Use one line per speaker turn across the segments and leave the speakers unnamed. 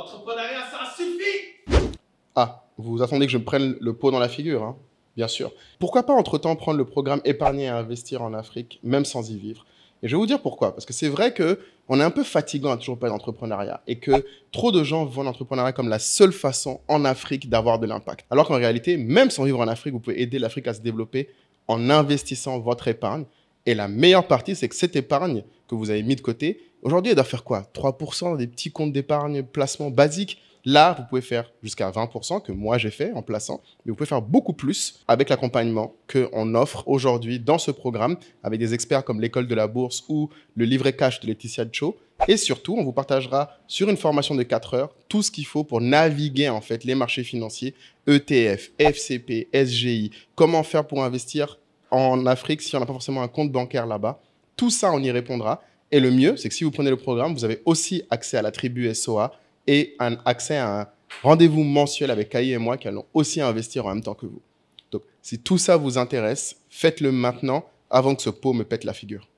L'entrepreneuriat, ça suffit!
Ah, vous attendez que je me prenne le pot dans la figure, hein? Bien sûr. Pourquoi pas entre-temps prendre le programme Épargner et investir en Afrique, même sans y vivre? Et je vais vous dire pourquoi. Parce que c'est vrai qu'on est un peu fatigant à toujours parler d'entrepreneuriat et que trop de gens voient l'entrepreneuriat comme la seule façon en Afrique d'avoir de l'impact. Alors qu'en réalité, même sans vivre en Afrique, vous pouvez aider l'Afrique à se développer en investissant votre épargne. Et la meilleure partie, c'est que cette épargne que vous avez mis de côté, aujourd'hui, elle doit faire quoi? 3% des petits comptes d'épargne, placement basiques. Là, vous pouvez faire jusqu'à 20% que moi j'ai fait en plaçant, mais vous pouvez faire beaucoup plus avec l'accompagnement qu'on offre aujourd'hui dans ce programme avec des experts comme l'école de la bourse ou le livret cash de Laetitia Cho. Et surtout, on vous partagera sur une formation de 4 heures tout ce qu'il faut pour naviguer en fait les marchés financiers, ETF, FCP, SGI, comment faire pour investir en Afrique si on n'a pas forcément un compte bancaire là-bas. Tout ça, on y répondra. Et le mieux, c'est que si vous prenez le programme, vous avez aussi accès à la tribu SOA et un accès à un rendez-vous mensuel avec Kai et moi qui allons aussi investir en même temps que vous. Donc, si tout ça vous intéresse, faites-le maintenant avant que ce pot me pète la figure.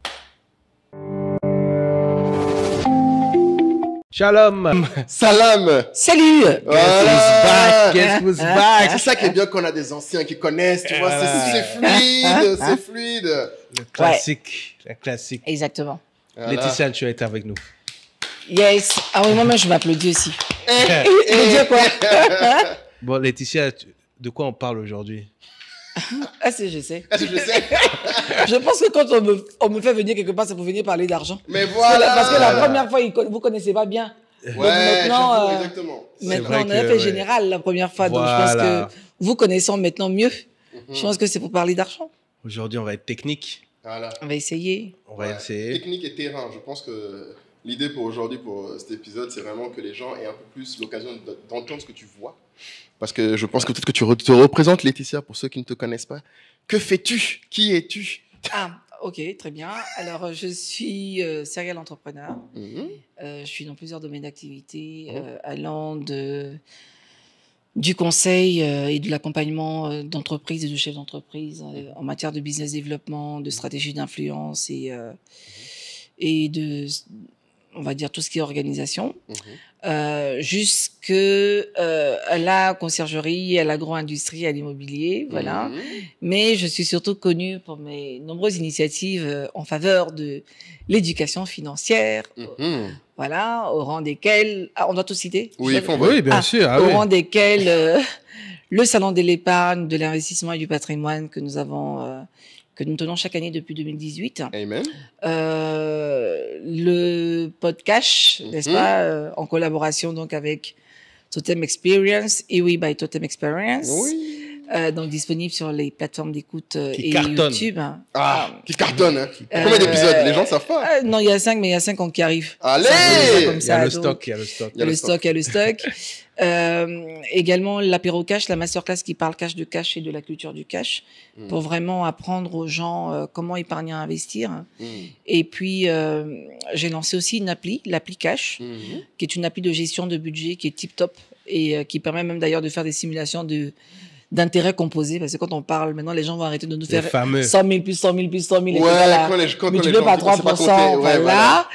Shalom.
Salam.
Salut.
Voilà.
Guess who's back?
C'est ça qui est bien qu'on a des anciens qui connaissent, tu vois, c'est fluide, c'est fluide.
Le classique, la classique.
Exactement.
Voilà.
Laetitia, tu es avec nous.
Yes. Ah oui, moi-même, je m'applaudis aussi. Me dire quoi?
Bon, Laetitia, de quoi on parle aujourd'hui?
Ah, si, je sais.
Je sais.
Je pense que quand on me fait venir quelque part, c'est pour venir parler d'argent.
Mais voilà.
Parce que la première fois, vous connaissez pas bien.
Ouais,
Donc maintenant,
exactement.
maintenant on a fait général la première fois. Donc je pense que vous connaissant maintenant mieux, je pense que c'est pour parler d'argent.
Aujourd'hui, on va être technique.
Voilà.
On va essayer.
On va essayer.
Technique et terrain. Je pense que l'idée pour aujourd'hui, pour cet épisode, c'est vraiment que les gens aient un peu plus l'occasion d'entendre ce que tu vois. Parce que je pense que peut-être que tu te représentes, Laetitia, pour ceux qui ne te connaissent pas. Que fais-tu? Qui es-tu?
Ah, ok, très bien. Alors, je suis serial entrepreneur. Je suis dans plusieurs domaines d'activité, allant du conseil et de l'accompagnement d'entreprises et de chefs d'entreprise en matière de business développement, de stratégie d'influence et de, on va dire, tout ce qui est organisation, jusque à la conciergerie, à l'agro-industrie, à l'immobilier, voilà. Mais je suis surtout connue pour mes nombreuses initiatives en faveur de l'éducation financière, voilà, au rang desquelles... Ah, on doit tout citer?
Oui,
bien sûr.
Au rang desquelles le Salon de l'épargne, de l'investissement et du patrimoine que nous avons... que nous tenons chaque année depuis 2018.
Amen.
Le podcast, n'est-ce pas, en collaboration donc avec Totem Experience et oui by Totem Experience.
Oui.
Donc disponible sur les plateformes d'écoute et
cartonne.
YouTube.
Qui cartonne, hein. Combien d'épisodes? Les gens ne savent pas.
Non, il y a 5, mais il y a 5 ans qui arrivent.
Allez!
Il y a le stock, il y a le stock.
Il y a le stock. Également l'apéro cash, la masterclass qui parle cash de cash et de la culture du cash pour vraiment apprendre aux gens comment épargner et investir. Et puis, j'ai lancé aussi une appli, l'appli Cash, qui est une appli de gestion de budget qui est tip top et qui permet même d'ailleurs de faire des simulations d'intérêts composés, parce que quand on parle, maintenant, les gens vont arrêter de nous faire 100 000 plus 100 000 plus 100 000, multiplié par 3%, voilà.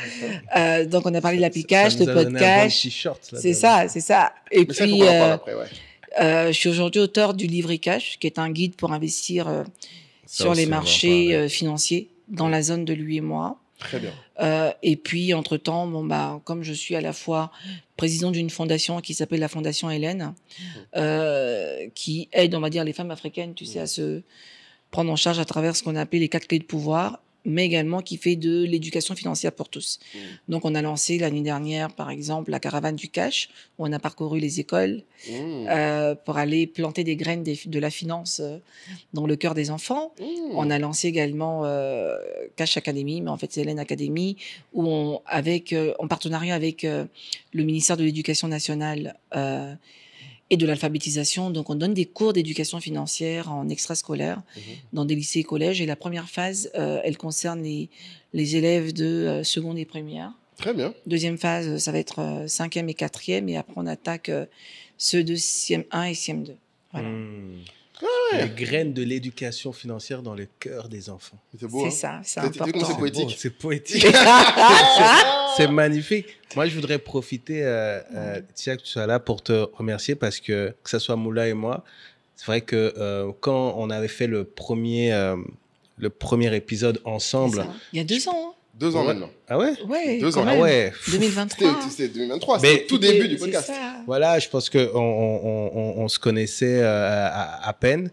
Donc, on a parlé de l'application, de podcast. C'est ça. Et puis, je suis aujourd'hui auteur du livret Cash, qui est un guide pour investir sur les marchés financiers dans la zone de lui et moi.
Très bien.
Et puis, entre-temps, comme je suis à la fois président d'une fondation qui s'appelle la Fondation Hélène, qui aide, on va dire, les femmes africaines, tu sais, à se prendre en charge à travers ce qu'on appelle les 4 clés de pouvoir, mais également qui fait de l'éducation financière pour tous. Donc, on a lancé l'année dernière, par exemple, la caravane du cash, où on a parcouru les écoles pour aller planter des graines de la finance dans le cœur des enfants. On a lancé également Cash Academy, mais en fait, c'est Hélène Academy, où en partenariat avec le ministère de l'Éducation nationale et de l'alphabétisation. Donc, on donne des cours d'éducation financière en extrascolaire dans des lycées et collèges. Et la première phase, elle concerne les élèves de seconde et première.
Très bien.
Deuxième phase, ça va être 5e et 4e. Et après, on attaque ceux de CM1 et CM2. Voilà.
les graines de l'éducation financière dans le cœur des enfants.
C'est beau,
C'est
hein.
ça, c'est
T'as vu comment
important.
c'est poétique.
Beau, c'est poétique. C'est magnifique. Moi, je voudrais profiter, Tia, que tu sois là pour te remercier parce que ce soit Moula et moi, c'est vrai que quand on avait fait le premier épisode ensemble.
Il y a 2 ans. Hein.
2 ans maintenant.
Ah ouais?
Ouais,
2
quand
ans.
même.
Ah ouais.
2023.
C'était 2023,
Mais
c'était le tout début du
C'est
podcast.
ça.
Voilà, je pense qu'on se connaissait à peine.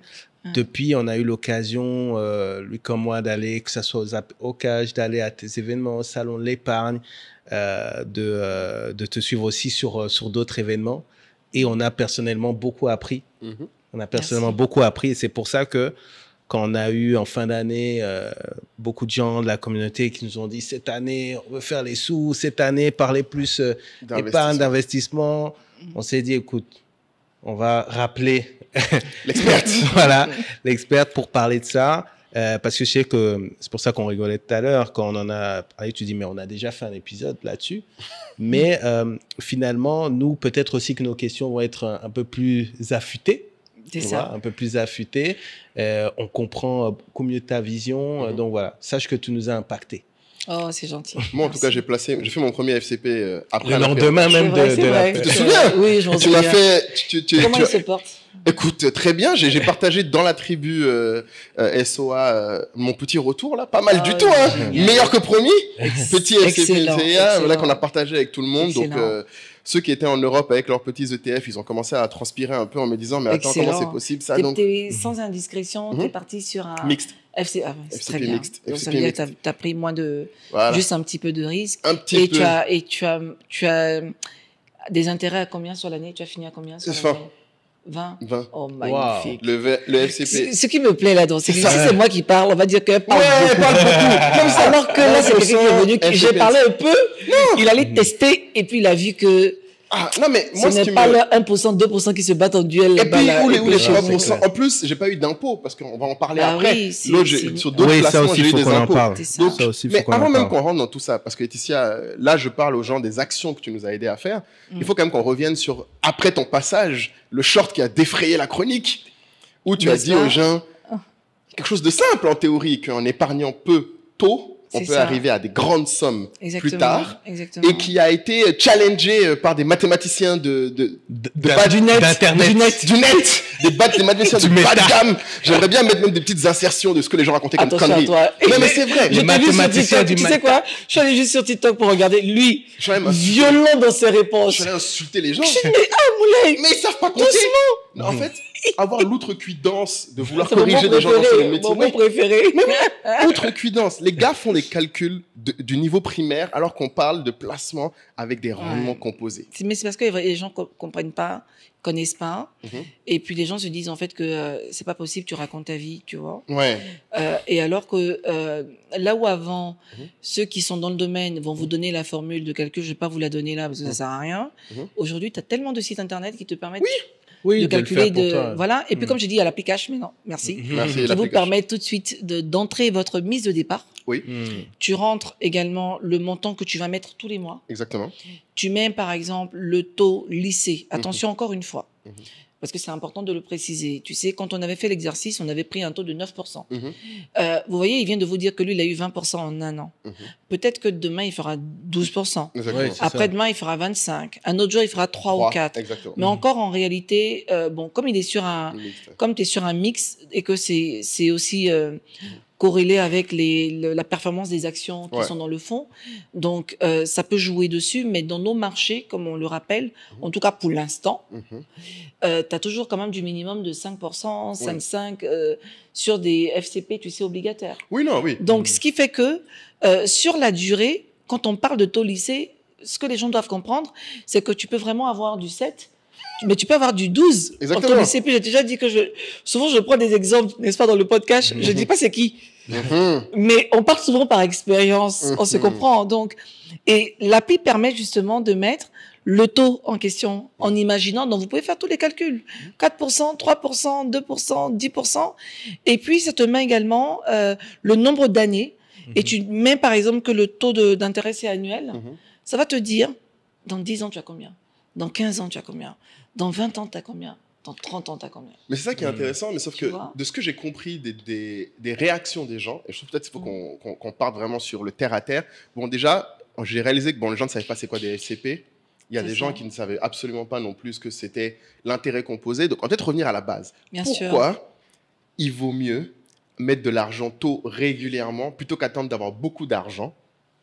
Depuis, on a eu l'occasion, lui comme moi, d'aller, que ce soit au cage, d'aller à tes événements, au salon de l'épargne, de te suivre aussi sur d'autres événements. Et on a personnellement beaucoup appris.
Mhm.
On a personnellement
Merci.
beaucoup appris. Et c'est pour ça que quand on a eu en fin d'année beaucoup de gens de la communauté qui nous ont dit cette année, on veut faire les sous, cette année, parler plus épargne, d'investissement, on s'est dit, écoute, on va rappeler
L'experte.
voilà, l'experte pour parler de ça. Parce que je sais que c'est pour ça qu'on rigolait tout à l'heure. Quand on en a parlé, tu dis, mais on a déjà fait un épisode là-dessus. Mais finalement, nous, peut-être aussi que nos questions vont être un peu plus affûtées.
C'est
Tu
ça.
vois, un peu plus affûtées. On comprend beaucoup mieux ta vision. Donc voilà, sache que tu nous as impacté.
Oh, c'est gentil.
Moi, en tout cas, j'ai fait mon premier FCP après.
Le
la
lendemain même
C'est vrai, c'est
de la...
vrai.
Tu te souviens?
Oui, je m'en
Tu m'as
souviens.
fait.
Comment il se porte?
Écoute, très bien. J'ai partagé dans la tribu SOA mon petit retour là, pas mal du
Ah,
tout, hein.
génial.
Meilleur que promis. Petit FCP
Excellent,
voilà
excellent.
qu'on a partagé avec tout le monde. Donc
Excellent.
ceux qui étaient en Europe avec leurs petits ETF, ils ont commencé à transpirer un peu en me disant mais attends,
Excellent.
comment c'est possible ça?
T'es-
Donc
t'es sans indiscrétion,
Mhm.
t'es parti sur un
mixte.
FC. Ah, ouais, c'est
FCP
très bien.
mixte,
Donc, ça
FCP
veut dire que
mixte.
t'as pris moins de,
Voilà.
juste un petit peu de risque.
Un petit
Et
peu.
tu as des intérêts à combien sur l'année? Tu as fini à combien sur
20.
l'année? 20.
20.
Oh, magnifique.
Le FCP.
Ce qui me plaît là-dedans, c'est que si
ça.
c'est moi qui parle, on va dire qu'elle parle
Ouais,
beaucoup.
parle beaucoup.
Même ça, alors que là, c'est quelqu'un qui est venu,
FCP.
j'ai parlé un peu, il allait tester, et puis il a vu que
Ah, non, mais moi,
ce
ce qui
n'est pas
me.
le 1%, 2% qui se battent en duel.
Et
là-bas,
puis,
là,
où les
et puis,
3%. En plus, j'ai pas eu d'impôts, parce qu'on va en parler
Ah
après.
oui, c'est-
L'autre,
c'est-
sur d'autres
Oui, ça
placements,
aussi,
j'ai
il
eu
faut
des
qu'on en
impôts.
parle.
C'est ça.
Donc,
Ça aussi, il
mais
faut qu'on en
avant même
parle.
qu'on rentre dans tout ça, parce que Laetitia, là, je parle aux gens des actions que tu nous as aidé à faire. Il faut quand même qu'on revienne sur, après ton passage, le short qui a défrayé la chronique, où tu as
N'est-ce
dit
pas
aux gens quelque chose de simple en théorie, qu'en épargnant peu, tôt, on
C'est
peut
ça.
arriver à des grandes sommes
Exactement.
plus tard,
Exactement.
et qui a été challengé par des mathématiciens
Du
net,
d'Internet.
du net, des mathématiciens de bas de gamme. J'aimerais bien mettre même des petites insertions de ce que les gens racontaient comme
Attention à
conneries.
toi.
Non, mais c'est vrai.
Je
Les
t'ai vu sur
mathématiciens
TikTok.
du
Tu sais quoi? Je suis allé juste sur TikTok pour regarder. Lui,
Je suis allé m'insulter.
violent dans ses
Je
réponses.
suis allé insulter les gens.
Je dis, mais Moulay,
Mais ils savent pas compter.
doucement.
En fait, avoir l'outrecuidance de vouloir
C'est mon
corriger
moment
des gens dans
préféré.
ce métier.
Mon moment préféré.
Outrecuidance. Les gars font des calculs du niveau primaire alors qu'on parle de placement avec des rendements
Ouais.
composés.
Mais c'est parce que les gens comprennent pas, connaissent pas.
Mhm.
Et puis les gens se disent en fait que c'est pas possible, tu racontes ta vie, tu vois.
Ouais.
Et alors que là où avant,
Mhm.
ceux qui sont dans le domaine vont vous donner la formule de calcul, je vais pas vous la donner là parce que ça sert à rien.
Mhm.
Aujourd'hui, tu as tellement de sites internet qui te permettent
Oui,
de
de le
calculer,
faire pour toi.
voilà. Et puis
Mhm.
comme je dis, il y a l'application, mais non, merci.
Merci.
Qui vous
l'application.
permet tout de suite d'entrer votre mise de départ.
Hmm.
Tu rentres également le montant que tu vas mettre tous les mois.
Exactement.
Tu mets par exemple le taux lycée. Attention encore une fois,
Mhm.
parce que c'est important de le préciser. Tu sais, quand on avait fait l'exercice, on avait pris un taux de 9%.
Mhm.
Vous voyez, il vient de vous dire que lui, il a eu 20% en un an.
Mhm.
Peut-être que demain, il fera 12%.
Exactement.
Ouais, c'est
Après-demain, il fera 25%. Un autre jour, il fera 3 ou
3,
4.
Exactement.
Mais encore, en réalité, bon, comme il est sur un,
Mixte.
comme tu es sur un mix et que c'est aussi corrélé avec la performance des actions qui
Ouais.
sont dans le fond, donc ça peut jouer dessus, mais dans nos marchés, comme on le rappelle, en tout cas pour l'instant,
Mhm.
tu as toujours quand même du minimum de 5%, 5,5 sur des FCP, tu sais, obligataires.
Oui, non, oui.
Donc, ce qui fait que sur la durée, quand on parle de taux lycée, ce que les gens doivent comprendre, c'est que tu peux vraiment avoir du 7, mais tu peux avoir du 12 en
Exactement.
taux lycée. Puis j'ai déjà dit que souvent je prends des exemples, n'est-ce pas, dans le podcast, je dis pas c'est qui,
Mhm.
mais on parle souvent par expérience, on se
Mhm.
comprend. Donc, et l'appli permet justement de mettre le taux en question en imaginant, donc vous pouvez faire tous les calculs, 4%, 3%, 2%, 10%, et puis ça te met également le nombre d'années, et tu mets par exemple que le taux d'intérêt c'est annuel,
Mhm.
ça va te dire, dans 10 ans tu as combien, dans 15 ans tu as combien, dans 20 ans tu as combien, Dans 30 ans, t'as combien?
Mais c'est ça qui est intéressant, mais sauf
Tu
que
vois
de ce que j'ai compris des réactions des gens, et je trouve peut-être qu'il faut qu'on parte vraiment sur le terre-à-terre. Bon, déjà, j'ai réalisé que les gens ne savaient pas c'est quoi des FCP. Il y a
C'est
des
ça.
gens qui ne savaient absolument pas non plus ce que c'était l'intérêt composé. Donc, on va peut-être revenir à la base.
Bien sûr.
Pourquoi il vaut mieux mettre de l'argent tôt régulièrement plutôt qu'attendre d'avoir beaucoup d'argent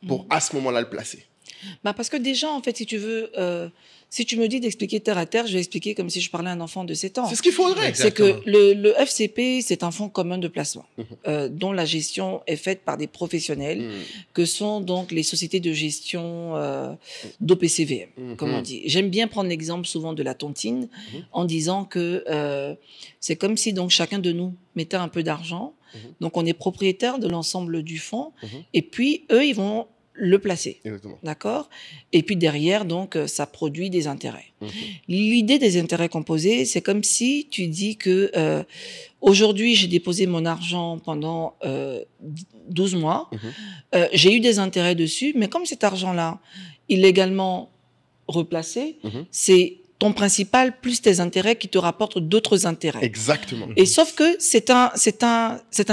pour à ce moment-là le placer?
Bah parce que déjà, en fait, si tu veux, si tu me dis d'expliquer terre à terre, je vais expliquer comme si je parlais à un enfant de 7 ans.
C'est ce qu'il faudrait.
C'est que le FCP, c'est un fonds commun de placement dont la gestion est faite par des professionnels que sont donc les sociétés de gestion d'OPCVM, comme on dit. J'aime bien prendre l'exemple souvent de la tontine en disant que c'est comme si donc chacun de nous mettait un peu d'argent. Donc on est propriétaire de l'ensemble du fonds et puis eux, ils vont le placer.
Exactement.
D'accord? Et puis derrière, donc, ça produit des intérêts. L'idée des intérêts composés, c'est comme si tu dis que aujourd'hui, j'ai déposé mon argent pendant 12 mois, j'ai eu des intérêts dessus, mais comme cet argent-là, il est également replacé, c'est ton principal plus tes intérêts qui te rapportent d'autres intérêts.
Exactement.
Et sauf que c'est un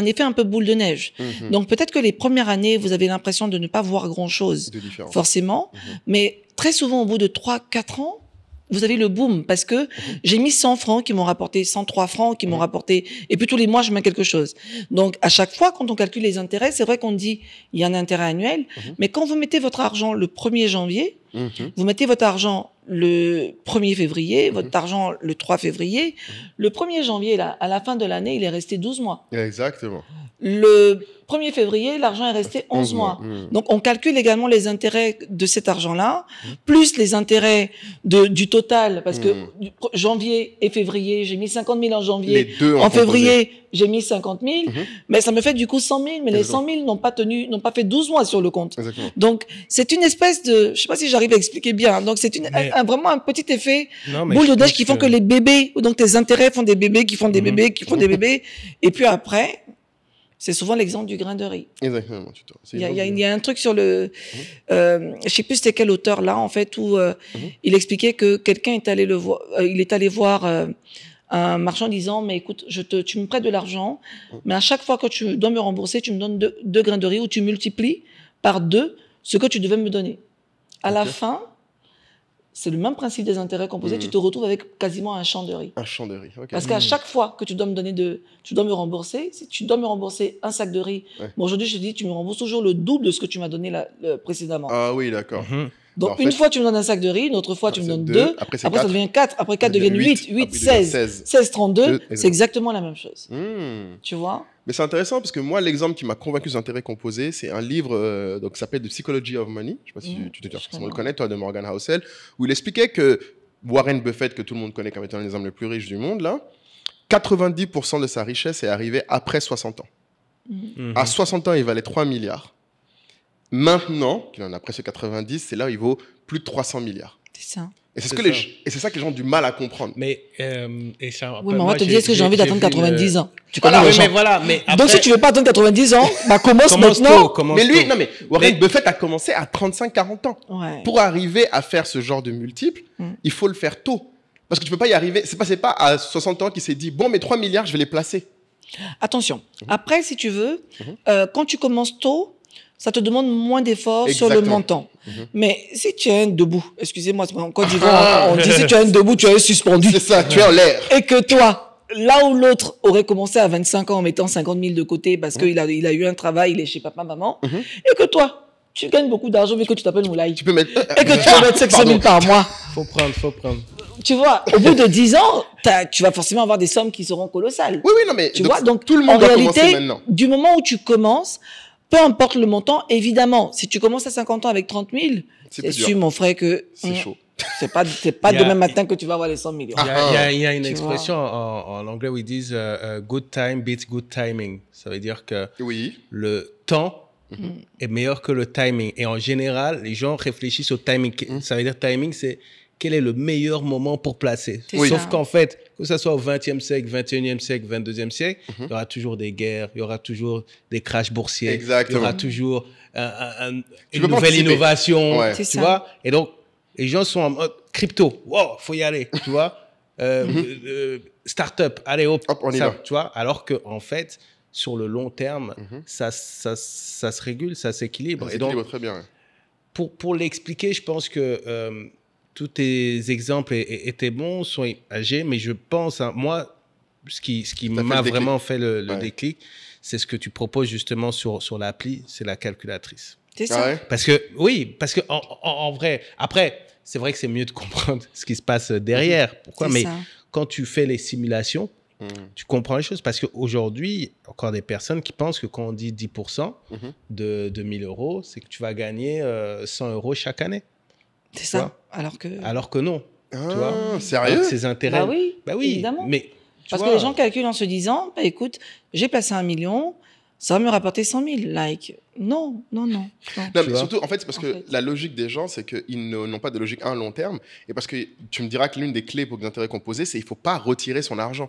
effet un peu boule de neige. Donc peut-être que les premières années, vous avez l'impression de ne pas voir grand-chose, forcément, mais très souvent au bout de 3-4 ans, vous avez le boom parce que j'ai mis 100 francs qui m'ont rapporté 103 francs qui m'ont rapporté, et puis tous les mois je mets quelque chose. Donc à chaque fois quand on calcule les intérêts, c'est vrai qu'on dit il y a un intérêt annuel, mais quand vous mettez votre argent le 1er janvier, vous mettez votre argent le 1er février, votre argent le 3 février, le 1er janvier, là, à la fin de l'année, il est resté 12 mois.
Exactement.
Le 1er février, l'argent est resté 11 mois. Donc, on calcule également les intérêts de cet argent-là, plus les intérêts du total, parce que janvier et février, j'ai mis 50 000 en janvier.
Les deux
en février, j'ai mis 50 000, mais ça me fait du coup 100 000, mais les 100 000 n'ont pas fait 12 mois sur le compte.
Exactement.
Donc, c'est une espèce de, je sais pas si j'arrive à expliquer bien, donc c'est vraiment un petit effet boule de neige qui font que les bébés, donc tes intérêts font des bébés qui font des bébés qui font des bébés, et puis après, c'est souvent l'exemple du grain de riz.
Exactement.
Il y a un truc sur le... je sais plus c'était quel auteur là, en fait, où il expliquait que quelqu'un est allé le voir, il est allé voir un marchand disant, mais écoute, tu me prêtes de l'argent, mais à chaque fois que tu dois me rembourser, tu me donnes deux grains de riz, ou tu multiplies par 2 ce que tu devais me donner. À la fin, c'est le même principe des intérêts composés, tu te retrouves avec quasiment un champ de riz.
Un champ de riz, ok.
Parce qu'à chaque fois que tu dois me rembourser, si tu dois me rembourser un sac de riz, bon, aujourd'hui je te dis, tu me rembourses toujours le double de ce que tu m'as donné précédemment.
Ah oui, d'accord.
Donc, une fois, tu me donnes un sac de riz, une autre fois, tu me donnes 2. Après, ça devient 4. Après 4 devient 8. 8, 16. 16, 32. C'est exactement la même chose. Tu vois?
Mais c'est intéressant parce que moi, l'exemple qui m'a convaincu des intérêts composés, c'est un livre qui s'appelle The Psychology of Money. Je ne sais pas si tu le connais, toi, de Morgan Housel, où il expliquait que Warren Buffett, que tout le monde connaît comme étant l'un des hommes les plus riches du monde, là, 90% de sa richesse est arrivée après 60 ans. À 60 ans, il valait 3 milliards. Maintenant, qu'il en a presque 90, c'est là où il vaut plus de 300 milliards.
C'est ça.
Et c'est ça que les gens ont du mal à comprendre.
Mais,
oui, mais on va te dire, est-ce que j'ai envie d'attendre 90 ans? Tu connais
les gens. Mais après...
Donc, si tu veux pas attendre 90 ans, bah, commence maintenant.
Mais lui, non, mais Warren Buffett a commencé à 35-40 ans. Ouais. Pour arriver à faire ce genre de multiples, il faut le faire tôt. Parce que tu peux pas y arriver. C'est pas à 60 ans qu'il s'est dit, bon, mes 3 milliards, je vais les placer.
Attention. Après, si tu veux, quand tu commences tôt, ça te demande moins d'efforts sur le montant. Mais si tu es un debout, excusez-moi, en Côte d'Ivoire, on dit si tu es un debout, tu es suspendu.
C'est ça, tu es en l'air.
Et que toi, là où l'autre aurait commencé à 25 ans en mettant 50 000 de côté parce qu'il a eu un travail, il est chez papa, maman, et que toi, tu gagnes beaucoup d'argent, mais que tu t'appelles Moulay.
Tu peux mettre...
Et que tu vas mettre 500 000 par mois.
Faut prendre.
Tu vois, au bout de 10 ans, tu vas forcément avoir des sommes qui seront colossales.
Oui, non, mais
tu vois, donc
tout le monde
en
doit
réalité,
commencer maintenant.
Du moment où tu commences, peu importe le montant, évidemment, si tu commences à 50 ans avec 30 000, c'est sûr, mon frère, que
c'est chaud.
C'est pas demain matin que tu vas avoir les 100 millions.
Il y a une expression en anglais où ils disent good time beats good timing. Ça veut dire que le temps est meilleur que le timing. Et en général, les gens réfléchissent au timing. Ça veut dire timing, c'est quel est le meilleur moment pour placer. Sauf qu'en fait, que ce soit au 20e siècle, 21e siècle, 22e siècle, il y aura toujours des guerres, il y aura toujours des crashs boursiers, il y aura toujours une nouvelle innovation, tu vois. Et donc, les gens sont en mode crypto, wow, faut y aller, tu vois. start-up, allez hop,
Hop, on y
ça,
va.
tu vois, alors que en fait, sur le long terme, ça se régule, ça s'équilibre.
Ça
Et donc,
s'équilibre très bien. Ouais.
pour l'expliquer, je pense que tous tes exemples étaient bons, sont âgés, mais je pense, hein, moi, ce qui
fait
m'a
le déclic.
vraiment fait le
Ouais.
déclic, c'est ce que tu proposes justement sur l'appli, c'est la calculatrice.
C'est ça.
Ah ouais.
Parce que en vrai, après, c'est vrai que c'est mieux de comprendre ce qui se passe derrière. Pourquoi?
C'est
Mais
ça.
quand tu fais les simulations, tu comprends les choses. Parce qu'aujourd'hui, encore des personnes qui pensent que quand on dit 10% de 1000 euros, c'est que tu vas gagner 100 euros chaque année.
C'est
Tu
ça.
vois.
Alors que
non.
Ah,
Tu vois. Alors
sérieux?
que ces intérêts.
Bah oui,
oui.
évidemment.
Mais tu
Parce
vois,
que les gens calculent en se disant, bah, écoute, j'ai placé 1 million, ça va me rapporter 100 000. Like, non.
Non,
Tu
mais
vois.
surtout, en fait, c'est parce
En
que
fait.
la logique des gens, c'est qu'ils n'ont pas de logique à long terme. Et parce que tu me diras que l'une des clés pour les intérêts composés, c'est qu'il ne faut pas retirer son argent.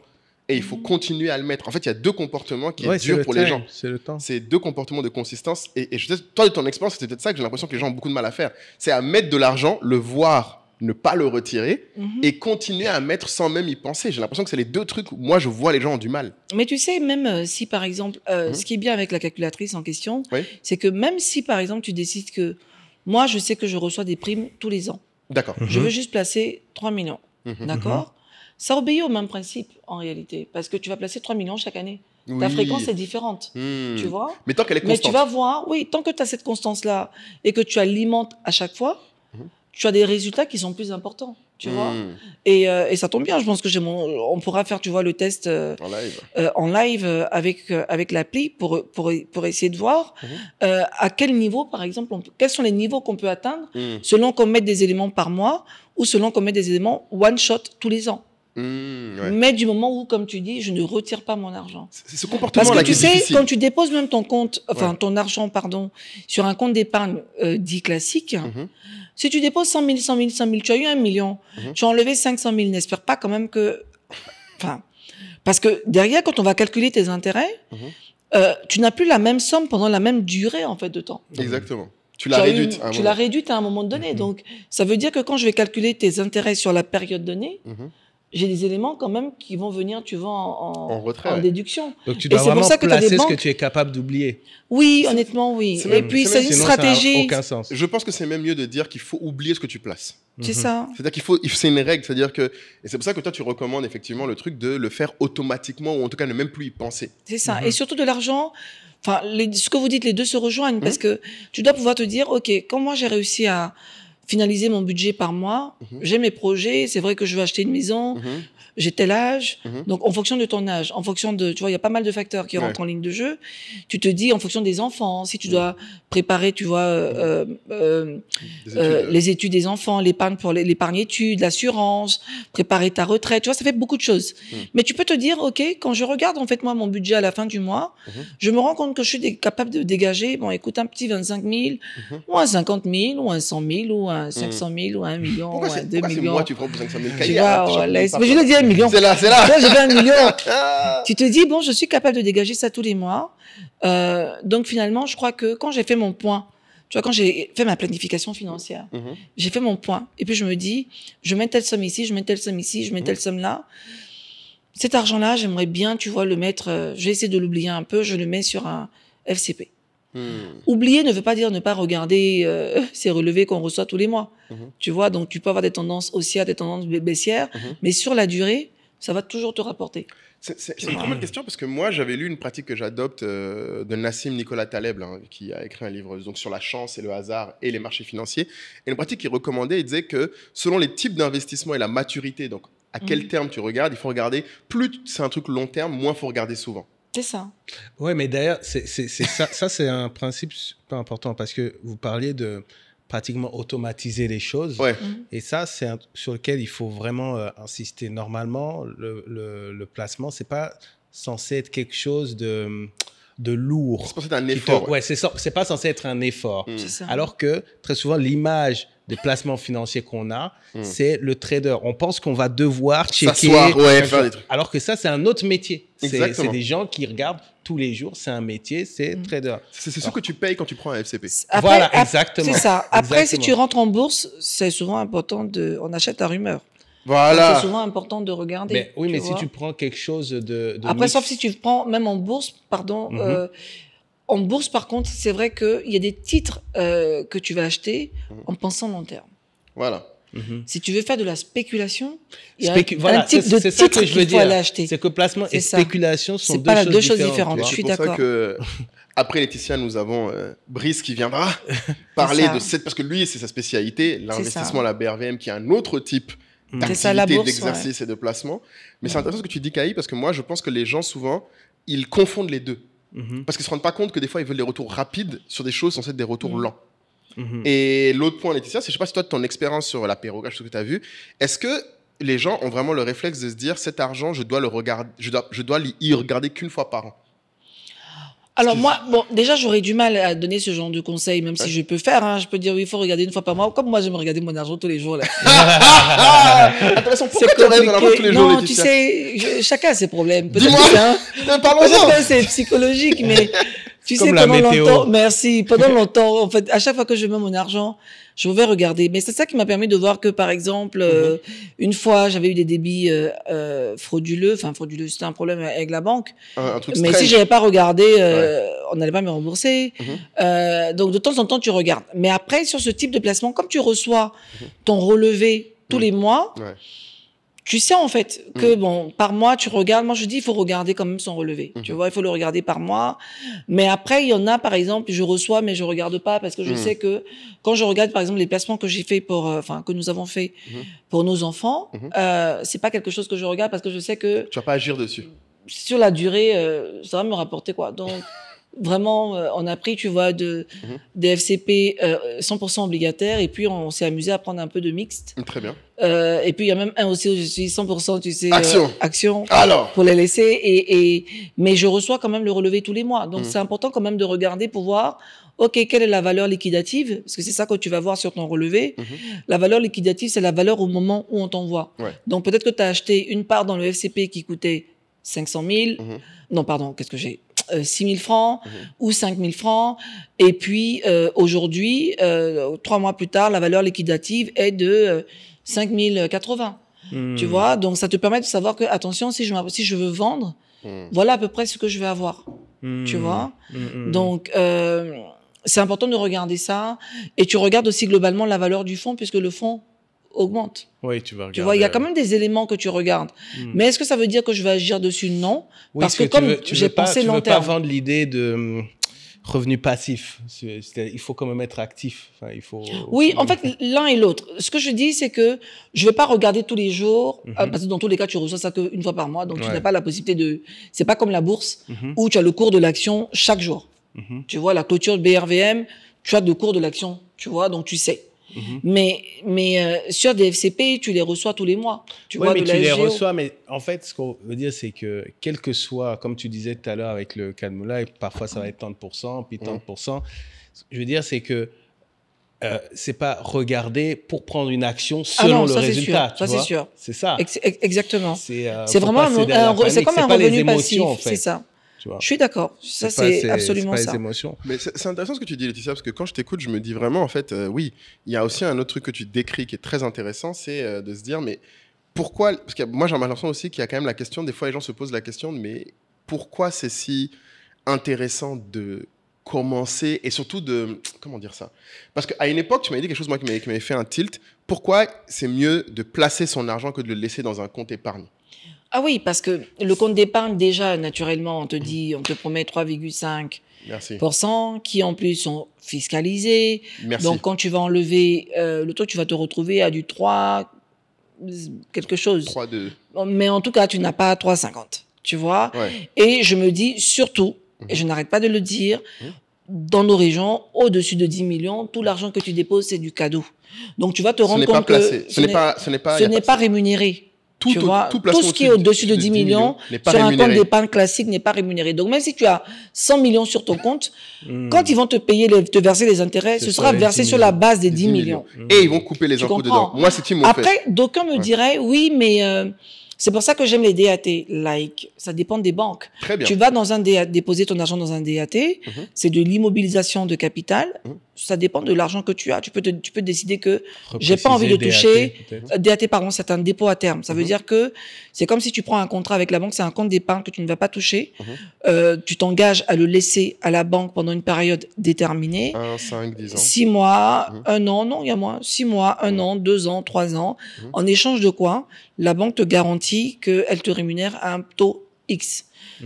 Et il faut continuer à le mettre. En fait, il y a deux comportements qui
ouais,
sont
c'est le
durs pour les
time,
gens.
C'est le temps.
C'est deux comportements de consistance. Et je sais, toi, de ton expérience, c'est peut-être ça que j'ai l'impression que les gens ont beaucoup de mal à faire. C'est à mettre de l'argent, le voir, ne pas le retirer, et continuer à mettre sans même y penser. J'ai l'impression que c'est les deux trucs où moi, je vois les gens ont du mal.
Mais tu sais, même si par exemple, ce qui est bien avec la calculatrice en question,
Oui.
c'est que même si par exemple tu décides que moi je sais que je reçois des primes tous les ans,
D'accord.
je veux juste placer 3 millions, d'accord? Ça obéit au même principe en réalité, parce que tu vas placer 3 millions chaque année. Ta
Oui.
fréquence est différente, tu vois?
Mais tant qu'elle est
Mais
constante.
tu vas voir, oui, tant que tu as cette constance-là et que tu alimentes à chaque fois, tu as des résultats qui sont plus importants, tu vois. Et ça tombe bien, je pense que on pourra faire, tu vois, le test
En live.
en live avec l'appli pour essayer de voir à quel niveau, par exemple, quels sont les niveaux qu'on peut atteindre selon qu'on mette des éléments par mois ou selon qu'on mette des éléments one shot tous les ans.
Ouais.
Mais du moment où, comme tu dis, je ne retire pas mon argent.
C'est ce comportement
Parce
là
que
qui
tu
est
sais,
difficile.
quand tu déposes même ton compte, enfin
Ouais.
ton argent, pardon, sur un compte d'épargne dit classique, si tu déposes 100 000, 100 000, 100 000, tu as eu 1 million, tu as enlevé 500 000, n'espère pas quand même que... Enfin, parce que derrière, quand on va calculer tes intérêts, tu n'as plus la même somme pendant la même durée, en fait, de temps.
Exactement. Tu
Tu
l'as
as
réduite. à un
tu
moment.
l'as réduite à un moment donné. Donc, ça veut dire que quand je vais calculer tes intérêts sur la période donnée, j'ai des éléments quand même qui vont venir, tu vois,
En retrait,
en
ouais.
déduction.
Donc tu
Et
dois
c'est pour
vraiment
ça que t'as des
placer ce que
banques-
tu es capable d'oublier.
Oui, honnêtement, oui.
c'est
Et
même-
puis,
c'est
c'est
même-
une
Sinon, ça n'a
stratégie.
aucun sens.
Je pense que c'est même mieux de dire qu'il faut oublier ce que tu places.
C'est ça.
C'est-à-dire c'est une règle, c'est-à-dire que, et c'est pour ça que toi tu recommandes effectivement le truc de le faire automatiquement ou en tout cas ne même plus y penser.
C'est ça. Et surtout de l'argent. Enfin, ce que vous dites, les deux se rejoignent parce que tu dois pouvoir te dire, OK, quand moi j'ai réussi à finaliser mon budget par mois, j'ai mes projets, c'est vrai que je veux acheter une maison, j'ai tel âge. Donc, en fonction de ton âge, en fonction de, tu vois, il y a pas mal de facteurs qui rentrent en ligne de jeu. Tu te dis, en fonction des enfants, si tu dois préparer, tu vois,
Des études,
les études des enfants, l'épargne pour l'épargne études, l'assurance, préparer ta retraite, tu vois, ça fait beaucoup de choses. Mais tu peux te dire, OK, quand je regarde, en fait, moi, mon budget à la fin du mois, je me rends compte que je suis capable de dégager, bon, écoute, un petit 25 000, ou un 50 000, ou un 100 000, ou un 500 000, ou un million,
Pourquoi
ou un
c'est
2
pourquoi c'est
millions.
moi tu prends pour 500 000
Tu
cahiers,
vois,
arrête,
ouais,
je
laisse-
comprends
mais je
pas.
le dis un million.
C'est là, c'est
Tu vois,
là.
j'ai fait 1 million. Tu te dis, bon, je suis capable de dégager ça tous les mois. Donc, finalement, je crois que quand j'ai fait mon point, tu vois, quand j'ai fait ma planification financière, j'ai fait mon point. Et puis, je me dis, je mets telle somme ici, je mets telle somme ici, je mets telle somme là. Cet argent-là, j'aimerais bien, tu vois, le mettre, je vais essayer de l'oublier un peu, je le mets sur un FCP. Oublier ne veut pas dire ne pas regarder ces relevés qu'on reçoit tous les mois. Tu vois, donc tu peux avoir des tendances haussières, des tendances baissières, mais sur la durée, ça va toujours te rapporter.
C'est une très bonne question parce que moi j'avais lu une pratique que j'adopte de Nassim Nicolas Taleb là, qui a écrit un livre donc, sur la chance et le hasard et les marchés financiers. Et une pratique qu'il recommandait, il disait que selon les types d'investissement et la maturité, donc à quel terme tu regardes, il faut regarder, plus c'est un truc long terme, moins il faut regarder souvent.
C'est ça.
Ouais, mais d'ailleurs, c'est ça, ça c'est un principe super important parce que vous parliez de pratiquement automatiser les choses.
Ouais.
Et ça, c'est sur lequel il faut vraiment insister. Normalement, le placement, c'est pas censé être quelque chose de lourd.
C'est pour ça que c'est un effort.
Ouais, c'est pas censé être un effort.
C'est ça.
Alors que très souvent, l'image des placements financiers qu'on a, c'est le trader. On pense qu'on va devoir checker.
S'asseoir, ouais, faire des trucs.
Alors que ça, c'est un autre métier. C'est
Exactement.
des gens qui regardent tous les jours. C'est un métier, c'est trader.
C'est ce que tu payes quand tu prends un FCP.
Voilà, exactement.
C'est ça. Après, si
Exactement.
tu rentres en bourse, c'est souvent important on achète à rumeur.
Voilà.
C'est souvent important de regarder.
Mais, oui, mais
vois.
si tu prends quelque chose de
Après,
mix-
sauf si tu prends, même en bourse, pardon, en bourse, par contre, c'est vrai qu'il y a des titres que tu vas acheter en pensant long terme.
Voilà.
Si tu veux faire de la spéculation, il y a
voilà,
un type de
c'est ça
titre
que je veux
qu'il faut
dire.
aller acheter.
C'est que placement et
C'est ça.
spéculation sont
C'est pas deux choses
différentes.
différentes.
tu vois.
Je suis
C'est pour ça
d'accord.
que, après Laetitia, nous avons Brice qui viendra parler
ça.
de cette... Parce que lui, c'est sa spécialité, l'investissement
ça.
à la BRVM, qui est un autre type
C'est ça, la
d'activité,
bourse,
d'exercice et de placement. Mais c'est intéressant ce que tu dis, Kaï, parce que moi, je pense que les gens, souvent, ils confondent les deux. Parce qu'ils ne se rendent pas compte que des fois, ils veulent des retours rapides sur des choses censées être des retours lents. Et l'autre point, Laetitia, c'est, je ne sais pas si toi, de ton expérience sur l'apéro, ce que tu as vu, est-ce que les gens ont vraiment le réflexe de se dire, cet argent, je dois le regarder, je dois y regarder qu'une fois par an?
Alors moi, bon, déjà, j'aurais du mal à donner ce genre de conseils, même si je peux faire. Hein, je peux dire, oui, il faut regarder une fois par mois. Comme moi, j'aime regarder mon argent tous les jours. Là.
Intéressant, pourquoi tu regardes ton argent tous les jours,
Non, tu
Laetitia?
sais, chacun a ses problèmes.
Dis-moi,
Peut-être
parlons-en.
que c'est psychologique, mais tu sais,
Comme la
pendant
météo.
longtemps, merci, pendant longtemps, en fait, à chaque fois que je mets mon argent, je vais regarder. Mais c'est ça qui m'a permis de voir que, par exemple, une fois, j'avais eu des débits frauduleux. Enfin, frauduleux, c'était un problème avec la banque.
Un truc
Mais
strange.
si j'avais pas regardé, on n'allait pas me rembourser. Donc, de temps en temps, tu regardes. Mais après, sur ce type de placement, comme tu reçois ton relevé tous les mois,
Ouais.
tu sais en fait que bon, par mois, tu regardes. Moi, je dis, il faut regarder quand même son relevé. Tu vois, il faut le regarder par mois. Mais après, il y en a, par exemple, je reçois, mais je regarde pas parce que je sais que quand je regarde, par exemple, les placements que j'ai fait pour, enfin, que nous avons fait pour nos enfants, c'est pas quelque chose que je regarde parce que je sais que
Tu vas pas agir dessus.
sur la durée, ça va me rapporter quoi. Donc, vraiment, on a pris, tu vois, des FCP 100% obligataires et puis on s'est amusé à prendre un peu de mixte.
Très bien.
Et puis, il y a même un aussi où je suis 100%, tu sais, action
Alors,
pour les laisser. Mais je reçois quand même le relevé tous les mois. Donc, c'est important quand même de regarder pour voir, OK, quelle est la valeur liquidative? Parce que c'est ça que tu vas voir sur ton relevé. La valeur liquidative, c'est la valeur au moment où on t'envoie.
Ouais.
Donc, peut-être que tu as acheté une part dans le FCP qui coûtait 500 000. Non, pardon, qu'est-ce que j'ai 6 000 francs ou 5 000 francs. Et puis, aujourd'hui, 3 mois plus tard, la valeur liquidative est de 5 080. Tu vois? Donc, ça te permet de savoir que, attention, si je veux vendre, voilà à peu près ce que je vais avoir. Tu vois? Donc, c'est important de regarder ça. Et tu regardes aussi globalement la valeur du fonds, puisque le fonds augmente.
Oui, tu vas regarder.
Tu vois, il y a quand même des éléments que tu regardes. Mais est-ce que ça veut dire que je vais agir dessus? Non.
Oui,
parce que comme j'ai pensé long
tu veux
terme.
pas vendre l'idée de revenu passif. Il faut quand même être actif. Enfin, il faut.
Oui, en fait, l'un et l'autre. Ce que je dis, c'est que je vais pas regarder tous les jours, parce que dans tous les cas, tu reçois ça qu'une fois par mois, donc tu n'as pas la possibilité de. C'est pas comme la bourse où tu as le cours de l'action chaque jour. Tu vois, la clôture de BRVM, tu as le cours de l'action, tu vois, donc tu sais. Mais sur des FCP, tu les reçois tous les mois. Tu vois,
mais
de
tu
la
les
SGO.
reçois. Mais en fait, ce qu'on veut dire, c'est que quel que soit, comme tu disais tout à l'heure avec le cas de Moulay, parfois ça va être 30%, puis 30%. Je veux dire, c'est que c'est pas regarder pour prendre une action selon
non,
le
ça, c'est
résultat.
sûr. Ça, c'est sûr.
C'est ça.
Exactement.
C'est
C'est vraiment c'est comme un
pas les
revenu
émotions,
passif.
en fait.
C'est ça.
Tu vois.
Je suis d'accord. Ça,
pas-
c'est absolument
pas
ça.
les émotions.
mais c'est intéressant ce que tu dis, Laetitia, parce que quand je t'écoute, je me dis vraiment, en fait, oui, il y a aussi un autre truc que tu décris qui est très intéressant, c'est de se dire, mais pourquoi, parce que moi j'ai l'impression aussi qu'il y a quand même la question, des fois les gens se posent la question, mais pourquoi c'est si intéressant de commencer et surtout de, comment dire ça? Parce qu'à une époque, tu m'avais dit quelque chose, moi, qui m'avait fait un tilt. Pourquoi c'est mieux de placer son argent que de le laisser dans un compte épargne?
Ah oui, parce que le compte d'épargne, déjà, naturellement, on te promet 3,5%,
Merci.
qui en plus sont fiscalisés.
Merci.
Donc, quand tu vas enlever le taux, tu vas te retrouver à du 3, quelque chose.
3-2.
Mais en tout cas, tu n'as pas 3,50. Tu vois?
Ouais.
Et je me dis, surtout, et je n'arrête pas de le dire, dans nos régions, au-dessus de 10 millions, tout l'argent que tu déposes, c'est du cadeau. Donc, tu vas te
Ce
rendre
n'est pas
compte
placé.
que
Ce n'est pas
rémunéré.
Tout
Tu vois,
placement
tout ce qui est au-dessus de 10 millions
n'est pas
sur un compte
rémunéré.
d'épargne classique n'est pas rémunéré. Donc, même si tu as 100 millions sur ton compte, quand ils vont te payer, te verser les intérêts,
C'est
ce
sur
sera
les
versé
10
sur la base des 10 millions.
Et ils vont couper les
Tu
impôts
comprends?
dedans. Moi, c'est Tim, mon fait.
Après, d'aucuns me diraient, oui, mais C'est pour ça que j'aime les DAT. Like, ça dépend des banques.
Très bien.
Tu vas dans un DAT, déposer ton argent dans un DAT, c'est de l'immobilisation de capital. Ça dépend de l'argent que tu as. Tu peux décider que j'ai pas envie de toucher. DAT, pardon, c'est un dépôt à terme. Ça veut dire que c'est comme si tu prends un contrat avec la banque, c'est un compte d'épargne que tu ne vas pas toucher. Tu t'engages à le laisser à la banque pendant une période déterminée.
1, 5, 10 ans.
6 mois, 1 an, non, il y a moins. 6 mois, 1 an, 2 ans, 3 ans. En échange de quoi, la banque te garantit qu'elle te rémunère à un taux X.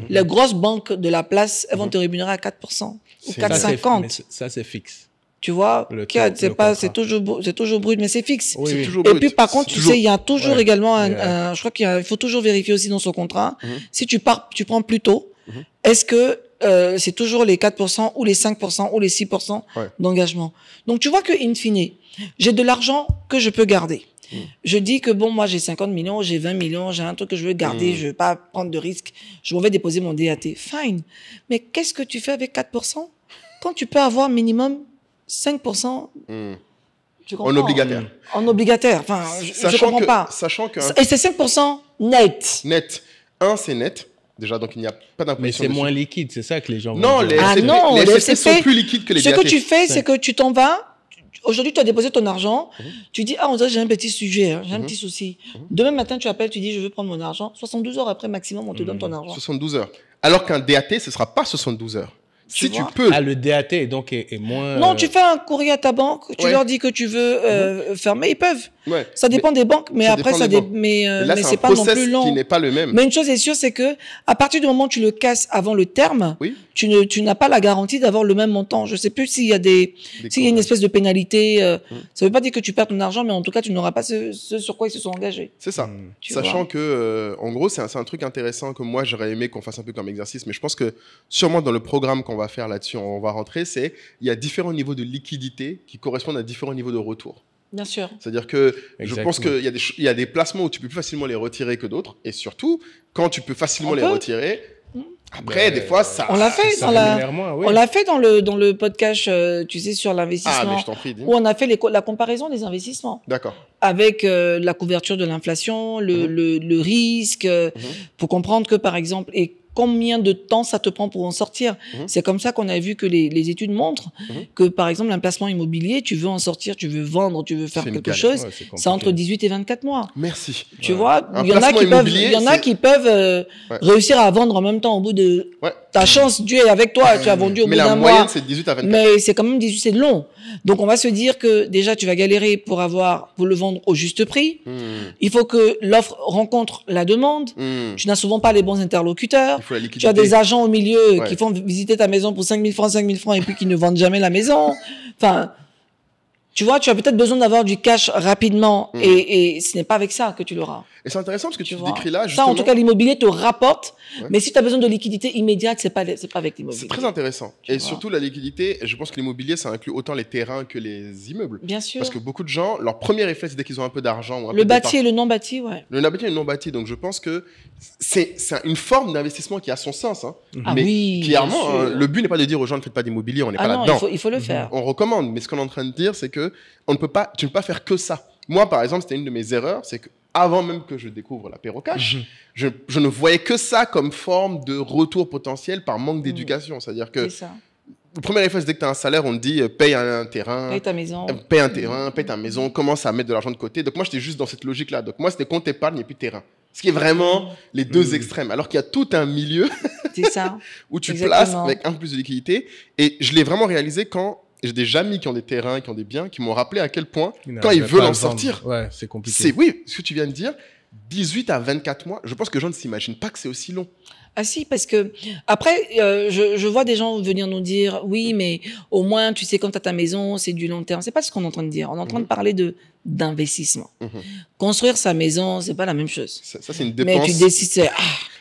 Les grosses banques de la place, elles vont te rémunérer à 4% ou
C'est
4,50.
Ça, c'est fixe.
Tu vois,
Le
4, c'est
le
pas,
contrat.
c'est toujours brut, mais c'est fixe.
Oui,
C'est
oui.
toujours
Et
brut.
puis, par contre,
C'est
tu
toujours-
sais, il y a toujours
Ouais.
également
Yeah.
je crois il faut toujours vérifier aussi dans son contrat. Si tu prends plus tôt, est-ce que c'est toujours les 4% ou les 5% ou les 6%
Ouais.
d'engagement? Donc, tu vois que, in fine, j'ai de l'argent que je peux garder. Je dis que bon, moi, j'ai 50 millions, j'ai 20 millions, j'ai un truc que je veux garder, je veux pas prendre de risques, je m'en vais déposer mon DAT. Fine. Mais qu'est-ce que tu fais avec 4% quand tu peux avoir minimum 5%? Tu comprends?
En obligataire.
En obligataire. Enfin, je comprends pas.
Sachant que
Et c'est 5% net.
net, c'est net. Déjà, donc il n'y a pas
Mais
d'imposition
c'est
dessus.
moins liquide, c'est ça que les gens vont
Non,
dire.
les
Ah
FCP,
non,
les
les
FCP sont
FCP,
plus liquides que les
Ce
DAT.
que tu fais, c'est que tu t'en vas. Aujourd'hui, tu as déposé ton argent. Tu dis, ah, on dirait que j'ai un petit sujet, hein, j'ai un petit souci. Demain matin, tu appelles, tu dis, je veux prendre mon argent. 72 heures après maximum, on te donne ton argent.
72 heures. Alors qu'un DAT, ce ne sera pas 72 heures. Si tu
vois
peux.
Ah, le DAT donc est moins.
Non, tu fais un courrier à ta banque, tu
Ouais.
leur dis que tu veux fermer, ils peuvent.
Ouais.
Ça dépend des banques, mais
ça
après,
dépend des banques.
mais
Là,
c'est
un
pas non
process
plus long.
qui n'est pas le même.
Mais une chose est sûre, c'est que à partir du moment où tu le casses avant le terme,
Oui.
tu n'as pas la garantie d'avoir le même montant. Je sais plus s'il y a s'il y a une espèce de pénalité. Ça veut pas dire que tu perds ton argent, mais en tout cas, tu n'auras pas ce sur quoi ils se sont engagés.
C'est ça.
Tu
Sachant
vois.
que, en gros, c'est un truc intéressant que moi, j'aurais aimé qu'on fasse un peu comme exercice. Mais je pense que sûrement dans le programme qu'on va faire là-dessus, on va rentrer, il y a différents niveaux de liquidité qui correspondent à différents niveaux de retour.
Bien sûr.
C'est-à-dire que je
Exactement.
pense qu'il y a des placements où tu peux plus facilement les retirer que d'autres. Et surtout, quand tu peux facilement
On
les
peut.
retirer, après,
Mais
des fois, ça...
On l'a fait
Ça
dans la,
rémunère moins, oui.
on l'a fait dans le podcast, tu sais, sur
Ah,
l'investissement,
mais je t'en prie, dis.
où on a fait la comparaison des investissements.
D'accord.
Avec la couverture de l'inflation, le risque, pour comprendre que, par exemple, et combien de temps ça te prend pour en sortir. C'est comme ça qu'on a vu que les études montrent que, par exemple, un placement immobilier, tu veux en sortir, tu veux vendre, tu veux faire
C'est une
quelque
galère.
chose,
Ouais, c'est compliqué.
c'est entre 18 et 24 mois.
Merci.
Tu vois,
Un
il y en a
placement
qui peuvent,
immobilier,
il y en a
c'est-
qui peuvent
Ouais.
réussir à vendre en même temps au bout de
Ouais.
ta chance. Dieu est avec toi, tu as vendu au
Mais
bout
la
d'un
moyenne,
mois.
c'est de 18 à 24.
Mais c'est quand même 18, c'est long. Donc on va se dire que déjà tu vas galérer pour le vendre au juste prix. Il faut que l'offre rencontre la demande. Tu n'as souvent pas les bons interlocuteurs.
Il faut la
Tu
liquidité.
as des agents au milieu
Ouais.
qui font visiter ta maison pour 5 000 francs et puis qui ne vendent jamais la maison. Enfin, tu vois, tu as peut-être besoin d'avoir du cash rapidement et ce n'est pas avec ça que tu l'auras.
Et c'est intéressant parce que tu
Tu vois.
décris là,
Ça,
justement...
en tout cas, l'immobilier te rapporte.
Ouais.
Mais si tu as besoin de liquidité immédiate, c'est pas avec l'immobilier.
C'est très intéressant.
Tu
Et
vois.
surtout, la liquidité, je pense que l'immobilier, ça inclut autant les terrains que les immeubles.
Bien sûr.
Parce que beaucoup de gens, leur premier réflexe, dès qu'ils ont un peu d'argent... ou un peu
Le
de
bâti et le non bâti, ouais.
Le bâti et le non bâti. Donc, je pense que c'est une forme d'investissement qui a son sens. Hein.
Ah
Mais
oui,
clairement,
bien sûr.
hein, le but n'est pas de dire aux gens ne faites pas d'immobilier, on n'est pas
Ah non,
là-dedans.
il faut le faire.
On recommande. Mais ce qu'on est en train de dire, c'est que tu ne peux pas faire que ça. Moi, par exemple, c'était une de mes erreurs, c'est que avant même que je découvre l'apéro cash, je ne voyais que ça comme forme de retour potentiel par manque d'éducation. C'est-à-dire que
C'est ça.
le premier réflexe, dès que tu as un salaire, on te dit paye un terrain,
Paye ta maison.
paye un terrain, paye ta maison, commence à mettre de l'argent de côté. Donc moi, j'étais juste dans cette logique-là. Donc moi, c'était compte épargne et puis terrain. Ce qui est vraiment les deux extrêmes. Alors qu'il y a tout un milieu
C'est ça.
où tu
Exactement.
places avec un peu plus de liquidité. Et je l'ai vraiment réalisé quand j'ai des amis qui ont des terrains, qui ont des biens, qui m'ont rappelé à quel point, quand ils veulent en sortir,
Ouais, c'est compliqué.
c'est, oui, ce que tu viens de dire, 18 à 24 mois, je pense que les gens ne s'imaginent pas que c'est aussi long.
Ah si, parce que après, je vois des gens venir nous dire, oui, mais au moins, tu sais, quand tu as ta maison, c'est du long terme. C'est pas ce qu'on est en train de dire. On est en train de parler d'investissement. Construire sa maison, c'est pas la même chose.
Ça, c'est une
Mais
dépense,
tu décides,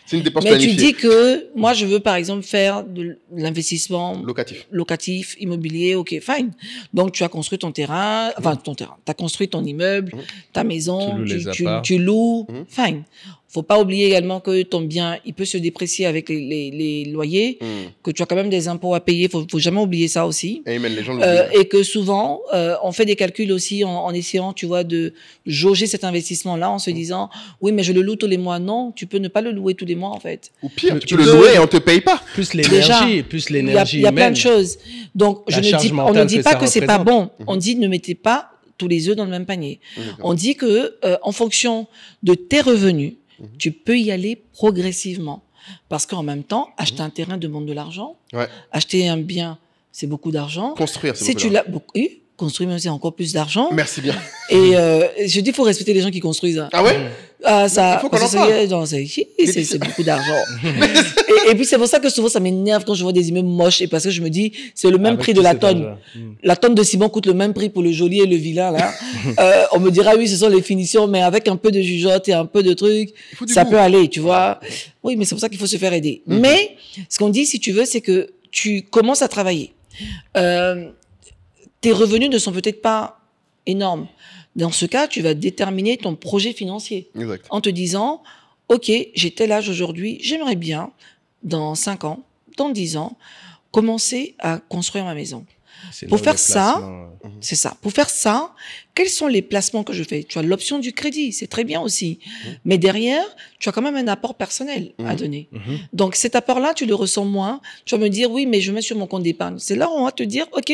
c'est une dépense
mais tu
planifiée.
dis que moi, je veux par exemple faire de l'investissement
Locatif.
locatif, immobilier, ok, fine. Donc tu as construit ton terrain, enfin ton terrain, tu as construit ton immeuble, ta maison,
Tu loues les apparts.
tu loues, fine. Faut pas oublier également que ton bien, il peut se déprécier avec les loyers, que tu as quand même des impôts à payer. Faut jamais oublier ça aussi.
Amen, les gens l'oublient.
Et que souvent, on fait des calculs aussi en essayant, tu vois, de jauger cet investissement-là en se disant, oui, mais je le loue tous les mois. Non, tu peux ne pas le louer tous les mois, en fait.
Ou pire,
Tu
tu peux le
peux-
louer et on te paye pas.
Plus
Déjà,
l'énergie
Il y a plein
humaine.
de choses. Donc,
La
on
charge
ne
mentale
dit
que
pas
ça
que c'est pas
représente.
bon. On dit ne mettez pas tous les œufs dans le même panier.
D'accord.
On dit que, en fonction de tes revenus, tu peux y aller progressivement. Parce qu'en même temps, acheter un terrain demande de l'argent.
Ouais.
Acheter un bien, c'est beaucoup d'argent.
Construire, c'est
Si
beaucoup
tu
d'argent.
l'as, oui, construire même c'est encore plus d'argent.
Merci bien.
Et je dis, il faut respecter les gens qui construisent. Hein.
Ah ouais?
Ah, ça,
Il faut qu'on
parce
en
que
parle.
non, c'est beaucoup d'argent. et puis c'est pour ça que souvent ça m'énerve quand je vois des immeubles moches et parce que je me dis c'est le même
Avec
prix
tout
de la
cet
tonne.
argent.
La tonne de ciment coûte le même prix pour le joli et le vilain là. On me dira oui ce sont les finitions mais avec un peu de jugeote et un peu de trucs
faut du
ça
goût.
peut aller tu vois. Oui mais c'est pour ça qu'il faut se faire aider. Mais ce qu'on dit si tu veux c'est que tu commences à travailler. Tes revenus ne sont peut-être pas énormes. Dans ce cas, tu vas déterminer ton projet financier
Exact.
en te disant, OK, j'ai tel âge aujourd'hui, j'aimerais bien, dans 5 ans, dans 10 ans, commencer à construire ma maison.
C'est
Pour
là où
faire
les
ça,
placements,
C'est ça. Pour faire ça, quels sont les placements que je fais? Tu as l'option du crédit, c'est très bien aussi. Mais derrière, tu as quand même un apport personnel à donner. Donc cet apport-là, tu le ressens moins. Tu vas me dire, oui, mais je mets sur mon compte d'épargne. C'est là où on va te dire, OK,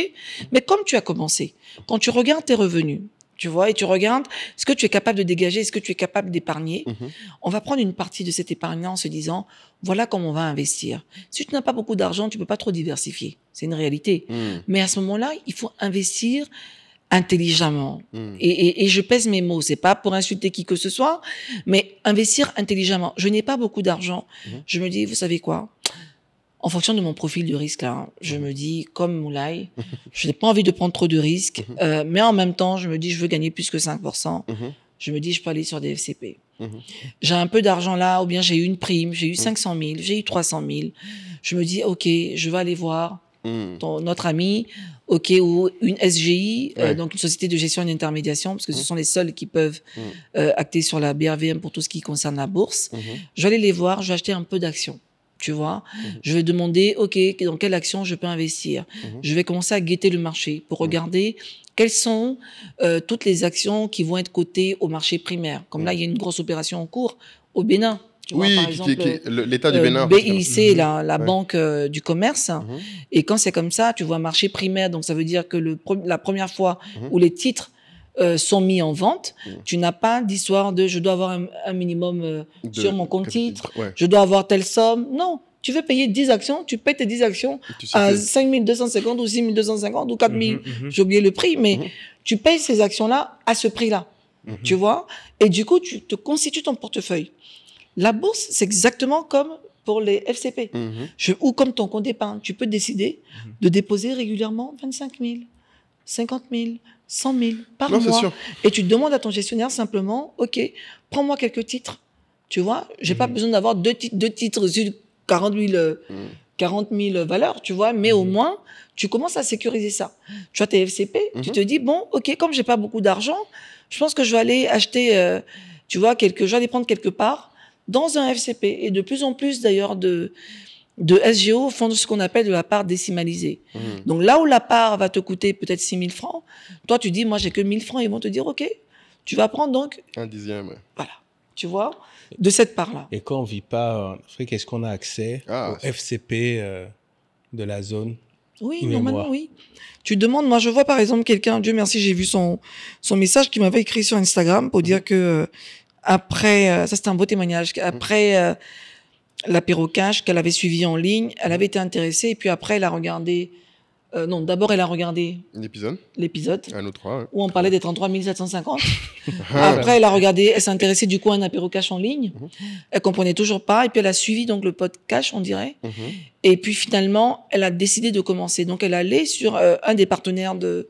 mais comme tu as commencé, quand tu regardes tes revenus, tu vois, et tu regardes ce que tu es capable de dégager, ce que tu es capable d'épargner, on va prendre une partie de cette épargne-là en se disant, voilà comment on va investir. Si tu n'as pas beaucoup d'argent, tu peux pas trop diversifier. C'est une réalité. Mais à ce moment-là, il faut investir intelligemment. Et je pèse mes mots. C'est pas pour insulter qui que ce soit, mais investir intelligemment. Je n'ai pas beaucoup d'argent. Je me dis, vous savez quoi? En fonction de mon profil de risque, là, je me dis, comme Moulay, je n'ai pas envie de prendre trop de risques, mais en même temps, je me dis, je veux gagner plus que 5%. Je me dis, je peux aller sur des FCP. J'ai un peu d'argent là, ou bien j'ai eu une prime, j'ai eu 500 000, j'ai eu 300 000. Je me dis, OK, je vais aller voir notre ami, OK, ou une SGI, donc une société de gestion et d'intermédiation, parce que ce sont les seuls qui peuvent acter sur la BRVM pour tout ce qui concerne la bourse. Je vais aller les voir, je vais acheter un peu d'actions. Tu vois, je vais demander, OK, dans quelle action je peux investir. Je vais commencer à guetter le marché pour regarder quelles sont toutes les actions qui vont être cotées au marché primaire. Comme là, il y a une grosse opération en cours au Bénin. Tu vois,
Oui,
par exemple,
l'État du Bénin.
BIC, la banque du commerce. Et quand c'est comme ça, tu vois, marché primaire, donc ça veut dire que la première fois où les titres sont mis en vente, tu n'as pas d'histoire de je dois avoir un minimum sur mon compte titre, je dois avoir telle somme. Non, tu veux payer 10 actions, tu payes tes 10 actions à 5 250 ou 6 250 ou 4 000. J'ai oublié le prix, mais tu payes ces actions-là à ce prix-là. Tu vois? Et du coup, tu te constitues ton portefeuille. La bourse, c'est exactement comme pour les FCP. Ou comme ton compte d'épargne. Tu peux décider de déposer régulièrement 25 000, 50 000, 100 000 par mois.
Sûr.
Et tu demandes à ton gestionnaire simplement, OK, prends-moi quelques titres. Tu vois, j'ai pas besoin d'avoir deux titres sur 40 000 valeurs, tu vois, mais au moins, tu commences à sécuriser ça. Tu as tes FCP, tu te dis, bon, OK, comme j'ai pas beaucoup d'argent, je pense que je vais aller acheter, tu vois, je vais aller prendre quelque part dans un FCP. Et de plus en plus, d'ailleurs, de SGO font ce qu'on appelle de la part décimalisée. Donc là où la part va te coûter peut-être 6 000 francs, toi tu dis, moi j'ai que 1 000 francs, ils vont te dire, OK, tu vas prendre donc...
Un dixième,
Voilà, tu vois, de cette part-là.
Et quand on ne vit pas en Afrique, est-ce qu'on a accès au FCP de la zone?
Oui, normalement, oui. Tu demandes, moi je vois par exemple quelqu'un, Dieu merci, j'ai vu son message qui m'avait écrit sur Instagram pour dire que après, ça c'était un beau témoignage, après... l'apéro cash qu'elle avait suivi en ligne, elle avait été intéressée et puis après elle a regardé d'abord elle a regardé l'épisode
un ou trois,
où on parlait des 33 750. Après elle a regardé, elle s'est intéressée du coup à un apéro cash en ligne. Elle comprenait toujours pas et puis elle a suivi donc le pod cash on dirait. Et puis finalement elle a décidé de commencer. Donc elle allait sur un des partenaires de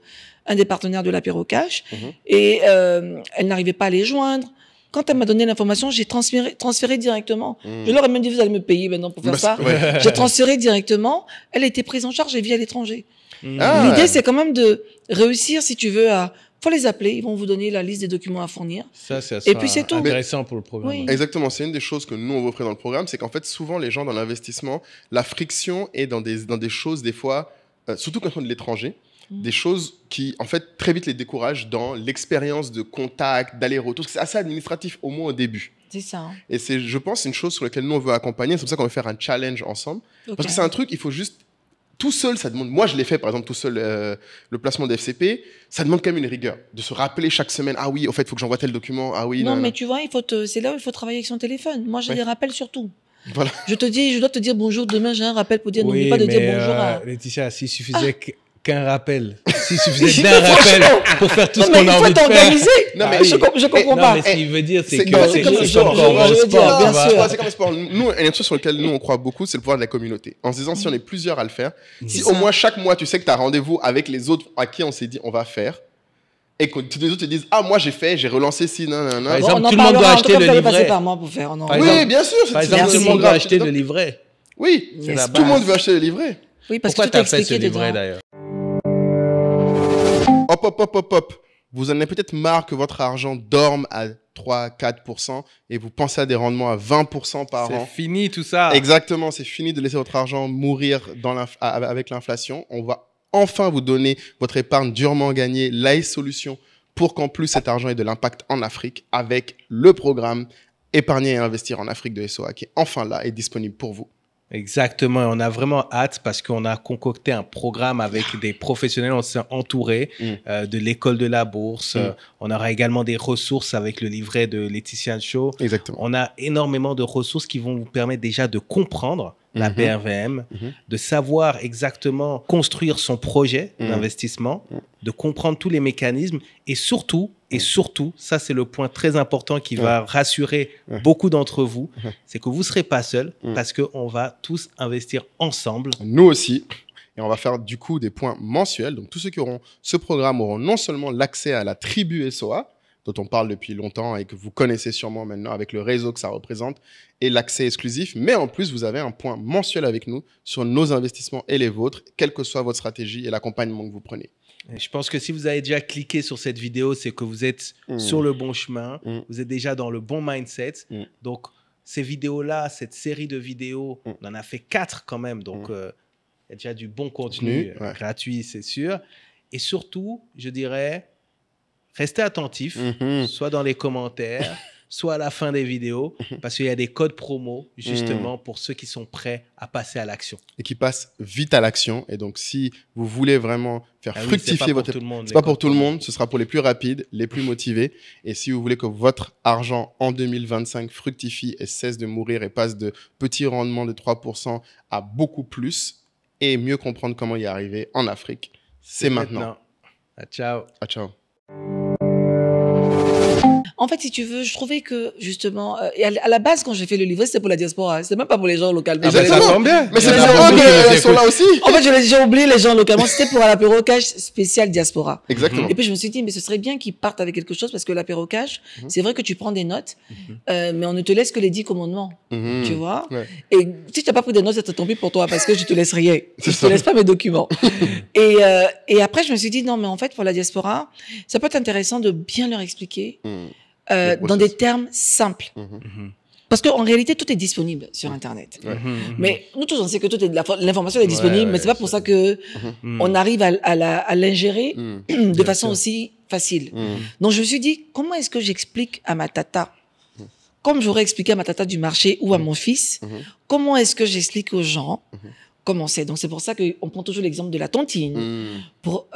l'apéro cash et elle n'arrivait pas à les joindre. Quand elle m'a donné l'information, j'ai transféré directement. Je leur ai même dit, vous allez me payer maintenant pour faire ça. J'ai transféré directement. Elle a été prise en charge et vit à l'étranger. L'idée, c'est quand même de réussir, si tu veux, à faut les appeler, ils vont vous donner la liste des documents à fournir.
Ça
Et puis c'est tout.
intéressant pour le programme.
Oui.
Exactement, c'est une des choses que nous, on veut offrir dans le programme, c'est qu'en fait, souvent, les gens dans l'investissement, la friction est dans des choses, des fois, surtout quand ils sont de l'étranger, des choses qui, en fait, très vite les découragent dans l'expérience de contact, d'aller-retour. C'est assez administratif, au moins au début.
C'est ça. Hein.
Et c'est, je pense, une chose sur laquelle nous, on veut accompagner. C'est pour ça qu'on veut faire un challenge ensemble.
Ok.
Parce que c'est un truc, il faut juste... Tout seul, ça demande... Moi, je l'ai fait, par exemple, tout seul, le placement de FCP. Ça demande quand même une rigueur. De se rappeler chaque semaine, ah oui, au fait, il faut que j'envoie tel document. Ah oui,
Non, mais tu vois, c'est là où il faut travailler avec son téléphone. Moi, j'ai des rappels sur tout.
Voilà.
Je dois te dire bonjour. Demain, j'ai un rappel pour dire, n'oublie
Oui,
pas de
mais
dire bonjour à...
Laetitia, s'il suffisait qu'un rappel, s'il suffisait d'un rappel pour faire tout ce
Non, mais
qu'on
il
a
faut
envie de faire.
t'organiser.
Non, mais
Ah oui.
Je comprends
Non,
pas.
mais ce qu'il veut dire, c'est
C'est
que
comme-
c'est
comme le
juste
sport.
comme dans le
Je veux dire,
sport,
bien
tu vois.
sûr.
Ouais, c'est comme le sport. Nous, une chose sur laquelle nous, on croit beaucoup, c'est le pouvoir de la communauté. En se disant, si on est plusieurs à le faire, si
C'est
au
ça.
moins chaque mois, tu sais que tu as rendez-vous avec les autres à qui on s'est dit, on va faire, et que tous les autres te disent, ah, moi, j'ai fait, j'ai relancé ci, non, non, non.
Par exemple,
on en
tout le monde doit
parlera, en tout
acheter
cas,
le
vous allez passer
livret.
par moi pour faire. On en
Par
Oui,
exemple-
bien sûr.
Par
c'est
exemple, tout le
Merci.
monde doit
grave.
acheter le livret.
Oui,
C'est la
tout le monde
base.
veut acheter le livret.
Oui, parce
Pourquoi
que
tu
tout est
as fait ce
expliqué
livret
dedans.
d'ailleurs?
Hop, hop, hop, hop, hop. Vous en avez peut-être marre que votre argent dorme à 3-4% et vous pensez à des rendements à 20% par an.
C'est fini tout ça.
Exactement, c'est fini de laisser votre argent mourir avec l'inflation. On va enfin vous donner votre épargne durement gagnée, la solution pour qu'en plus cet argent ait de l'impact en Afrique avec le programme Épargner et investir en Afrique de SOA qui est enfin là et disponible pour vous.
Exactement, et on a vraiment hâte parce qu'on a concocté un programme avec des professionnels, on s'est entouré de l'école de la bourse, on aura également des ressources avec le livret de Laetitia Show.
Exactement.
On a énormément de ressources qui vont vous permettre déjà de comprendre la BRVM, de savoir exactement construire son projet d'investissement, de comprendre tous les mécanismes et surtout, ça c'est le point très important qui va rassurer beaucoup d'entre vous, c'est que vous ne serez pas seul parce qu'on va tous investir ensemble.
Nous aussi. Et on va faire du coup des points mensuels. Donc tous ceux qui auront ce programme auront non seulement l'accès à la tribu SOA, dont on parle depuis longtemps et que vous connaissez sûrement maintenant avec le réseau que ça représente et l'accès exclusif, mais en plus, vous avez un point mensuel avec nous sur nos investissements et les vôtres, quelle que soit votre stratégie et l'accompagnement que vous prenez.
Et je pense que si vous avez déjà cliqué sur cette vidéo, c'est que vous êtes sur le bon chemin, vous êtes déjà dans le bon mindset. Donc, ces vidéos-là, cette série de vidéos, on en a fait 4 quand même. Donc, il y a déjà du bon contenu gratuit, c'est sûr. Et surtout, je dirais, restez attentifs, soit dans les commentaires, soit à la fin des vidéos, parce qu'il y a des codes promo, justement, pour ceux qui sont prêts à passer à l'action.
Et qui passent vite à l'action. Et donc, si vous voulez vraiment faire fructifier votre...
C'est
pas pour tout le monde, ce sera pour les plus rapides, les plus motivés. Et si vous voulez que votre argent en 2025 fructifie et cesse de mourir et passe de petits rendements de 3% à beaucoup plus, et mieux comprendre comment y arriver en Afrique, c'est maintenant.
Ah, ciao.
Ah, ciao.
En fait, si tu veux, je trouvais que, justement, et à la base, quand j'ai fait le livret, c'était pour la diaspora. C'était même pas pour les gens localement.
Exactement.
Ça tombe bien.
Mais c'est
Il y
des
en a
gens
beaucoup qui nous
qui sont là aussi.
En fait, j'ai oublié les gens localement. C'était pour l'apéro cash spécial diaspora.
Exactement.
Et puis, je me suis dit, mais ce serait bien qu'ils partent avec quelque chose parce que l'apéro cash, c'est vrai que tu prends des notes, mais on ne te laisse que les 10 commandements. Tu vois?
Ouais.
Et si tu n'as pas pris des notes, c'est tant pis pour toi parce que je te laisse rien. Je
ça.
te laisse pas mes documents. Et après, je me suis dit, non, mais en fait, pour la diaspora, ça peut être intéressant de bien leur expliquer dans des termes simples. Parce qu'en réalité, tout est disponible sur Internet. Mais nous tous, on sait que l'information est disponible, mais c'est pas pour ça que on arrive à l'ingérer de façon aussi facile. Donc, je me suis dit, comment est-ce que j'explique à ma tata, comme j'aurais expliqué à ma tata du marché ou à mon fils, comment est-ce que j'explique aux gens comment c'est. Donc, c'est pour ça qu'on prend toujours l'exemple de la tontine pour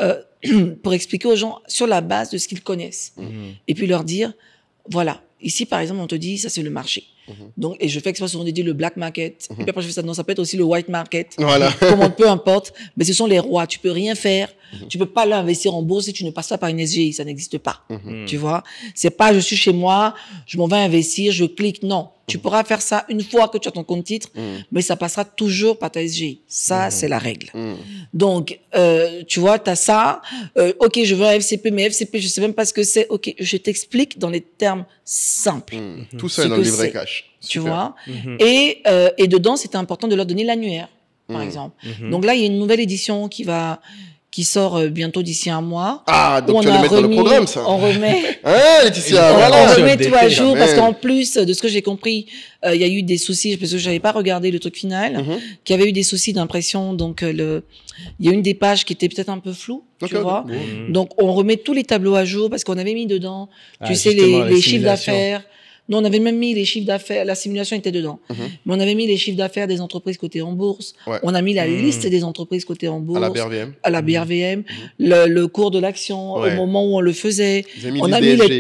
expliquer aux gens sur la base de ce qu'ils connaissent. Et puis leur dire, voilà, ici, par exemple, on te dit, ça, c'est le marché. Donc, et je fais expression, on dit le black market. Et puis après, je fais ça, non, ça peut être aussi le white market.
Voilà.
Comment, peu importe. Mais ce sont les rois. Tu peux rien faire. Tu peux pas l'investir en bourse si tu ne passes pas par une SGI. Ça n'existe pas. Tu vois? C'est pas, je suis chez moi, je m'en vais investir, je clique. Non. Tu pourras faire ça une fois que tu as ton compte titre, mais ça passera toujours par ta SGI. Ça, c'est la règle. Donc, tu vois, t'as ça. OK, je veux un FCP, mais FCP, je sais même pas ce que c'est. OK, je t'explique dans les termes simples.
Tout ça est dans le livret cash.
Tu
Super.
vois? Et dedans, c'était important de leur donner l'annuaire, par exemple. Donc là, il y a une nouvelle édition qui va qui sort bientôt d'ici un mois.
Ah, donc
où
tu vas le mettre dans le programme, ça.
On remet.
Hein, Laetitia,
On
voilà.
remet tout à jour parce
Jamais.
qu'en plus de ce que j'ai compris, il y a eu des soucis parce que j'avais pas regardé le truc final, qu'il y avait eu des soucis d'impression. Donc il y a une des pages qui était peut-être un peu floue, tu vois. Donc on remet tous les tableaux à jour parce qu'on avait mis dedans, tu sais, les chiffres d'affaires. Nous, on avait même mis les chiffres d'affaires, la simulation était dedans. Mais on avait mis les chiffres d'affaires des entreprises cotées en bourse.
Ouais.
On a mis la liste des entreprises cotées en bourse.
À la BRVM.
À la BRVM. Le cours de l'action
Ouais.
au moment où on le faisait.
Ils avaient mis
On a
l'IDSG.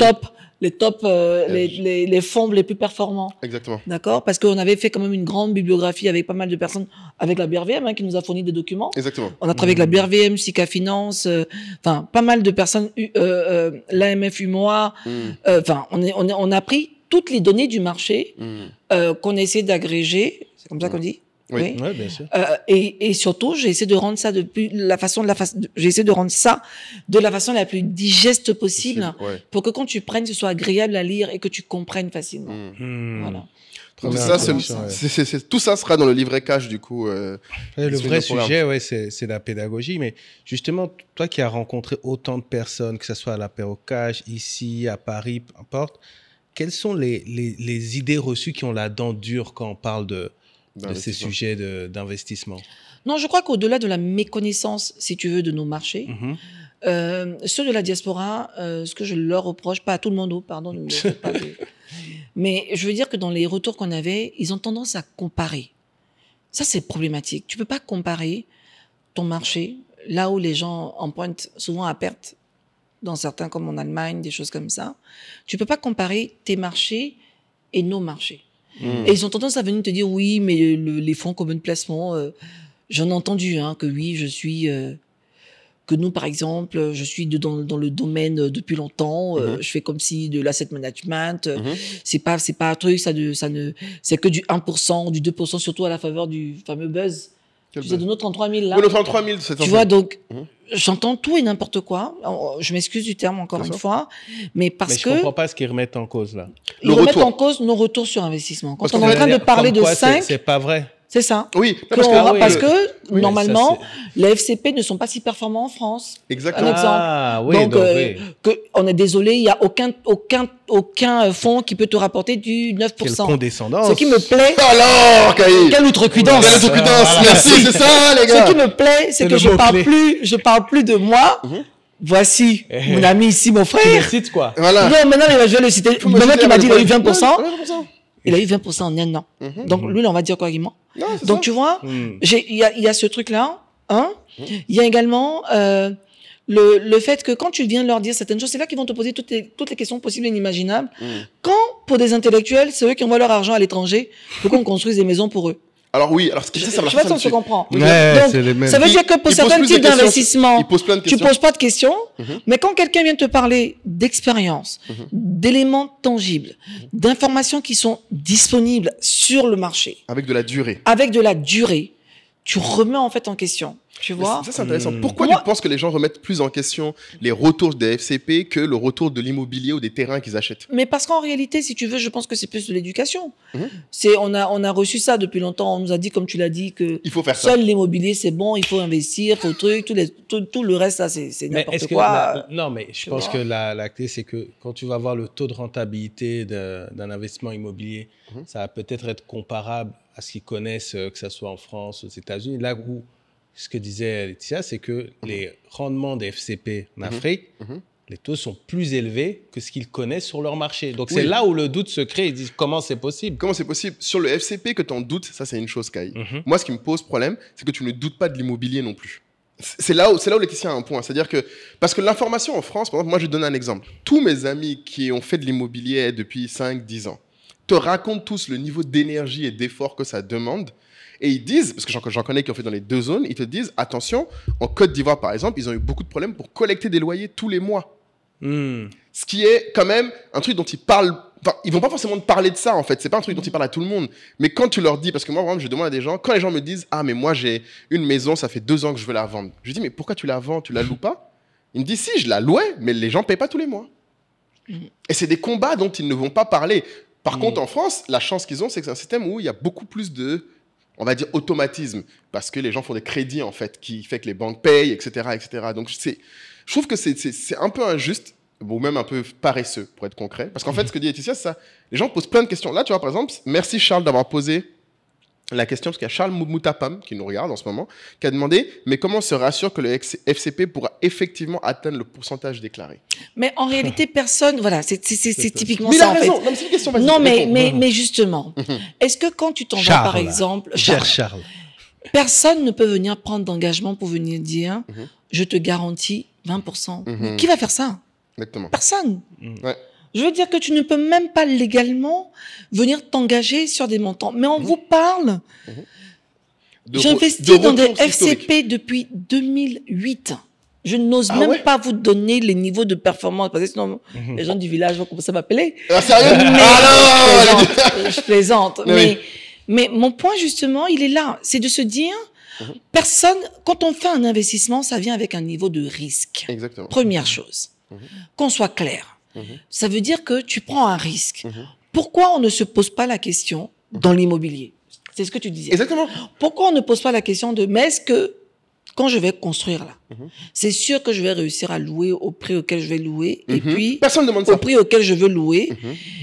mis les fonds les plus performants.
Exactement.
D'accord? Parce qu'on avait fait quand même une grande bibliographie avec pas mal de personnes, avec la BRVM, qui nous a fourni des documents.
Exactement.
On a travaillé avec la BRVM, SICA Finance, enfin, pas mal de personnes, l'AMF UMOA. Enfin, on a pris toutes les données du marché qu'on a essayé d'agréger, c'est comme ça qu'on dit.
Oui.
Ouais, bien sûr.
Et surtout, j'ai essayé de rendre ça j'ai essayé de rendre ça de la façon la plus digeste possible
Ouais.
pour que quand tu prennes, ce soit agréable à lire et que tu comprennes facilement. Voilà.
Donc
Première
ça,
introduction, ouais.
tout ça sera dans le livret cash, du coup.
Le
suite
vrai
du programme.
sujet, ouais, c'est la pédagogie. Mais justement, toi qui as rencontré autant de personnes, que ce soit à l'apéro cash, ici, à Paris, peu importe, quelles sont les idées reçues qui ont la dent dure quand on parle de ces sujets d'investissement?
Non, je crois qu'au-delà de la méconnaissance, si tu veux, de nos marchés, ceux de la diaspora, ce que je leur reproche, pas à tout le monde, pardon, ne me faites pas mais je veux dire que dans les retours qu'on avait, ils ont tendance à comparer. Ça, c'est problématique. Tu peux pas comparer ton marché, là où les gens empruntent souvent à perte, dans certains comme en Allemagne, des choses comme ça. Tu peux pas comparer tes marchés et nos marchés. Et ils ont tendance à venir te dire, oui, mais les fonds communs de placement, j'en ai entendu, que oui, que nous, par exemple, je suis dans le domaine depuis longtemps, je fais comme si de l'asset management, c'est pas un truc, c'est que du 1%, du 2%, surtout à la faveur du fameux buzz. Tu sais, de nos 33 000 là.
Oui, le 33 000, c'est
Tu vois, donc, j'entends tout et n'importe quoi. Je m'excuse du terme encore une fois, mais parce que...
je comprends pas ce qu'ils remettent en cause, là.
Ils remettent en cause nos retours sur investissement. Quand on est en train de parler de 5...
C'est pas vrai.
C'est ça.
Oui,
parce que normalement, les FCP ne sont pas si performants en France.
Exactement.
Un exemple.
Ah, oui,
donc, on est désolé, il n'y a aucun fonds qui peut te rapporter du 9%.
Quelle condescendance.
Ce qui me plaît.
Alors, Caï.
Quelle outrecuidance.
Quelle outrecuidance. Merci, c'est ça, les gars.
Ce qui me plaît, c'est que je parle plus de moi. Voici mon ami ici, mon frère.
Tu le cites, quoi.
Voilà.
Non, maintenant, je vais le citer. Maintenant qu'il m'a dit qu'il a eu 20%. Il a eu 20% en un an. Donc, lui, on va dire quoi, il ment. Donc, tu vois, il y a ce truc-là. Il y a également le fait que quand tu viens leur dire certaines choses, c'est là qu'ils vont te poser toutes les questions possibles et inimaginables. Quand, pour des intellectuels, c'est eux qui envoient leur argent à l'étranger pour qu'on construise des maisons pour eux.
Alors oui, alors ce qui
Je sais pas si on se comprend.
Ouais,
donc,
c'est les mêmes.
ça veut dire que pour certains types d'investissements, tu poses pas de questions, mais quand quelqu'un vient te parler d'expérience, d'éléments tangibles, d'informations qui sont disponibles sur le marché,
avec de la durée,
tu remets en fait en question. Tu vois?
Ça, c'est intéressant. Pourquoi tu penses que les gens remettent plus en question les retours des FCP que le retour de l'immobilier ou des terrains qu'ils achètent?
Mais parce qu'en réalité, si tu veux, je pense que c'est plus de l'éducation. On a reçu ça depuis longtemps. On nous a dit, comme tu l'as dit, que
il faut faire
seul l'immobilier, c'est bon, il faut investir, faut truc, tout le reste, ça, c'est n'importe quoi.
Non, mais je pense que la clé, c'est que quand tu vas voir le taux de rentabilité d'un investissement immobilier, ça va peut-être être comparable à ce qu'ils connaissent, que ce soit en France, aux États-Unis, là où ce que disait Laetitia, c'est que les rendements des FCP en Afrique, les taux sont plus élevés que ce qu'ils connaissent sur leur marché. Donc, c'est là où le doute se crée. Ils disent, comment c'est possible?
Comment c'est possible? Sur le FCP, que tu en doutes, ça, c'est une chose, Kai. Moi, ce qui me pose problème, c'est que tu ne doutes pas de l'immobilier non plus. C'est là où Laetitia a un point. C'est-à-dire que, parce que l'information en France, par exemple, moi, je donne un exemple. Tous mes amis qui ont fait de l'immobilier depuis 5-10 ans te racontent tous le niveau d'énergie et d'effort que ça demande. Et ils disent, parce que j'en connais qui ont fait dans les deux zones, ils te disent, attention, en Côte d'Ivoire, par exemple, ils ont eu beaucoup de problèmes pour collecter des loyers tous les mois. Ce qui est quand même un truc dont ils parlent. Enfin, ils vont pas forcément te parler de ça, en fait. C'est pas un truc dont ils parlent à tout le monde. Mais quand tu leur dis, parce que moi, vraiment, je demande à des gens, quand les gens me disent, ah, mais moi, j'ai une maison, ça fait 2 ans que je veux la vendre. Je dis, mais pourquoi tu la vends? Tu la loues pas? Ils me disent, si, je la louais, mais les gens payent pas tous les mois. Et c'est des combats dont ils ne vont pas parler. Par contre, en France, la chance qu'ils ont, c'est que c'est un système où il y a beaucoup plus de on va dire, automatisme, parce que les gens font des crédits, en fait, qui fait que les banques payent, etc., etc. Donc, je trouve que c'est un peu injuste, ou même un peu paresseux, pour être concret. Parce qu'en fait, ce que dit Laetitia, c'est ça. Les gens posent plein de questions. Là, tu vois, par exemple, merci Charles d'avoir posé la question, parce qu'il y a Charles Moutapam, qui nous regarde en ce moment, qui a demandé, mais comment on se rassure que le FCP pourra effectivement atteindre le pourcentage déclaré?
Mais en réalité, personne, voilà, c'est typiquement
Mais il
ça,
a
en fait.
raison. Non, mais c'est une question, vas-y,
Non,
réponds.
mais justement, est-ce que quand tu t'en vas, par exemple,
Cher Charles.
personne ne peut venir prendre d'engagement pour venir dire, je te garantis 20%. Mais qui va faire ça?
Exactement.
Personne.
Ouais.
Je veux dire que tu ne peux même pas légalement venir t'engager sur des montants. Mais on vous parle. J'investis dans des FCP depuis 2008. Je n'ose même pas vous donner les niveaux de performance, parce que sinon, les gens du village vont commencer à m'appeler.
Ah, sérieux?
Je plaisante. Mais mon point, justement, il est là. C'est de se dire, personne, quand on fait un investissement, ça vient avec un niveau de risque.
Exactement.
Première chose. Qu'on soit clair. Ça veut dire que tu prends un risque. Pourquoi on ne se pose pas la question dans l'immobilier? C'est ce que tu disais.
Exactement.
Pourquoi on ne pose pas la question de, mais est-ce que quand je vais construire là, c'est sûr que je vais réussir à louer au prix auquel je vais louer, et puis
personne ne demande ça.
au prix auquel je veux louer,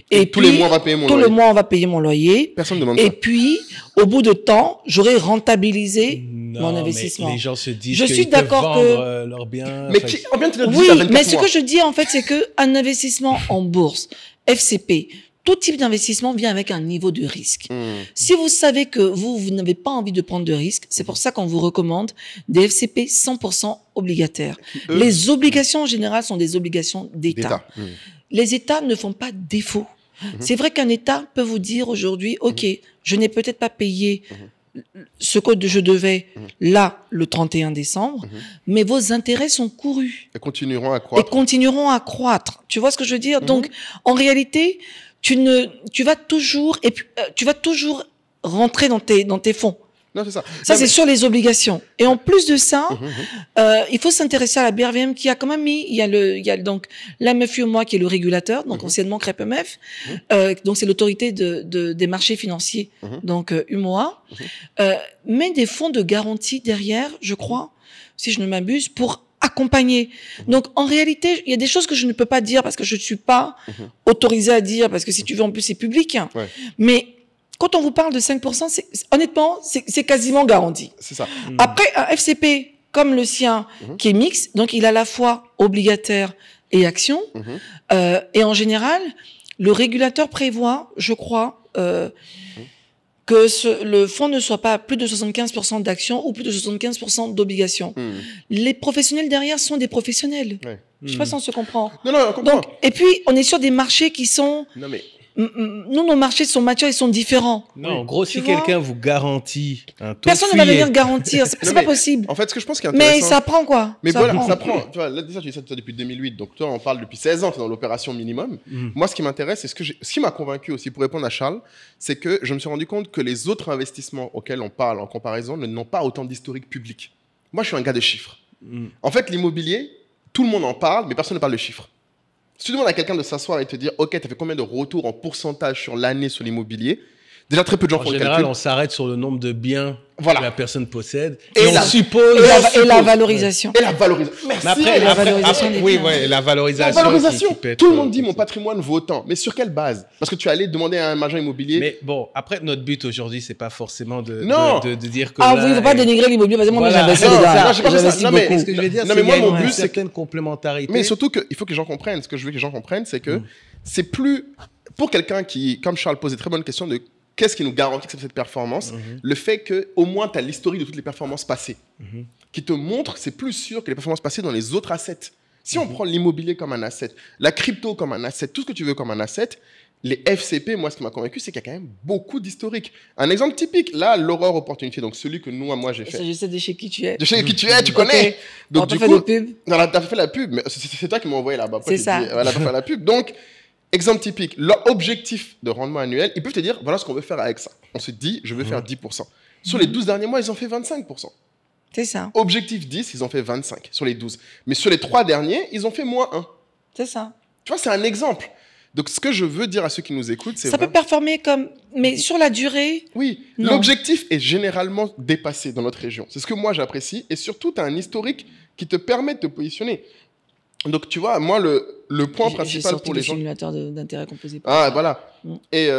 et
tous les mois on va payer mon loyer.
Tous les mois on va payer mon loyer.
Personne ne demande ça.
Et puis au bout de temps, j'aurai rentabilisé mon investissement.
Mais les gens se disent
je suis d'accord
que leurs biens.
Mais on vient de te le dire,
oui,
ça 24
mais ce
mois.
que je dis en fait, c'est que un investissement en bourse, FCP, tout type d'investissement vient avec un niveau de risque. Si vous savez que vous n'avez pas envie de prendre de risques, c'est pour ça qu'on vous recommande des FCP 100% obligataires. Les obligations en général sont des obligations d'État. Les États ne font pas défaut. C'est vrai qu'un État peut vous dire aujourd'hui, OK, je n'ai peut-être pas payé ce que je devais là le 31 décembre, mais vos intérêts sont courus.
Et continueront à croître.
Et continueront à croître. Tu vois ce que je veux dire? Donc, en réalité, tu vas toujours rentrer dans tes fonds.
Non, c'est ça.
Ça, c'est sur les obligations. Et en plus de ça, il faut s'intéresser à la BRVM qui a quand même mis, il y a donc l'AMF-UMOA qui est le régulateur, donc anciennement CREPMF, donc c'est l'autorité des marchés financiers, donc UMOA, met des fonds de garantie derrière, je crois, si je ne m'abuse, pour accompagner. Donc, en réalité, il y a des choses que je ne peux pas dire parce que je ne suis pas autorisée à dire, parce que si tu veux, en plus, c'est public.
Ouais.
Mais quand on vous parle de 5%, honnêtement, c'est quasiment garanti.
C'est ça.
Après, un FCP comme le sien, qui est mixte, donc il a à la fois obligataire et action, et en général, le régulateur prévoit, je crois, que le fonds ne soit pas plus de 75% d'actions ou plus de 75% d'obligations. Les professionnels derrière sont des professionnels.
Ouais.
Je sais pas si on se comprend.
Non, on comprend.
Donc, et puis, on est sur des marchés qui sont...
Non, mais...
Nous, nos marchés sont matures, ils sont différents.
Non, en gros, si
Tu vois,
quelqu'un vous garantit un taux
personne ne va venir garantir. C'est
Non,
pas
mais
possible.
En fait, ce que je pense qui est intéressant...
Mais ça prend quoi?
Mais
ça
voilà,
prend.
ça prend. Tu vois, là, déjà, tu dis ça depuis 2008. Donc, toi, on parle depuis 16 ans, tu es dans l'opération minimum. Moi, ce qui m'intéresse, et ce qui m'a convaincu aussi, pour répondre à Charles, c'est que je me suis rendu compte que les autres investissements auxquels on parle en comparaison n'ont pas autant d'historique public. Moi, je suis un gars de chiffres. En fait, l'immobilier, tout le monde en parle, mais personne ne parle de chiffres. Si tu demandes à quelqu'un de s'asseoir et te dire, OK, tu as fait combien de retours en pourcentage sur l'année sur l'immobilier, déjà très peu de gens font le
général,
calcul.
on s'arrête sur le nombre de biens
Voilà.
que la personne possède.
Et
on
la-
suppose.
Et la valorisation.
Et la valorisation. Merci.
Mais après,
la valorisation des
oui,
biens.
ouais, la
La
valorisation.
valorisation.
qui peut être,
Tout le monde dit mon patrimoine vaut autant. Mais sur quelle base? Parce que tu es allé demander à un agent immobilier.
Mais bon, après, notre but aujourd'hui, c'est pas forcément de dire que.
Ah
là,
oui, il ne faut pas
et-
dénigrer l'immobilier. Parce que moi,
Voilà.
j'investis
Non,
dedans.
ça,
j'ai pas fait ça.
J'investis
Non, mais-
beaucoup.
Ce que je veux dire,
Non,
c'est
mais
qu'il y a
moi, mon
une
but, c'est
certaine complémentarité.
Mais surtout qu'il faut que les gens comprennent. Ce que je veux que les gens comprennent, c'est que c'est plus. Pour quelqu'un qui, comme Charles posait très bonne question de qu'est-ce qui nous garantit que c'est cette performance, le fait qu'au moins tu as l'historique de toutes les performances passées, qui te montre que c'est plus sûr que les performances passées dans les autres assets. Si on prend l'immobilier comme un asset, la crypto comme un asset, tout ce que tu veux comme un asset, les FCP, moi, ce qui m'a convaincu, c'est qu'il y a quand même beaucoup d'historique. Un exemple typique, là, l'horreur opportunité, donc celui que moi, j'ai fait.
Je sais de chez qui tu es.
De chez qui tu es, tu connais.
Donc,
Donc,
tu
du
fais
coup,
de pub.
t'as fait la pub, mais c'est toi qui m'as envoyé là-bas. Après,
C'est
tu
ça.
dis, voilà, t'as fait la pub. Donc, exemple typique, leur objectif de rendement annuel, ils peuvent te dire, voilà ce qu'on veut faire avec ça. On se dit, je veux faire 10%. Sur les 12 derniers mois, ils ont fait 25%.
C'est ça.
Objectif 10, ils ont fait 25 sur les 12. Mais sur les 3 derniers, ils ont fait moins 1.
C'est ça.
Tu vois, c'est un exemple. Donc, ce que je veux dire à ceux qui nous écoutent, c'est
Ça peut performer comme... Mais sur la durée,
oui,
non.
l'objectif est généralement dépassé dans notre région. C'est ce que moi j'apprécie. Et surtout, tu as un historique qui te permet de te positionner. Donc, tu vois, moi, le point principal pour les gens...
simulateur d'intérêt composé. Par
Ah, voilà.
Mm.
Et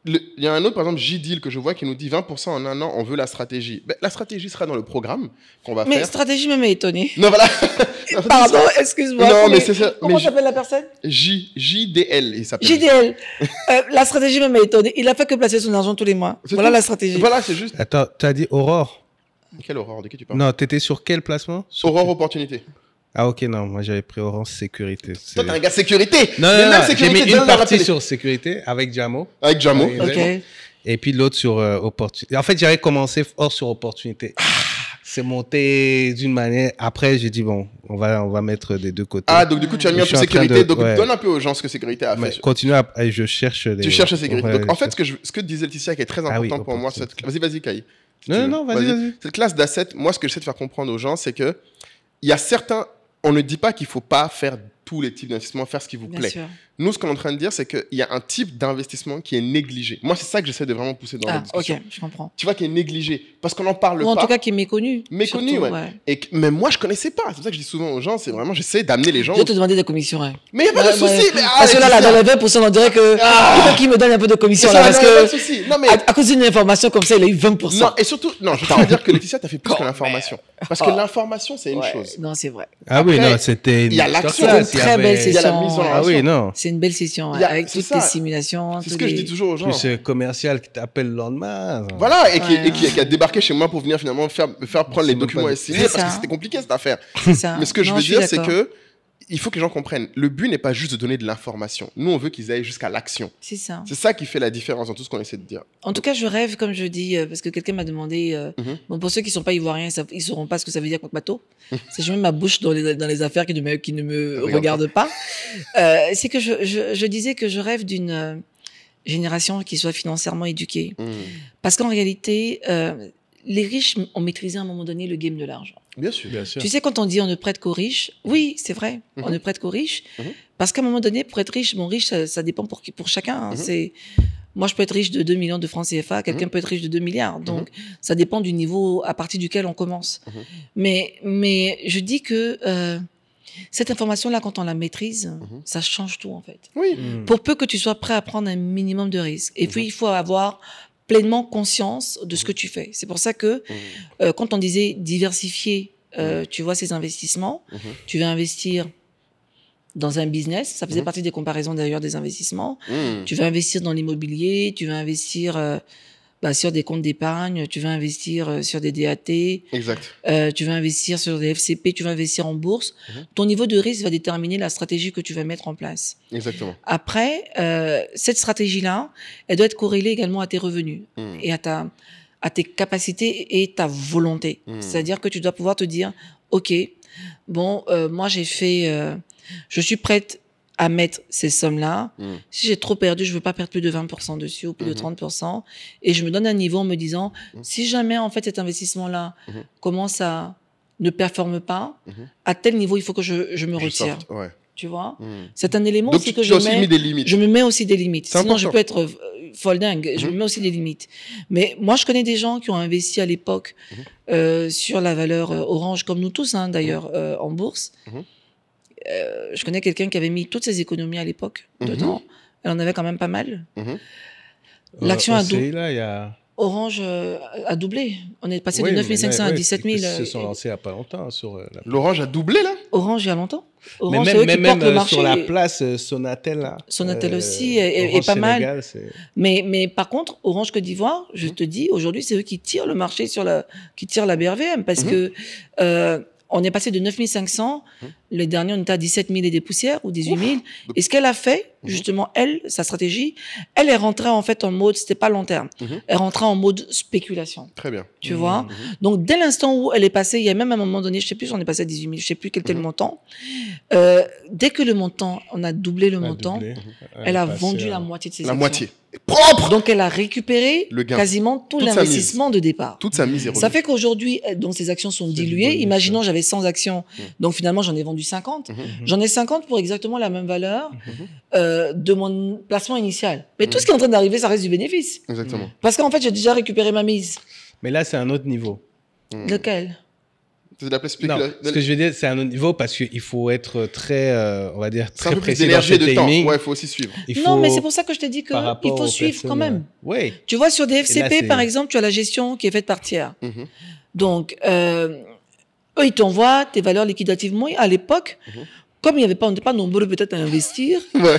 il y a un autre, par exemple, J-Deal, que je vois qui nous dit 20% en un an, on veut la stratégie. Ben, la stratégie sera dans le programme qu'on va
Mais
faire.
stratégie même est étonnée.
Non, voilà.
Pardon, excuse-moi.
Non, mais c'est ça.
Comment s'appelle la personne?
JDL, il s'appelle.
JDL. La stratégie même est étonnée. Il a fait que placer son argent tous les mois.
C'est
Voilà
tout.
la stratégie.
Voilà, c'est juste.
Attends, tu as dit Aurore?
Quelle horreur, de qui tu parles?
Non, tu étais sur quel placement? Sur
Aurore Opportunité.
Ah ok, non, moi j'avais pris Orange Sécurité.
Toi, t'es un gars de sécurité.
Non,
Mais
non,
même
non, j'ai
sécurité,
mis
donne
une
la
partie
rappeler.
sur Sécurité avec Jamo.
Avec Jamo.
Oui,
Ok.
Et puis l'autre sur Opportunité. En fait, j'avais commencé hors sur Opportunité. C'est monté d'une manière. Après, j'ai dit, bon, on va mettre des deux côtés.
Ah, donc du coup, tu as mis un
Je
peu
suis en train
sécurité.
de-
Donc,
ouais.
donne un peu aux gens ce que sécurité a
Mais
fait.
continue à. Je cherche les.
Tu cherches la sécurité.
Ouais,
Donc, en fait, ce que disait Laetitia, qui est très
Ah oui,
important pour moi, vas-y, Kai. Si tu veux.
Non, vas-y.
Cette classe d'assets, moi, ce que j'essaie de faire comprendre aux gens, c'est que il y a certains. On ne dit pas qu'il ne faut pas faire tous les types d'investissements, faire ce qui vous
Bien
plaît.
sûr.
Nous, ce qu'on est en train de dire, c'est qu'il y a un type d'investissement qui est négligé. Moi, c'est ça que j'essaie de vraiment pousser dans la
Ah,
discussion.
ok, je comprends.
Tu vois, qui est négligé. Parce qu'on n'en parle
Ou en
pas.
tout cas qui est méconnu.
Méconnu,
surtout,
ouais. Mais moi, je connaissais pas. C'est pour ça que je dis souvent aux gens, c'est vraiment, j'essaie d'amener les gens.
Je vais te demander des commissions. Hein.
Mais il n'y a pas de
Ouais,
souci.
ouais.
Mais,
Parce que là, dans les 20%, on dirait que il faut qu'il me donne un peu de commission. Là, parce
il n'y a pas de
que
souci. Non, mais.
à cause d'une information comme ça, il a eu 20%.
Non, et surtout, non, je tiens à dire que Laetitia, t'as fait plus que l'information. Parce que l'information, c'est une
Ouais,
chose.
non, c'est vrai.
Ah oui,
Après,
non, c'était une.
il y a l'action.
masterclass,
C'est une très belle
Il y a la
session.
mise en
Ah oui, non.
C'est une belle session,
Il y a-
avec
c'est
toutes
ça.
les simulations.
C'est ce
tous
que je
les-
dis toujours aux gens.
Plus commercial qui t'appelle le lendemain.
Voilà, et
Ouais.
qui a débarqué chez moi pour venir finalement me faire prendre les
C'est même
documents
pas-
et signer
C'est
parce que
ça.
c'était compliqué cette affaire.
C'est ça.
Mais ce que je
Non,
veux
suis
dire, c'est
d'accord.
que il faut que les gens comprennent. Le but n'est pas juste de donner de l'information. Nous, on veut qu'ils aillent jusqu'à l'action.
C'est ça.
C'est ça qui fait la différence dans tout ce qu'on essaie de dire.
En tout cas, je rêve, comme je dis, parce que quelqu'un m'a demandé.
Mhm.
Bon, pour ceux qui ne sont pas ivoiriens, ils ne sauront pas ce que ça veut dire bateau. C'est je mets ma bouche dans les affaires qui ne me
Regarde
regardent pas. C'est que je disais que je rêve d'une génération qui soit financièrement éduquée. Parce qu'en réalité, les riches ont maîtrisé à un moment donné le game de l'argent.
Bien sûr.
Bien sûr.
Tu sais, quand on dit on ne prête qu'aux riches, oui, c'est vrai, on ne prête qu'aux riches. Parce qu'à un moment donné, pour être riche, ça dépend pour chacun. Hein. Moi, je peux être riche de 2 millions de francs CFA, quelqu'un peut être riche de 2 milliards. Donc, ça dépend du niveau à partir duquel on commence. Mais je dis que cette information-là, quand on la maîtrise, ça change tout, en fait.
Oui.
Pour peu que tu sois prêt à prendre un minimum de risques. Et puis, il faut avoir pleinement conscience de ce que tu fais. C'est pour ça que quand on disait diversifier, tu vois, ces investissements, tu vas investir dans un business, ça faisait partie des comparaisons d'ailleurs des investissements. Tu vas investir dans l'immobilier, tu vas investir sur des comptes d'épargne, tu vas investir sur des DAT,
Exact.
tu vas investir sur des FCP, tu vas investir en bourse. Ton niveau de risque va déterminer la stratégie que tu vas mettre en place.
Exactement.
Après, cette stratégie-là, elle doit être corrélée également à tes revenus et à tes capacités et ta volonté. C'est-à-dire que tu dois pouvoir te dire, OK, bon, moi je suis prête à mettre ces sommes-là. Si j'ai trop perdu, je veux pas perdre plus de 20% dessus ou plus de 30%. Et je me donne un niveau en me disant, si jamais, en fait, cet investissement-là commence à ne performe pas, à tel niveau, il faut que je me retire.
Ouais.
Tu vois? C'est un élément
Donc,
aussi que
tu as aussi mis des limites.
je me mets aussi des limites.
C'est
Sinon, je
important.
peux être folle dingue. Je me mets aussi des limites. Mais moi, je connais des gens qui ont investi à l'époque sur la valeur Orange, comme nous tous, hein, d'ailleurs, en bourse. Je connais quelqu'un qui avait mis toutes ses économies à l'époque dedans. Elle en avait quand même pas mal. L'action a doublé.
Là, il y a.
Orange a doublé. On est passé
Oui,
de
mais
9500
là,
à
ouais,
17 000.
Ils se sont lancés il n'y a pas longtemps sur la.
L'orange a doublé, là?
Orange, il y a longtemps.
Mais
Orange, c'est eux qui portent le marché.
sur la place, Sonatel, là.
Sonatel aussi est
Orange
pas mal.
Sénégal, c'est-
Mais par contre, Orange Côte d'Ivoire, je te dis, aujourd'hui, c'est eux qui tirent le marché qui tirent la BRVM parce que on est passé de 9500, le dernier, on était à 17 000 et des poussières ou 18 000. Et ce qu'elle a fait, justement, elle, sa stratégie, elle est rentrée en fait en mode, c'était pas long terme. Elle rentrait en mode spéculation.
Très bien.
Tu vois? Donc, dès l'instant où elle est passée, il y a même un moment donné, je sais plus, on est passé à 18 000, je sais plus quel était le montant. Dès que le montant, on a doublé le montant,
doublé.
elle a
passé
vendu
à-
la moitié de ses
La
actions.
moitié. Propre.
Donc, elle a récupéré
Le gain.
quasiment tout
Toute sa
l'investissement de départ.
Toute sa mise est
Ça
revenue.
fait qu'aujourd'hui, donc ces actions sont diluées.
bonus,
Imaginons, j'avais 100 actions, donc finalement, j'en ai vendu 50. J'en ai 50 pour exactement la même valeur de mon placement initial. Mais tout ce qui est en train d'arriver, ça reste du bénéfice.
Exactement.
Parce qu'en fait, j'ai déjà récupéré ma mise.
Mais là, c'est un autre niveau.
Lequel?
C'est de la
Non,
spéculation.
ce que je veux dire, c'est un autre niveau parce qu'il faut être très, on va dire,
C'est un
très
peu plus
précis dans
d'énergie
ce
et de temps.
timing.
Ouais, il faut aussi suivre.
Il
Non,
faut,
mais c'est pour ça que je t'ai dit qu'il
par rapport
faut
aux
suivre quand
personnes,
même.
Oui.
Tu vois, sur des
Et
FCP,
là, c'est-
par exemple, tu as la gestion qui est faite par tiers.
Mhm.
Donc, eux, ils t'envoient tes valeurs liquidatives. Moi, à l'époque, comme il y avait pas, on n'était pas nombreux peut-être à investir,
Ouais.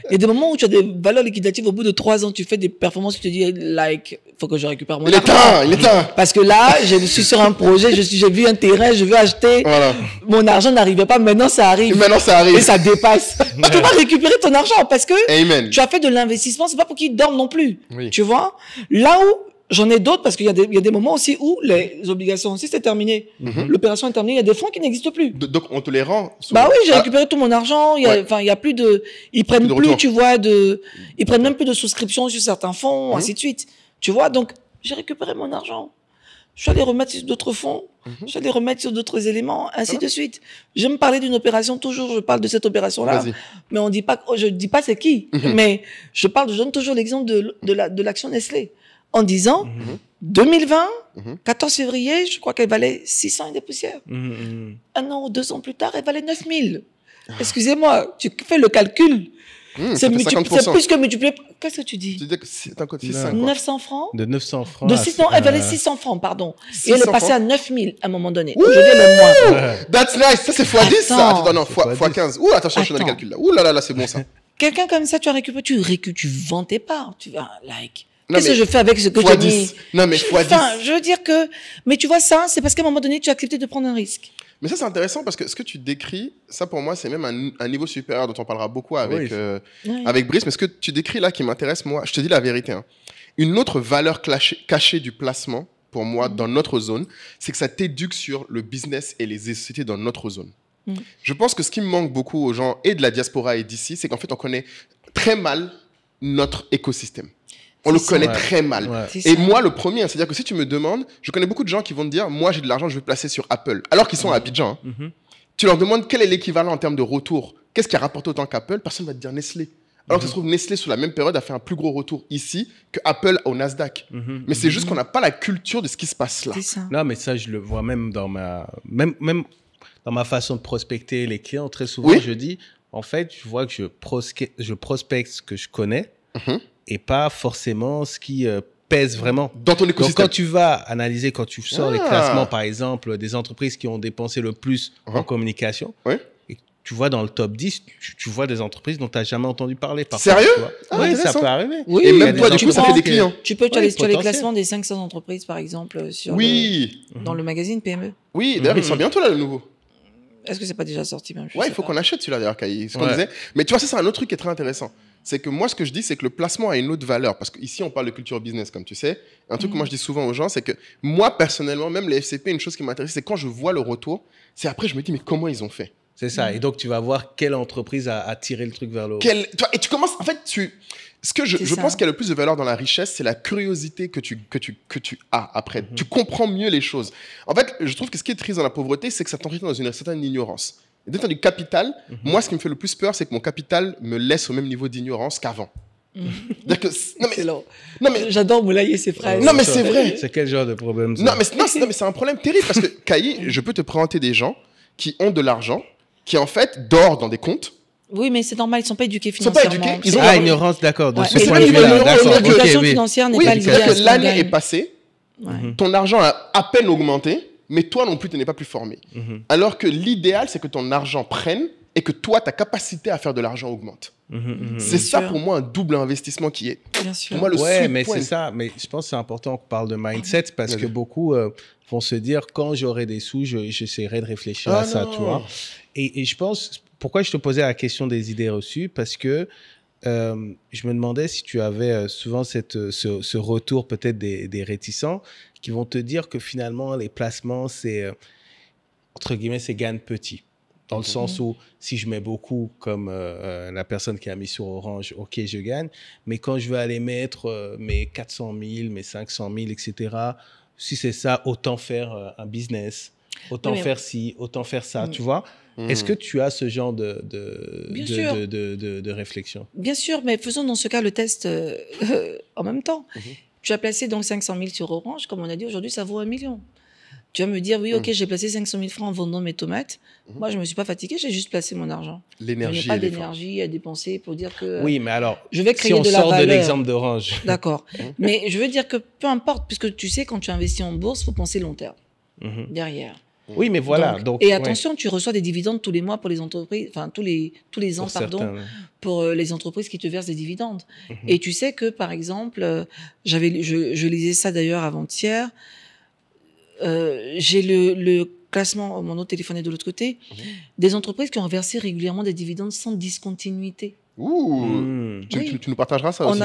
il y a des moments où tu as des valeurs liquidatives, au bout de 3 ans, tu fais des performances, tu te dis, like, faut que je récupère mon
Il est
argent.
temps, il est temps.
Parce que là, je suis sur un projet, j'ai vu un terrain, je veux acheter,
Voilà.
mon argent n'arrivait pas, maintenant ça
Et
arrive.
maintenant, ça arrive.
Et ça dépasse. Tu vas récupérer ton argent parce que
Amen.
tu as fait de l'investissement, c'est pas pour qu'ils dorment non plus.
Oui.
Tu vois? Là où j'en ai d'autres, parce qu'il y a des moments aussi où les obligations aussi c'est terminé. L'opération est terminée, il y a des fonds qui n'existent plus.
Donc, on te les rend. souvent.
Bah oui, j'ai
Ah,
récupéré tout mon argent,
Ouais.
enfin, il y a plus de, ils prennent
de
plus,
retour.
tu vois, ils prennent même plus de souscriptions sur certains fonds, ainsi de suite. Tu vois? Donc, j'ai récupéré mon argent. Je suis allé remettre sur d'autres fonds, je suis allé remettre sur d'autres éléments, ainsi de suite. Je me parlais d'une opération, toujours, je parle de cette opération-là.
Vas-y.
Mais on dit pas, je dis pas c'est qui, mais je donne toujours l'exemple de l'action Nestlé. En disant, 2020, 14 février, je crois qu'elle valait 600 et des poussières. Un an ou 2 ans plus tard, elle valait 9000. Excusez-moi, tu fais le calcul.
Ça
C'est
fait 50%.
plus que multiplié. Qu'est-ce que tu dis?
Tu dis que c'est un code
Non.
600, quoi.
900 francs?
De 900 francs.
De
à-
600, elle valait 600 francs, pardon. Et
600
elle est passée
francs.
à 9000 à un moment donné. Aujourd'hui, elle est moins.
Ouais.
That's nice. Ça, c'est x10, ça.
Attends.
Attends, non,
C'est
fois 15. Ouh, attention, je suis dans les
Attends.
calculs là. Ouh là là, là, c'est bon, ça.
Quelqu'un comme ça, tu as récupéré, tu vends tes parts. Tu vas, like.
Non,
Qu'est-ce
mais
que je fais avec ce que j'ai mis?
x10. Non, mais x10.
Enfin, je veux dire que, mais tu vois ça, c'est parce qu'à un moment donné, tu as accepté de prendre un risque.
Mais ça, c'est intéressant parce que ce que tu décris, ça, pour moi, c'est même un niveau supérieur dont on parlera beaucoup avec,
Oui.
Ouais.
avec Brice. Mais ce que tu décris là qui m'intéresse, moi, je te dis la vérité. Hein. Une autre valeur cachée du placement, pour moi, dans notre zone, c'est que ça t'éduque sur le business et les sociétés dans notre zone. Je pense que ce qui me manque beaucoup aux gens et de la diaspora et d'ici, c'est qu'en fait, on connaît très mal notre écosystème. On le
C'est ça.
connaît
Ouais.
très mal.
Ouais.
C'est
Et
ça.
moi, le premier, hein, c'est-à-dire que si tu me demandes, je connais beaucoup de gens qui vont te dire, moi, j'ai de l'argent, je vais placer sur Apple, alors qu'ils sont à Abidjan. hein. Tu leur demandes quel est l'équivalent en termes de retour. Qu'est-ce qui a rapporté autant qu'Apple? Personne ne va te dire Nestlé. Alors que ça se trouve, Nestlé, sur la même période, a fait un plus gros retour ici que Apple au Nasdaq. Mais c'est juste qu'on n'a pas la culture de ce qui se passe là.
C'est ça.
Non, mais ça, je le vois même dans même dans ma façon de prospecter les clients. Très souvent,
Oui.
je dis, en fait, je vois que je prospecte ce que je connais
Mhm.
et pas forcément ce qui pèse vraiment.
Dans ton
Donc,
écosystème.
quand tu vas analyser, quand tu sors les
Ah.
classements, par exemple, des entreprises qui ont dépensé le plus en communication,
Ouais.
et tu vois dans le top 10, tu vois des entreprises dont tu n'as jamais entendu parler.
Sérieux?
Tu vois.
Ah,
Oui, ça
intéressant.
peut arriver.
Oui,
Et
Il y a
même
des
toi, du coup, ça fait
entreprises
des clients.
Tu peux, tu as
Oui,
les
potentiel.
classements des 500 entreprises, par exemple, sur
Oui.
dans le magazine PME.
Oui, d'ailleurs, il sort bientôt là, le nouveau.
Est-ce que c'est pas déjà sorti même? Je
Ouais,
sais
il faut
pas.
qu'on achète celui-là, d'ailleurs, Kai. Ce qu'on
Ouais.
disait. Mais tu vois, ça, c'est un autre truc qui est très intéressant. C'est que moi, ce que je dis, c'est que le placement a une autre valeur. Parce qu'ici, on parle de culture business, comme tu sais. Un truc que moi, je dis souvent aux gens, c'est que moi, personnellement, même les FCP, une chose qui m'intéresse, c'est quand je vois le retour, c'est après, je me dis, mais comment ils ont fait?
C'est ça. Et donc, tu vas voir quelle entreprise a tiré le truc vers le haut.
Et tu commences, en fait, ce que je
C'est ça.
pense qu'il y a le plus de valeur dans la richesse, c'est la curiosité que tu as après. Tu comprends mieux les choses. En fait, je trouve que ce qui est triste dans la pauvreté, c'est que ça t'entraîne dans une certaine ignorance. Et dès que tu as du capital, moi, ce qui me fait le plus peur, c'est que mon capital me laisse au même niveau d'ignorance qu'avant. C'est-à-dire que- non, mais,
Excellent.
non, mais,
J'adore moulailler ses phrases.
Non, mais c'est vrai.
C'est quel genre de problème ça?
non, mais c'est un problème terrible parce que, Kai, je peux te présenter des gens qui ont de l'argent, qui en fait dorment dans des comptes.
Oui, mais c'est normal, ils sont pas éduqués
sont pas
financièrement.
éduqués, ils ont-
Ah, ignorance, d'accord. De
Ouais.
ce
Mais c'est
point
pas
de
une
vue-là,
ignorance,
d'accord.
l'éducation
Ok, oui.
financière n'est
Oui,
pas
c'est-à-dire
liée à
que
ce qu'on
l'année
gagne.
est passée,
Ouais.
ton argent a à peine augmenté, mais toi non plus, tu n'es pas plus formé. Alors que l'idéal, c'est que ton argent prenne et que toi, ta capacité à faire de l'argent augmente. C'est ça
sûr.
pour moi un double investissement qui est,
Bien sûr.
pour moi, le
Ouais,
sweet
mais
point.
c'est ça. Mais je pense que c'est important qu'on parle de mindset parce que
Vas-y.
beaucoup vont se dire quand j'aurai des sous, j'essaierai de réfléchir
Ah
à ça,
non.
tu vois. Et je pense, pourquoi je te posais la question des idées reçues? Parce que je me demandais si tu avais souvent ce retour peut-être des réticents qui vont te dire que finalement, les placements, c'est, entre guillemets, c'est gagne petit. Dans le sens où, si je mets beaucoup, comme la personne qui a mis sur Orange, OK, je gagne. Mais quand je vais aller mettre mes 400 000, mes 500 000, etc., si c'est ça, autant faire un business, autant faire ci, autant faire ça, tu vois. Est-ce que tu as ce genre de réflexion?
Bien sûr, mais faisons dans ce cas le test en même temps. Tu as placé donc 500 000 sur Orange, comme on a dit, aujourd'hui, ça vaut 1 million. Tu vas me dire, oui, OK, j'ai placé 500 000 francs en vendant mes tomates. Moi, je ne me suis pas fatiguée, j'ai juste placé mon argent.
L'énergie.
Je n'ai pas d'énergie à dépenser pour dire que
oui, mais alors,
je vais créer
si on
de la
sort
valeur.
de l'exemple d'Orange.
D'accord. Mais je veux dire que peu importe, puisque tu sais, quand tu investis en bourse, il faut penser long terme derrière.
Oui, mais voilà. Donc,
et attention, tu reçois des dividendes tous les mois pour les entreprises, enfin tous les ans, pardon, pour les entreprises qui te versent des dividendes. Et tu sais que, par exemple, je lisais ça d'ailleurs avant-hier, j'ai le classement, mon autre téléphone est de l'autre côté, des entreprises qui ont versé régulièrement des dividendes sans discontinuité.
Ouh, tu nous partageras ça aussi.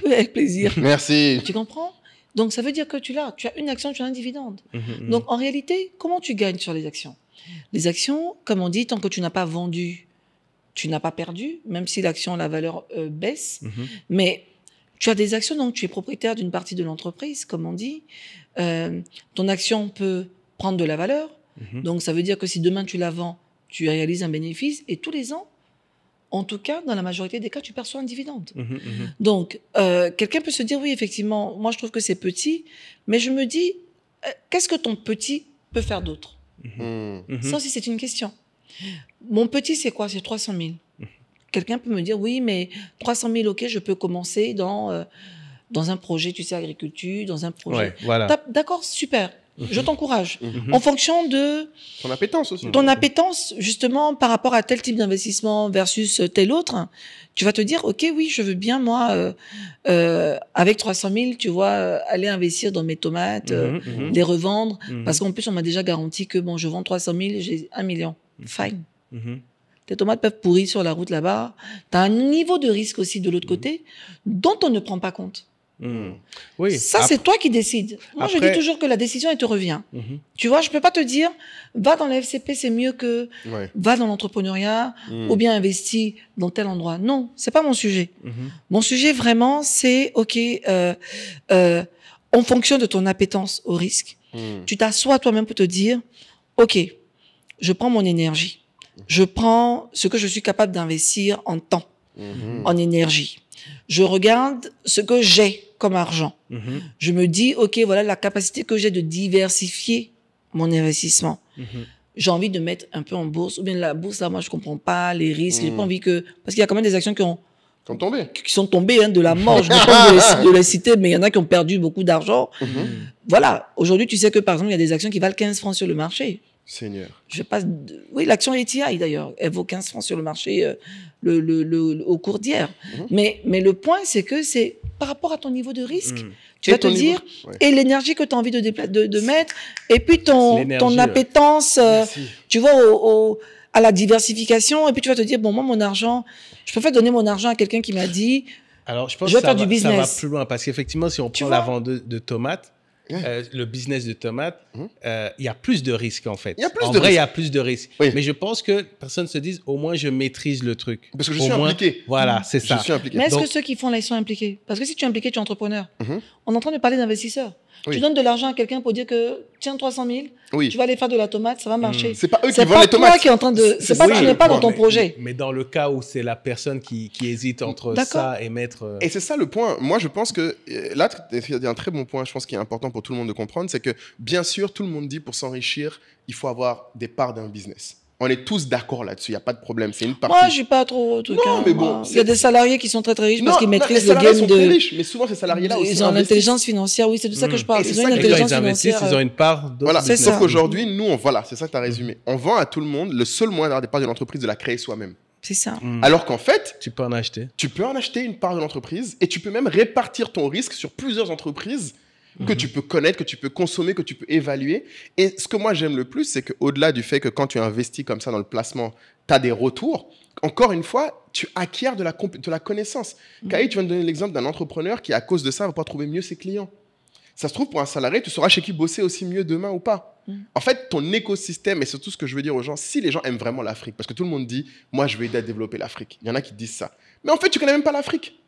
Oui, avec plaisir.
Merci.
Tu comprends? Donc, ça veut dire que tu as une action, tu as un dividende. Donc, en réalité, comment tu gagnes sur les actions? Les actions, comme on dit, tant que tu n'as pas vendu, tu n'as pas perdu, même si l'action, la valeur baisse. Mais tu as des actions, donc tu es propriétaire d'une partie de l'entreprise, comme on dit. Ton action peut prendre de la valeur. Donc, ça veut dire que si demain tu la vends, tu réalises un bénéfice. Et tous les ans, en tout cas, dans la majorité des cas, tu perçois un dividende. Donc, quelqu'un peut se dire, oui, effectivement, moi, je trouve que c'est petit, mais je me dis, qu'est-ce que ton petit peut faire d'autre? Ça aussi, c'est une question. Mon petit, c'est quoi? C'est 300 000. Quelqu'un peut me dire, oui, mais 300 000, OK, je peux commencer dans un projet, tu sais, agriculture, dans un projet.
Ouais, voilà.
D'accord, super. Je t'encourage. En fonction de
ton appétence aussi.
Ton appétence, justement, par rapport à tel type d'investissement versus tel autre, tu vas te dire, OK, oui, je veux bien, moi, avec 300 000, tu vois, aller investir dans mes tomates, les revendre. Parce qu'en plus, on m'a déjà garanti que, bon, je vends 300 000, j'ai 1 million. Fine. Tes tomates peuvent pourrir sur la route là-bas. Tu as un niveau de risque aussi de l'autre côté dont on ne prend pas compte.
Oui.
Ça, c'est toi qui décides. Moi, je dis toujours que la décision, elle te revient. Tu vois, je peux pas te dire, va dans la FCP, c'est mieux que va dans l'entrepreneuriat ou bien investis dans tel endroit. Non, c'est pas mon sujet. Mon sujet, vraiment, c'est, OK, en fonction de ton appétence au risque, tu t'assois toi-même pour te dire, OK, je prends mon énergie. Je prends ce que je suis capable d'investir en temps, en énergie. Je regarde ce que j'ai comme argent. Je me dis, OK, voilà la capacité que j'ai de diversifier mon investissement. J'ai envie de mettre un peu en bourse. Ou bien la bourse, là, moi, je comprends pas les risques. J'ai pas envie que... Parce qu'il y a quand même des actions qui sont tombées de la mort. Je n'ai pas envie de les citer, mais il y en a qui ont perdu beaucoup d'argent. Voilà. Aujourd'hui, tu sais que, par exemple, il y a des actions qui valent 15 francs sur le marché.
Seigneur.
Je vais pas... Oui, l'action ETI, d'ailleurs, elle vaut 15 francs sur le marché au cours d'hier. Mais le point, c'est que c'est par rapport à ton niveau de risque. Tu vas te dire, et l'énergie que tu as envie de mettre, et puis ton appétence, tu vois, à la diversification, et puis tu vas te dire, bon, moi, mon argent, je préfère donner mon argent à quelqu'un qui m'a dit,
alors, je pense
je vais
que
faire du business.
Ça va plus loin, parce qu'effectivement, si on prend la vente de tomates, le business de tomates, il y a plus de risques en fait. En vrai, il y a plus de risques. Mais je pense que personne se dise, au moins je maîtrise le truc.
Parce que je suis impliqué.
Voilà, c'est ça.
Je suis impliqué.
Mais est-ce que ceux qui font là, ils sont impliqués? Parce que si tu es impliqué, tu es entrepreneur. On est en train de parler d'investisseurs. Tu donnes de l'argent à quelqu'un pour dire que, tiens, 300 000, tu vas aller faire de la tomate, ça va marcher.
C'est pas eux qui vendent les tomates.
C'est pas toi qui est en train de... C'est pas, tu n'es pas dans ton projet.
Mais dans le cas où c'est la personne qui hésite entre ça et mettre...
Et c'est ça le point. Moi, je pense que... Là, il y a un très bon point, je pense, qui est important pour tout le monde de comprendre, c'est que, bien sûr, tout le monde dit, pour s'enrichir, il faut avoir des parts d'un business. On est tous d'accord là-dessus, il n'y a pas de problème, c'est une partie.
Moi, je suis pas trop truc.
Non, mais bon.
Il y a des salariés qui sont très très riches parce qu'ils maîtrisent
le
le game
game sont très riches, mais souvent ces salariés-là aussi.
Ils ont l'intelligence financière, oui, c'est de ça que je parle.
Ils
ont une intelligence
financière. Ils ont une part.
Voilà,
c'est
sauf
ça.
qu'aujourd'hui, nous, c'est ça que tu as résumé. On vend à tout le monde, le seul moyen d'avoir des parts de l'entreprise, de la créer soi-même.
C'est ça.
Alors qu'en fait,
tu peux en acheter.
Tu peux en acheter une part de l'entreprise et tu peux même répartir ton risque sur plusieurs entreprises que tu peux connaître, que tu peux consommer, que tu peux évaluer. Et ce que moi j'aime le plus, c'est qu'au-delà du fait que quand tu investis comme ça dans le placement, tu as des retours, encore une fois, tu acquiers de la connaissance. Kaï, tu viens de donner l'exemple d'un entrepreneur qui, à cause de ça, ne va pas trouver mieux ses clients. Ça se trouve, pour un salarié, tu sauras chez qui bosser aussi mieux demain ou pas. En fait, ton écosystème, et c'est tout ce que je veux dire aux gens, si les gens aiment vraiment l'Afrique, parce que tout le monde dit, moi, je vais aider à développer l'Afrique. Il y en a qui disent ça. Mais en fait, tu connais même pas l'Afrique.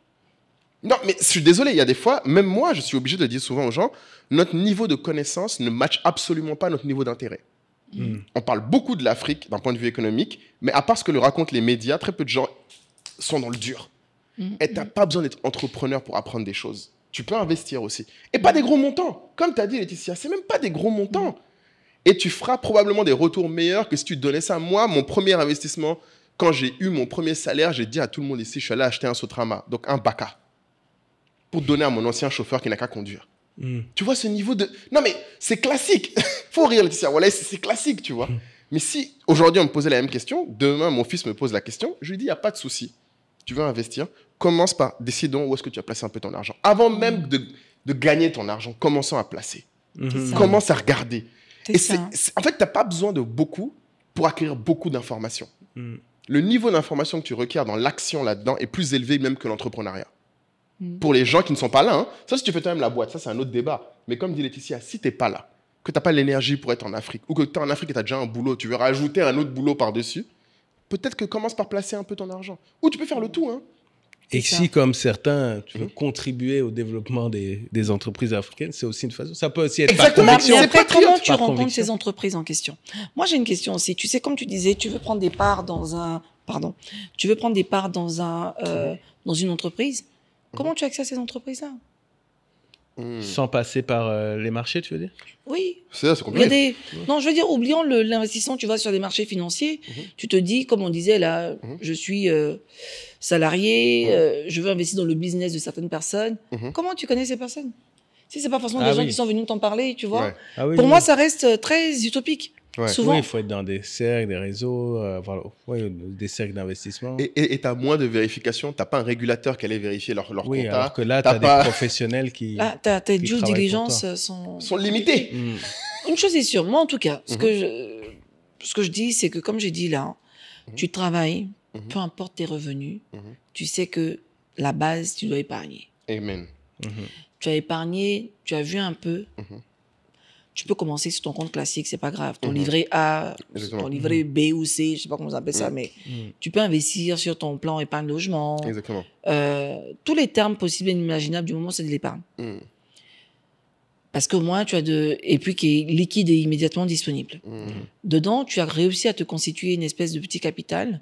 Non, mais je suis désolé, il y a des fois, même moi, je suis obligé de dire souvent aux gens, notre niveau de connaissance ne matche absolument pas notre niveau d'intérêt. On parle beaucoup de l'Afrique d'un point de vue économique, mais à part ce que le racontent les médias, très peu de gens sont dans le dur. Et tu n'as pas besoin d'être entrepreneur pour apprendre des choses. Tu peux investir aussi. Et pas des gros montants. Comme tu as dit, Laetitia, c'est même pas des gros montants. Et tu feras probablement des retours meilleurs que si tu te donnais ça. Moi, mon premier investissement, quand j'ai eu mon premier salaire, j'ai dit à tout le monde ici, je suis allé acheter un Sotrama, donc un Baka, pour donner à mon ancien chauffeur qui n'a qu'à conduire. Tu vois ce niveau de... Non, mais c'est classique. Faut rire, Laetitia. Voilà, c'est classique, tu vois. Mais si aujourd'hui on me posait la même question, demain mon fils me pose la question, je lui dis, il n'y a pas de souci. Tu veux investir, commence par, décidons où est-ce que tu vas placer un peu ton argent. Avant même de gagner ton argent, commençons à placer. Commence à regarder. Et en fait, tu n'as pas besoin de beaucoup pour acquérir beaucoup d'informations. Le niveau d'information que tu requiers dans l'action là-dedans est plus élevé même que l'entrepreneuriat. Pour les gens qui ne sont pas là, hein. Ça, si tu fais toi-même la boîte, ça, c'est un autre débat. Mais comme dit Laetitia, si tu n'es pas là, que tu n'as pas l'énergie pour être en Afrique, ou que tu es en Afrique et tu as déjà un boulot, tu veux rajouter un autre boulot par-dessus, peut-être que commence par placer un peu ton argent. Ou tu peux faire le tout, hein.
Et si, comme certains, tu veux contribuer au développement des entreprises africaines, c'est aussi une façon. Ça peut aussi être
Exactement.
par conviction.
Mais après, comment tu
Par
rencontres
conviction.
ces entreprises en question? Moi, j'ai une question aussi. Tu sais, comme tu disais, tu veux prendre des parts dans un... Pardon. Tu veux prendre des parts dans une entreprise. Comment tu accèdes à ces entreprises-là?
Sans passer par les marchés, tu veux dire?
Oui.
C'est
Il y a
compliqué.
Non, je veux dire, oublions l'investissement, tu vas sur des marchés financiers, tu te dis, comme on disait là, je suis salarié, je veux investir dans le business de certaines personnes. Comment tu connais ces personnes? Si c'est pas forcément des gens qui sont venus t'en parler, tu vois.
Ouais.
Ah oui,
Pour
oui.
moi, ça reste très utopique.
Ouais.
Souvent.
Oui, il faut être dans des cercles, des réseaux, voilà. Des cercles d'investissement.
Et tu as moins de vérification. Tu n'as pas un régulateur qui allait vérifier leur
Oui,
compta.
alors que là, tu
T'as
as
pas-
des professionnels qui...
Là, tes
qui
due
travaillent pour
diligence
toi.
sont
limités.
Une chose est sûre, moi en tout cas, ce que je dis, c'est que comme j'ai dit là, tu travailles, peu importe tes revenus, tu sais que la base, tu dois épargner.
Amen.
Tu as épargné, tu as vu un peu. Tu peux commencer sur ton compte classique, c'est pas grave. Ton livret A,
Exactement.
ton livret B ou C, je sais pas comment on appelle ça, mais tu peux investir sur ton plan épargne logement.
Exactement.
Tous les termes possibles et inimaginables du moment, c'est de l'épargne. Parce qu'au moins, tu as et puis qui est liquide et immédiatement disponible. Dedans, tu as réussi à te constituer une espèce de petit capital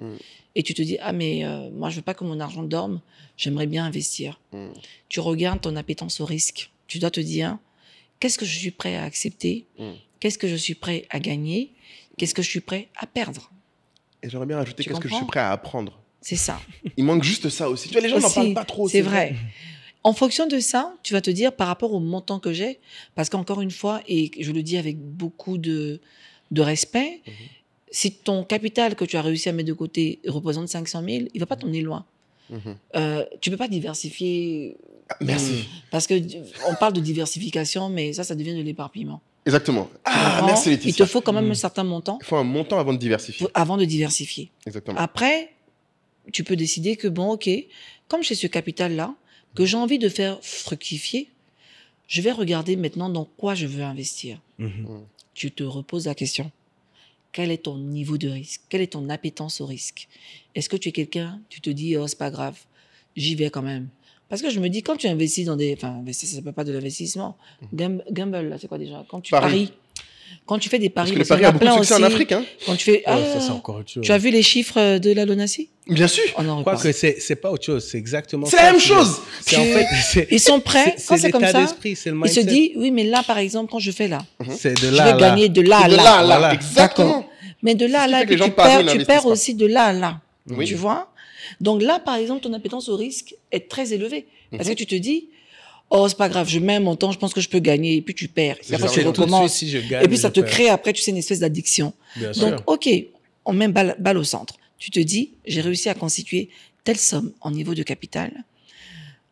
et tu te dis, ah mais moi, je veux pas que mon argent dorme, j'aimerais bien investir. Tu regardes ton appétence au risque. Tu dois te dire, qu'est-ce que je suis prêt à accepter? Qu'est-ce que je suis prêt à gagner? Qu'est-ce que je suis prêt à perdre?
Et j'aimerais bien rajouter
Tu
qu'est-ce que je
comprends?
suis prêt à apprendre.
C'est ça.
Il manque juste ça aussi. Tu vois, les gens n'en
Aussi,
parlent pas trop.
C'est vrai. En fonction de ça, tu vas te dire par rapport au montant que j'ai, parce qu'encore une fois, et je le dis avec beaucoup de respect, si ton capital que tu as réussi à mettre de côté représente 500 000, il ne va pas t'emmener loin. Tu ne peux pas diversifier.
Ah, merci.
Parce qu'on parle de diversification, mais ça devient de l'éparpillement.
Exactement.
Tu
Ah,
comprends?
merci Laetitia.
Il te faut quand même un certain montant
Il faut un montant avant de diversifier.
avant de diversifier.
Exactement.
Après, tu peux décider que, bon, OK, comme j'ai ce capital-là, que j'ai envie de faire fructifier, je vais regarder maintenant dans quoi je veux investir. Tu te reposes la question. Quel est ton niveau de risque? Quelle est ton appétence au risque? Est-ce que tu es quelqu'un, tu te dis, oh, c'est pas grave, j'y vais quand même. Parce que je me dis, quand tu investis dans des... Enfin, investir, ça ne s'appelle pas de l'investissement. Gamble, là, c'est quoi déjà? Quand tu paries. Quand tu fais des paris...
Parce que le pari a beaucoup de succès en Afrique. Hein.
Quand tu fais...
Ouais, ça, c'est encore autre chose.
Tu as vu les chiffres de la Lonassi?
Bien sûr.
On en
Je crois
reparle.
que c'est pas autre chose, c'est exactement
C'est
ça.
la même chose.
C'est en fait,
Ils sont prêts, quand c'est comme
l'état
ça,
d'esprit, c'est le
il se
mindset.
dit, oui, mais là, par exemple, quand je fais là,
C'est de
je
là
vais
à là.
gagner de là à
De
là.
là à là.
Voilà.
Exactement.
D'accord. Mais de là à
C'est ce qui
là,
fait
et
que les
puis
gens
tu
parient,
perds
n'investissent pas.
aussi de là à là.
Oui.
Tu vois? Donc là, par exemple, ton appétence au risque est très élevée. Parce que tu te dis, oh, c'est pas grave, je mets un montant, je pense que je peux gagner, et puis tu perds.
C'est
Et après,
ça,
tu
oui.
Tout de suite,
recommences.
si je gagne,
Et puis ça
je
te
perds.
crée après, tu sais, une espèce d'addiction.
Bien
Donc,
sûr.
OK, on met balle au centre. Tu te dis, j'ai réussi à constituer telle somme en niveau de capital.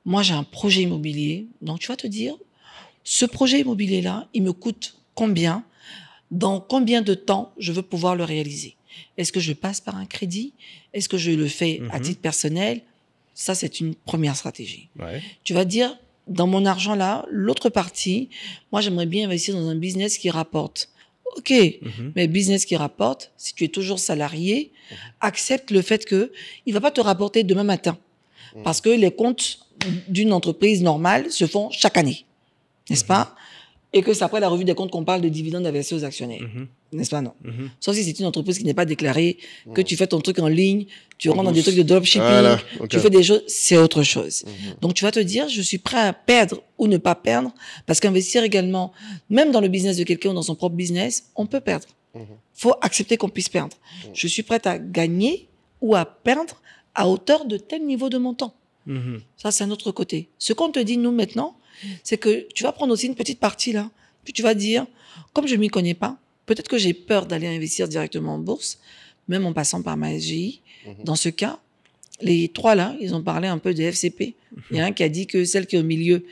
Moi, j'ai un projet immobilier. Donc, tu vas te dire, ce projet immobilier-là, il me coûte combien? Dans combien de temps je veux pouvoir le réaliser? Est-ce que je passe par un crédit? Est-ce que je le fais à titre personnel? Ça, c'est une première stratégie.
Ouais.
Tu vas dire, dans mon argent là, l'autre partie, moi, j'aimerais bien investir dans un business qui rapporte OK. Mais business qui rapporte, si tu es toujours salarié, accepte le fait que il va pas te rapporter demain matin. Parce que les comptes d'une entreprise normale se font chaque année. N'est-ce pas? Et que c'est après la revue des comptes qu'on parle de dividendes versés aux actionnaires. N'est-ce pas? Non. Sauf si c'est une entreprise qui n'est pas déclarée, que tu fais ton truc en ligne, tu rentres dans des trucs de dropshipping,
Voilà, ok.
tu fais des choses, c'est autre chose. Donc, tu vas te dire, je suis prêt à perdre ou ne pas perdre, parce qu'investir également, même dans le business de quelqu'un ou dans son propre business, on peut perdre. Faut accepter qu'on puisse perdre. Je suis prête à gagner ou à perdre à hauteur de tel niveau de montant. Ça, c'est un autre côté. Ce qu'on te dit, nous, maintenant, c'est que tu vas prendre aussi une petite partie là, puis tu vas dire, comme je m'y connais pas, peut-être que j'ai peur d'aller investir directement en bourse, même en passant par ma SGI. Dans ce cas, les trois là, ils ont parlé un peu de FCP. Il y a un qui a dit que celle qui est au milieu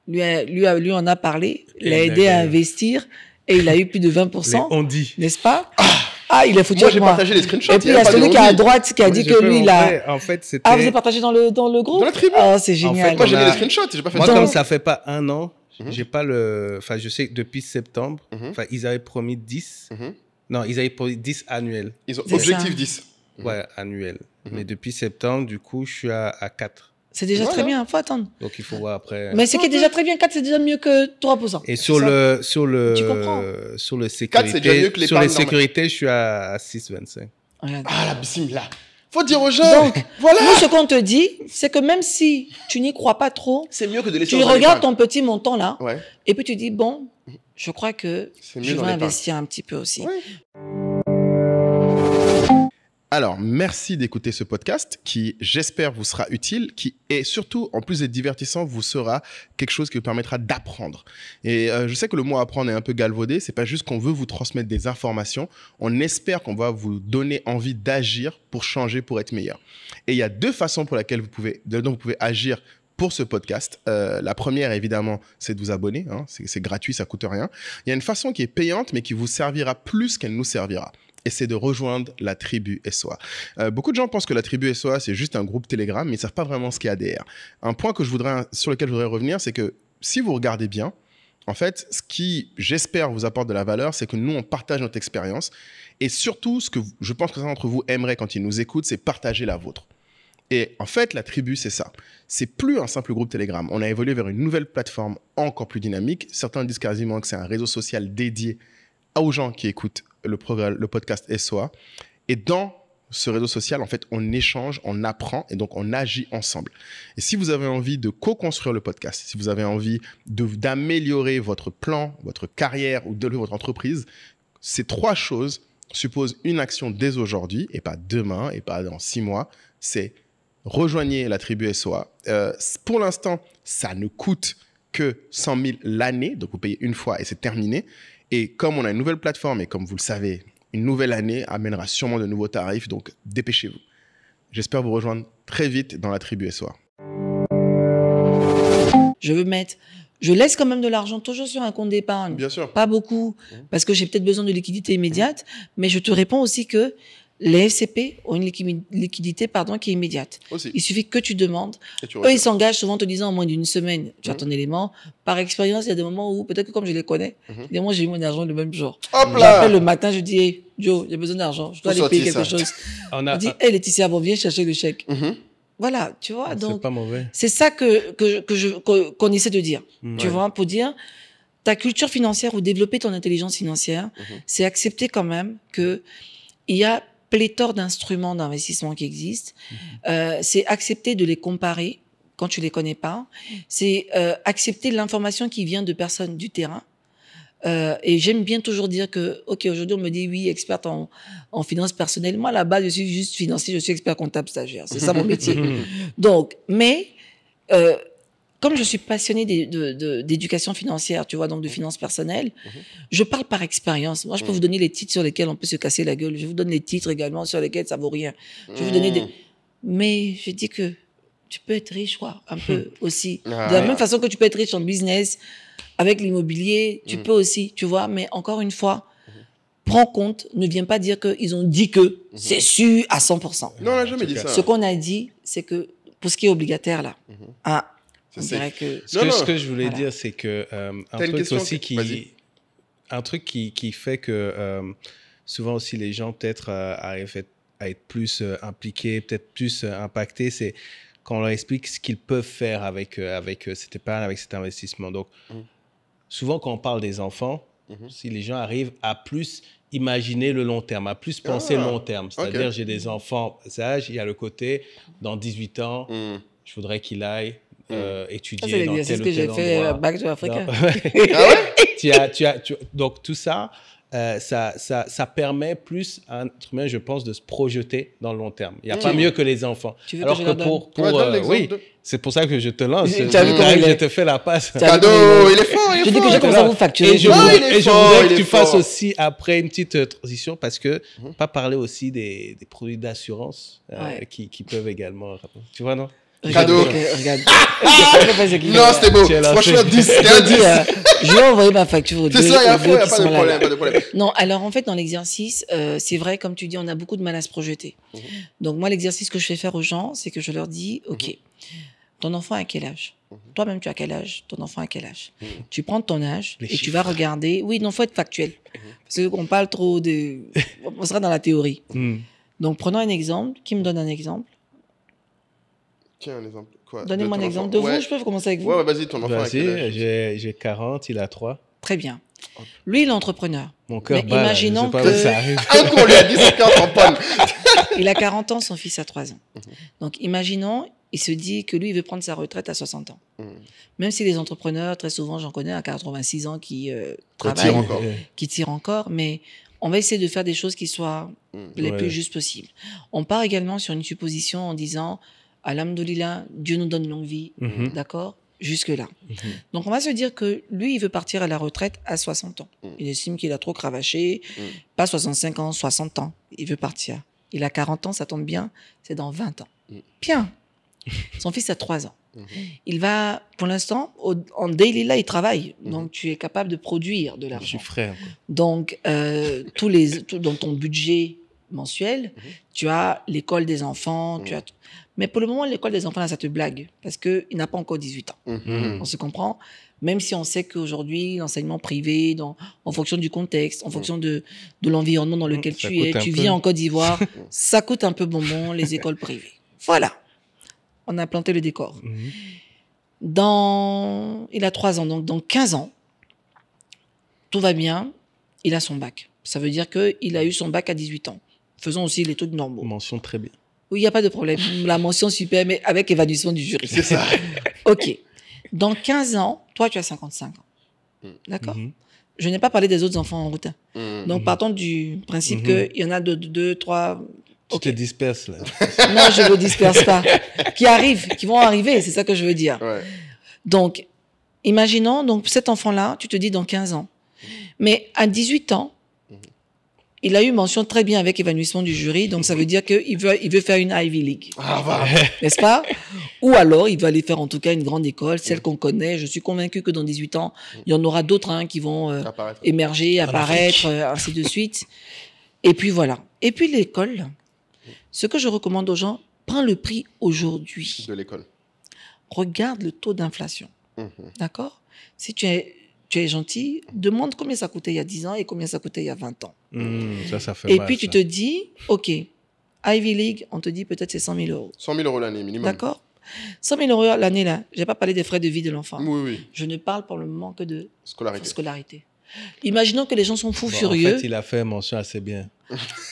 lui en a parlé, l'a aidé à investir et il a eu plus de 20%.
On dit.
N'est-ce pas? Ah, il est foutu
Moi,
avec
j'ai
moi.
partagé les screenshots.
Et puis, il y a celui qui est à droite qui a dit que lui, il a...
En fait, c'était.
Ah, vous avez partagé dans le groupe?
Dans la tribu.
Ah, c'est génial.
Moi, j'ai mis
On a-
les screenshots, j'ai pas fait
Moi,
ça.
comme ça fait pas un an, j'ai pas le. Enfin, je sais que depuis septembre, enfin, ils avaient promis 10. Non, ils avaient promis 10 annuels.
Ils ont
C'est
objectif
ça.
10.
Ouais, annuels. Mais depuis septembre, du coup, je suis à 4.
C'est déjà très bien, faut attendre.
Donc, il faut voir après.
Mais ce qui est déjà très bien, 4, c'est déjà mieux que 3%.
Et sur le
Tu comprends.
sur le
c'est déjà mieux
sécurité,
que les
sur les
parts normales.
sécurités, je suis à 6,25.
Regarde.
Ah, la bismillah. Faut dire aux gens.
Donc,
voilà.
nous, ce qu'on te dit, c'est que même si tu n'y crois pas trop,
C'est mieux que de laisser
tu
dans
regardes
l'épargne.
ton petit montant là,
Ouais.
et puis tu dis, bon, je crois que
C'est mieux
je
dans
vais
l'épargne.
investir un petit peu aussi.
Ouais. Alors, merci d'écouter ce podcast qui, j'espère, vous sera utile, qui est surtout, en plus d'être divertissant, vous sera quelque chose qui vous permettra d'apprendre. Et je sais que le mot apprendre est un peu galvaudé. C'est pas juste qu'on veut vous transmettre des informations. On espère qu'on va vous donner envie d'agir pour changer, pour être meilleur. Et il y a deux façons pour lesquelles dont vous pouvez agir pour ce podcast. La première, évidemment, c'est de vous abonner. Hein. C'est gratuit, ça coûte rien. Il y a une façon qui est payante, mais qui vous servira plus qu'elle nous servira. Et c'est de rejoindre la tribu SOA. Beaucoup de gens pensent que la tribu SOA, c'est juste un groupe Telegram, mais ils ne savent pas vraiment ce qu'il y a derrière. Un point sur lequel je voudrais revenir, c'est que si vous regardez bien, en fait, ce qui, j'espère, vous apporte de la valeur, c'est que nous, on partage notre expérience. Et surtout, ce que je pense que certains d'entre vous aimeraient quand ils nous écoutent, c'est partager la vôtre. Et en fait, la tribu, c'est ça. C'est plus un simple groupe Telegram. On a évolué vers une nouvelle plateforme encore plus dynamique. Certains disent quasiment que c'est un réseau social dédié aux gens qui écoutent le podcast SOA. Et dans ce réseau social, en fait, on échange, on apprend et donc on agit ensemble. Et si vous avez envie de co-construire le podcast, si vous avez envie d'améliorer votre plan, votre carrière ou de votre entreprise, ces trois choses supposent une action dès aujourd'hui et pas demain et pas dans 6 mois. C'est rejoignez la tribu SOA. Pour l'instant, ça ne coûte que 100 000 l'année. Donc, vous payez une fois et c'est terminé. Et comme on a une nouvelle plateforme et comme vous le savez, une nouvelle année amènera sûrement de nouveaux tarifs. Donc, dépêchez-vous. J'espère vous rejoindre très vite dans la tribu SOA.
Je laisse quand même de l'argent toujours sur un compte d'épargne.
Bien sûr.
Pas beaucoup, parce que j'ai peut-être besoin de liquidité immédiate, mais je te réponds aussi que les FCP ont une liquidité qui est immédiate.
Aussi.
Il suffit que tu demandes.
Et tu
Eux, ils
reçois.
s'engagent souvent en te disant en moins d'une semaine, tu as ton élément. Par expérience, il y a des moments où, peut-être que comme je les connais, des moments, j'ai eu mon argent le même jour.
Hop là.
J'appelle le matin, je dis, hey, Joe, j'ai besoin d'argent, je dois
Faut
aller payer
sortir
quelque
ça.
chose.
On
Je
a.
dis, hey, Laetitia, bon, viens chercher le chèque.
Mhm.
Voilà, tu vois.
C'est
Donc,
pas mauvais.
c'est ça qu'on essaie de dire. Tu vois, pour dire, ta culture financière ou développer ton intelligence financière, c'est accepter quand même que il y a pléthore d'instruments d'investissement qui existent. C'est accepter de les comparer quand tu les connais pas. C'est accepter l'information qui vient de personnes du terrain. Et j'aime bien toujours dire que, ok, aujourd'hui on me dit oui, experte en finances personnelles. Moi, là-bas, je suis juste financier, je suis expert comptable stagiaire. C'est ça mon métier. Donc, mais comme je suis passionnée d'éducation financière, tu vois, donc de finances personnelles, je parle par expérience. Moi, je peux vous donner les titres sur lesquels on peut se casser la gueule. Je vous donne les titres également sur lesquels ça vaut rien. Je vais vous donner des... Mais je dis que tu peux être riche, quoi, un peu aussi. De la même façon que tu peux être riche en business, avec l'immobilier, tu peux aussi, tu vois. Mais encore une fois, prends compte, ne viens pas dire qu'ils ont dit que c'est sûr à 100%.
Non, on n'a jamais dit ça.
Ce qu'on a dit, c'est que pour ce qui est obligataire, là, on
C'est
dirait que...
Ce que je voulais
Voilà.
dire, c'est que un
T'as une
truc
question
aussi
Vas-y.
un truc qui fait que souvent aussi les gens peut-être arrivent à être plus impliqués, peut-être plus impactés, c'est quand on leur explique ce qu'ils peuvent faire avec cette épargne, avec cet investissement. Donc, souvent quand on parle des enfants, si les gens arrivent à plus imaginer le long terme, à plus penser le long terme. C'est-à-dire, j'ai des enfants, il y a le côté, dans 18 ans, je voudrais qu'il aille étudier dans tel ou tel endroit. C'est ce que j'ai fait
Back to Africa.
Donc, tout ça, ça permet plus à un être humain, je pense, de se projeter dans le long terme. Il n'y a pas mieux que les enfants.
Tu veux
alors
que
que oui, c'est pour ça que je te lance. Je te fais la passe.
Cadeau, il est fort, il est fort.
Je dis que j'ai commencé à vous facturer.
Et je voudrais que tu fasses aussi après une petite transition parce que pas parler aussi des produits d'assurance qui peuvent également. Tu vois, non?
Cadeau.
Regarde.
Non, c'était beau. Franchement, 10.
Je vais envoyer ma facture aux deux.
C'est ça, il n'y a pas de problème.
Non, alors en fait, dans l'exercice, c'est vrai, comme tu dis, on a beaucoup de mal à se projeter. Donc moi, l'exercice que je fais faire aux gens, c'est que je leur dis, OK, ton enfant a quel âge? Toi-même, tu as quel âge? Ton enfant a quel âge? Tu prends ton âge et tu vas regarder. Oui, non, il faut être factuel. Parce qu'on parle trop de... On sera dans la théorie. Donc, prenons un exemple. Qui me donne un exemple?
Tiens, un exemple. Quoi?
Donnez-moi un exemple de vous. Je peux commencer avec vous?
Ouais, vas-y, ton enfant a quel âge?
J'ai 40, il a 3.
Très bien. Lui, il est entrepreneur.
Mon cœur
bat, imaginons que...
ça arrive.
Un coup, on lui a dit son cœur tamponne.
Il a 40 ans, son fils a 3 ans. Donc, imaginons, il se dit que lui, il veut prendre sa retraite à 60 ans. Même si les entrepreneurs, très souvent, j'en connais à 86 ans qui travaillent, qui tirent encore, mais on va essayer de faire des choses qui soient les plus justes possibles. On part également sur une supposition en disant, alhamdoulilah, Dieu nous donne longue vie, d'accord? Jusque-là. Donc, on va se dire que lui, il veut partir à la retraite à 60 ans. Il estime qu'il a trop cravaché, pas 65 ans, 60 ans. Il veut partir. Il a 40 ans, ça tombe bien, c'est dans 20 ans. Bien. Son fils a 3 ans. Il va, pour l'instant, en daily, là, il travaille. Donc, tu es capable de produire de l'argent.
Je suis frère. Quoi.
Donc, dans ton budget mensuel, tu as l'école des enfants, tu as... Mais pour le moment, l'école des enfants, là, ça te blague. Parce qu'il n'a pas encore 18 ans. On se comprend? Même si on sait qu'aujourd'hui, l'enseignement privé, en fonction du contexte, en fonction de l'environnement dans lequel tu es, tu vis en Côte d'Ivoire, ça coûte un peu bonbon, les écoles privées. Voilà. On a planté le décor. Il a 3 ans, donc dans 15 ans, tout va bien, il a son bac. Ça veut dire qu'il a eu son bac à 18 ans. Faisons aussi les trucs normaux.
Mention très bien.
Oui, il n'y a pas de problème. La mention super, mais avec évanouissement du jury.
C'est ça.
OK. Dans 15 ans, toi, tu as 55 ans. D'accord? Je n'ai pas parlé des autres enfants en route. Donc, partons du principe qu'il y en a 2, 3...
Tu te disperses, là.
Non, je ne me disperse pas. Qui vont arriver, c'est ça que je veux dire. Donc, imaginons, donc, cet enfant-là, tu te dis dans 15 ans. Mais à 18 ans, il a eu mention très bien avec évanouissement du jury, donc ça veut dire qu'il veut faire une Ivy League. N'est-ce pas? Ou alors, il va aller faire en tout cas une grande école, celle qu'on connaît. Je suis convaincu que dans 18 ans, il y en aura d'autres qui vont émerger, apparaître, ainsi de suite. Et puis voilà. Et puis l'école, ce que je recommande aux gens, prends le prix aujourd'hui.
De l'école.
Regarde le taux d'inflation. D'accord? Si tu es gentil, demande combien ça coûtait il y a 10 ans et combien ça coûtait il y a 20 ans.
Ça fait
et
mal,
puis tu te dis, OK, Ivy League, on te dit peut-être c'est 100 000 euros.
100 000 euros l'année, minimum.
D'accord? 100 000 euros l'année, là. Je n'ai pas parlé des frais de vie de l'enfant.
Oui.
Je ne parle pour le moment que de
scolarité.
Imaginons que les gens sont fous furieux.
En fait, il a fait mention assez bien.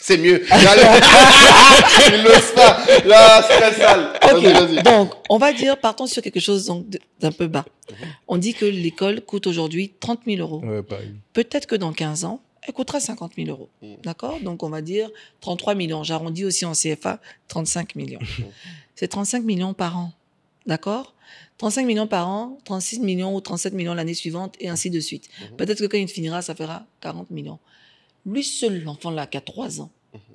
C'est mieux. Il n'ose pas. Là, c'est très sale.
Okay.
Vas-y.
Donc, on va dire, partons sur quelque chose d'un peu bas. On dit que l'école coûte aujourd'hui 30 000 euros. Peut-être que dans 15 ans, elle coûtera 50 000 euros. D'accord? Donc, on va dire 33 millions. J'arrondis aussi en CFA, 35 millions. C'est 35 millions par an. D'accord? 35 millions par an, 36 millions ou 37 millions l'année suivante, et ainsi de suite. Peut-être que quand il finira, ça fera 40 millions. Lui seul, l'enfant là, qui a 3 ans,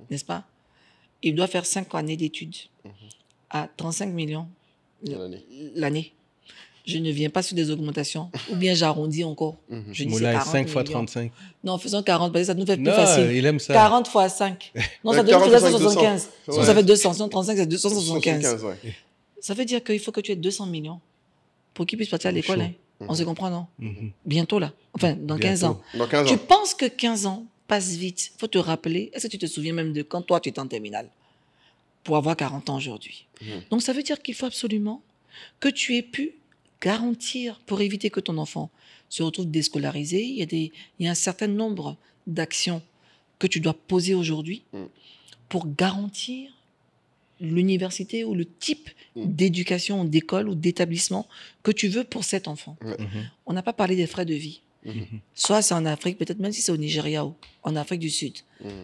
n'est-ce pas? Il doit faire 5 années d'études à 35 millions l'année. Je ne viens pas sur des augmentations, ou bien j'arrondis encore. Je dis
Moulay,
40
5 fois
millions.
35.
Non, faisons 40, parce que ça nous fait plus
Non,
facile.
il aime ça.
40 fois 5. Non, ça donne 175. Sinon, ça fait 200. Sinon, 35, c'est 275. Ça veut dire qu'il faut que tu aies 200 millions pour qu'il puisse partir à l'école. On se comprend, non? Bientôt là. Enfin, dans 15 ans.
Dans 15
Tu
ans.
penses que 15 ans passent vite? Il faut te rappeler. Est-ce que tu te souviens même de quand toi, tu étais en terminale? Pour avoir 40 ans aujourd'hui. Donc, ça veut dire qu'il faut absolument que tu aies pu garantir pour éviter que ton enfant se retrouve déscolarisé. Il y a un certain nombre d'actions que tu dois poser aujourd'hui pour garantir l'université ou le type d'éducation, ou d'école ou d'établissement que tu veux pour cet enfant. On n'a pas parlé des frais de vie. Soit c'est en Afrique, peut-être même si c'est au Nigeria ou en Afrique du Sud.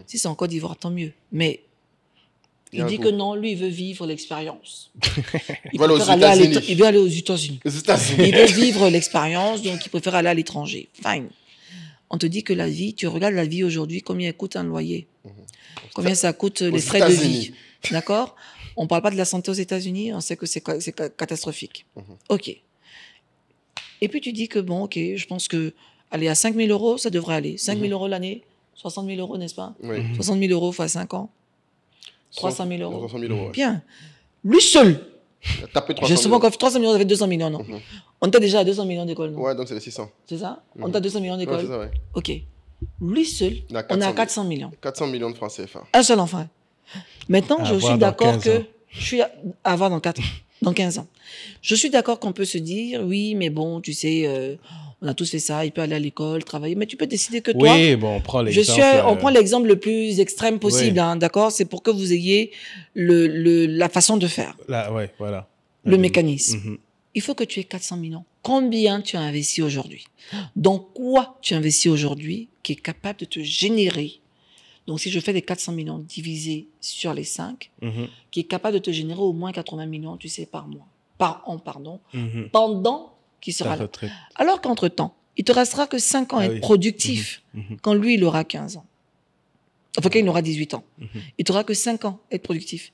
Si c'est en Côte d'Ivoire, tant mieux. Mais il dit que non, lui, il veut vivre l'expérience. Il
veut aller aux
préfère aller à
États-Unis.
il veut aller aux États-Unis.
Les États-Unis.
Il veut vivre l'expérience, donc il préfère aller à l'étranger. Fine. On te dit que la vie, tu regardes la vie aujourd'hui, combien elle coûte un loyer, combien ça coûte les frais de vie. D'accord? On ne parle pas de la santé aux États-Unis, on sait que c'est catastrophique. OK. Et puis tu dis que bon, OK, je pense que aller à 5 000 €, ça devrait aller. 5 000 € l'année, 60 000 € n'est-ce pas? 60 000 € fois 5 ans. 300 000 €.
300 000 €. Ouais.
Bien. Lui seul.
Taper 300
J'ai
000
souvent
€.
fait 300 millions, ça fait 200 millions, non? On était déjà à 200 millions d'écoles, non?
Ouais, donc c'est les 600.
C'est ça? On était à 200 millions
Ouais,
d'écoles?
c'est ça, ouais.
OK. Lui seul, on est à 400 millions.
400 millions de francs CFA.
Un seul enfant. Maintenant,
À
je
avoir
suis
dans
d'accord
15
que...
ans.
Je suis à avoir dans 15 ans. Je suis d'accord qu'on peut se dire, oui, mais bon, tu sais, on a tous fait ça, il peut aller à l'école, travailler, mais tu peux décider que toi...
Oui, bon, on prend l'exemple.
On prend l'exemple le plus extrême possible, hein, d'accord? C'est pour que vous ayez la façon de faire,
Ouais, voilà.
le mécanisme. Il faut que tu aies 400 millions. Combien tu as investi aujourd'hui? Dans quoi tu investis aujourd'hui qui est capable de te générer? Donc, si je fais les 400 millions divisés sur les 5, qui est capable de te générer au moins 80 millions, tu sais, par an, pendant qu'il sera là.
Retraite.
Alors qu'entre-temps, il te restera que 5 ans à être productif quand lui, il aura 15 ans. Enfin, quand il aura 18 ans. Il t'aura que 5 ans à être productif.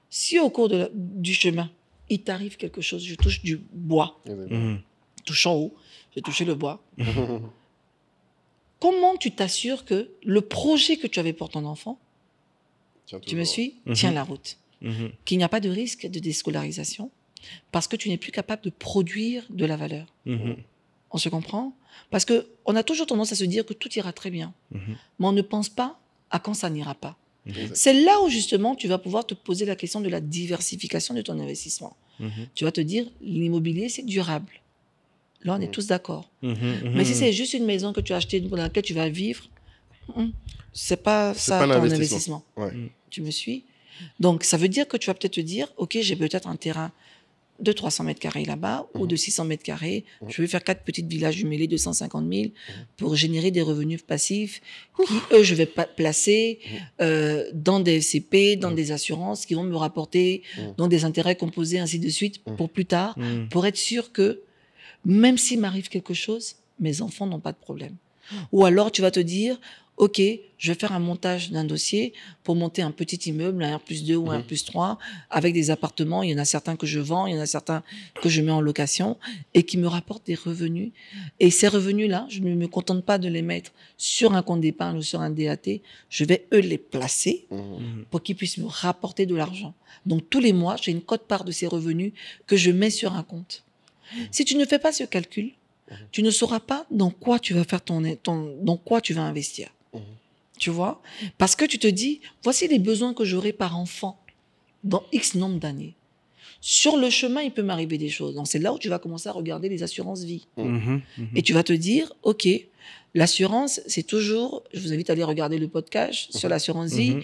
Si au cours du chemin, il t'arrive quelque chose, je touche du bois, touche en haut, j'ai touché le bois. Comment tu t'assures que le projet que tu avais pour ton enfant, tu me suis, tient la route? Qu'il n'y a pas de risque de déscolarisation parce que tu n'es plus capable de produire de la valeur. On se comprend? Parce qu'on a toujours tendance à se dire que tout ira très bien, mais on ne pense pas à quand ça n'ira pas. C'est là où justement tu vas pouvoir te poser la question de la diversification de ton investissement. Tu vas te dire, l'immobilier, c'est durable. Là, on est tous d'accord. Mais si c'est juste une maison que tu as achetée dans laquelle tu vas vivre, c'est pas ça
pas un
ton
investissement.
investissement. Tu me suis? Donc, ça veut dire que tu vas peut-être te dire, OK, j'ai peut-être un terrain de 300 mètres carrés là-bas ou de 600 mètres carrés. Je vais faire 4 petites villages jumelés de 150 000 pour générer des revenus passifs qui, eux, je vais placer dans des CP, dans des assurances qui vont me rapporter dans des intérêts composés, ainsi de suite, pour plus tard, pour être sûr que même s'il m'arrive quelque chose, mes enfants n'ont pas de problème. Ou alors, tu vas te dire, OK, je vais faire un montage d'un dossier pour monter un petit immeuble, un R+2 ou un R+3, avec des appartements. Il y en a certains que je vends, il y en a certains que je mets en location et qui me rapportent des revenus. Et ces revenus-là, je ne me contente pas de les mettre sur un compte d'épargne ou sur un DAT. Je vais, eux, les placer pour qu'ils puissent me rapporter de l'argent. Donc, tous les mois, j'ai une quote-part de ces revenus que je mets sur un compte. Si tu ne fais pas ce calcul, tu ne sauras pas dans quoi tu vas faire dans quoi tu vas investir. Tu vois? Parce que tu te dis, voici les besoins que j'aurai par enfant dans X nombre d'années. Sur le chemin, il peut m'arriver des choses. Donc, c'est là où tu vas commencer à regarder les assurances vie. Et tu vas te dire, OK, l'assurance, c'est toujours, je vous invite à aller regarder le podcast sur l'assurance vie.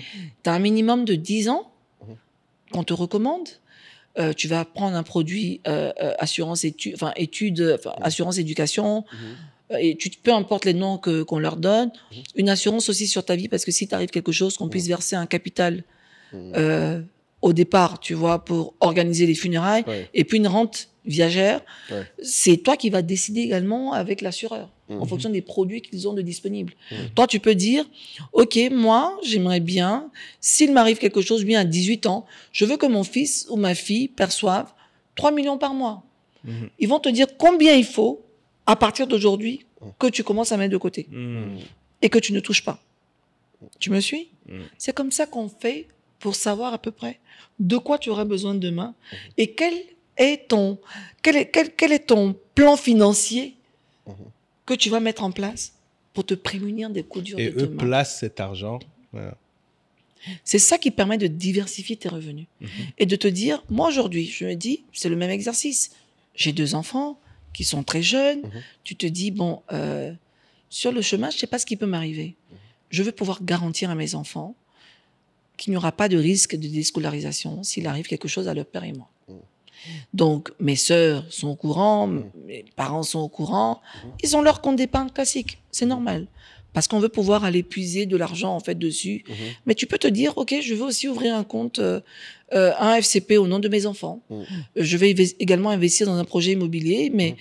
Tu as un minimum de 10 ans qu'on te recommande. Tu vas prendre un produit assurance assurance éducation, peu importe les noms qu'on leur donne, une assurance aussi sur ta vie, parce que si t'arrive quelque chose, qu'on puisse verser un capital au départ, tu vois, pour organiser les funérailles, et puis une rente viagère, c'est toi qui vas décider également avec l'assureur, en fonction des produits qu'ils ont de disponibles. Toi, tu peux dire, OK, moi, j'aimerais bien, s'il m'arrive quelque chose, bien à 18 ans, je veux que mon fils ou ma fille perçoive 3 millions par mois. Ils vont te dire combien il faut, à partir d'aujourd'hui, que tu commences à mettre de côté. Et que tu ne touches pas. Tu me suis? C'est comme ça qu'on fait pour savoir à peu près de quoi tu auras besoin demain et quelle est quel est ton plan financier que tu vas mettre en place pour te prémunir des coups durs
Et
de
eux
demain.
placent cet argent. Voilà.
C'est ça qui permet de diversifier tes revenus. Et de te dire, moi aujourd'hui, je me dis, c'est le même exercice. J'ai 2 enfants qui sont très jeunes. Tu te dis, bon, sur le chemin, je ne sais pas ce qui peut m'arriver. Je veux pouvoir garantir à mes enfants qu'il n'y aura pas de risque de déscolarisation s'il arrive quelque chose à leur père et moi. Donc, mes sœurs sont au courant, mes parents sont au courant. Ils ont leur compte d'épargne classique. C'est normal. Parce qu'on veut pouvoir aller puiser de l'argent, en fait, dessus. Mais tu peux te dire, OK, je veux aussi ouvrir un compte, un FCP au nom de mes enfants. Je vais également investir dans un projet immobilier, mais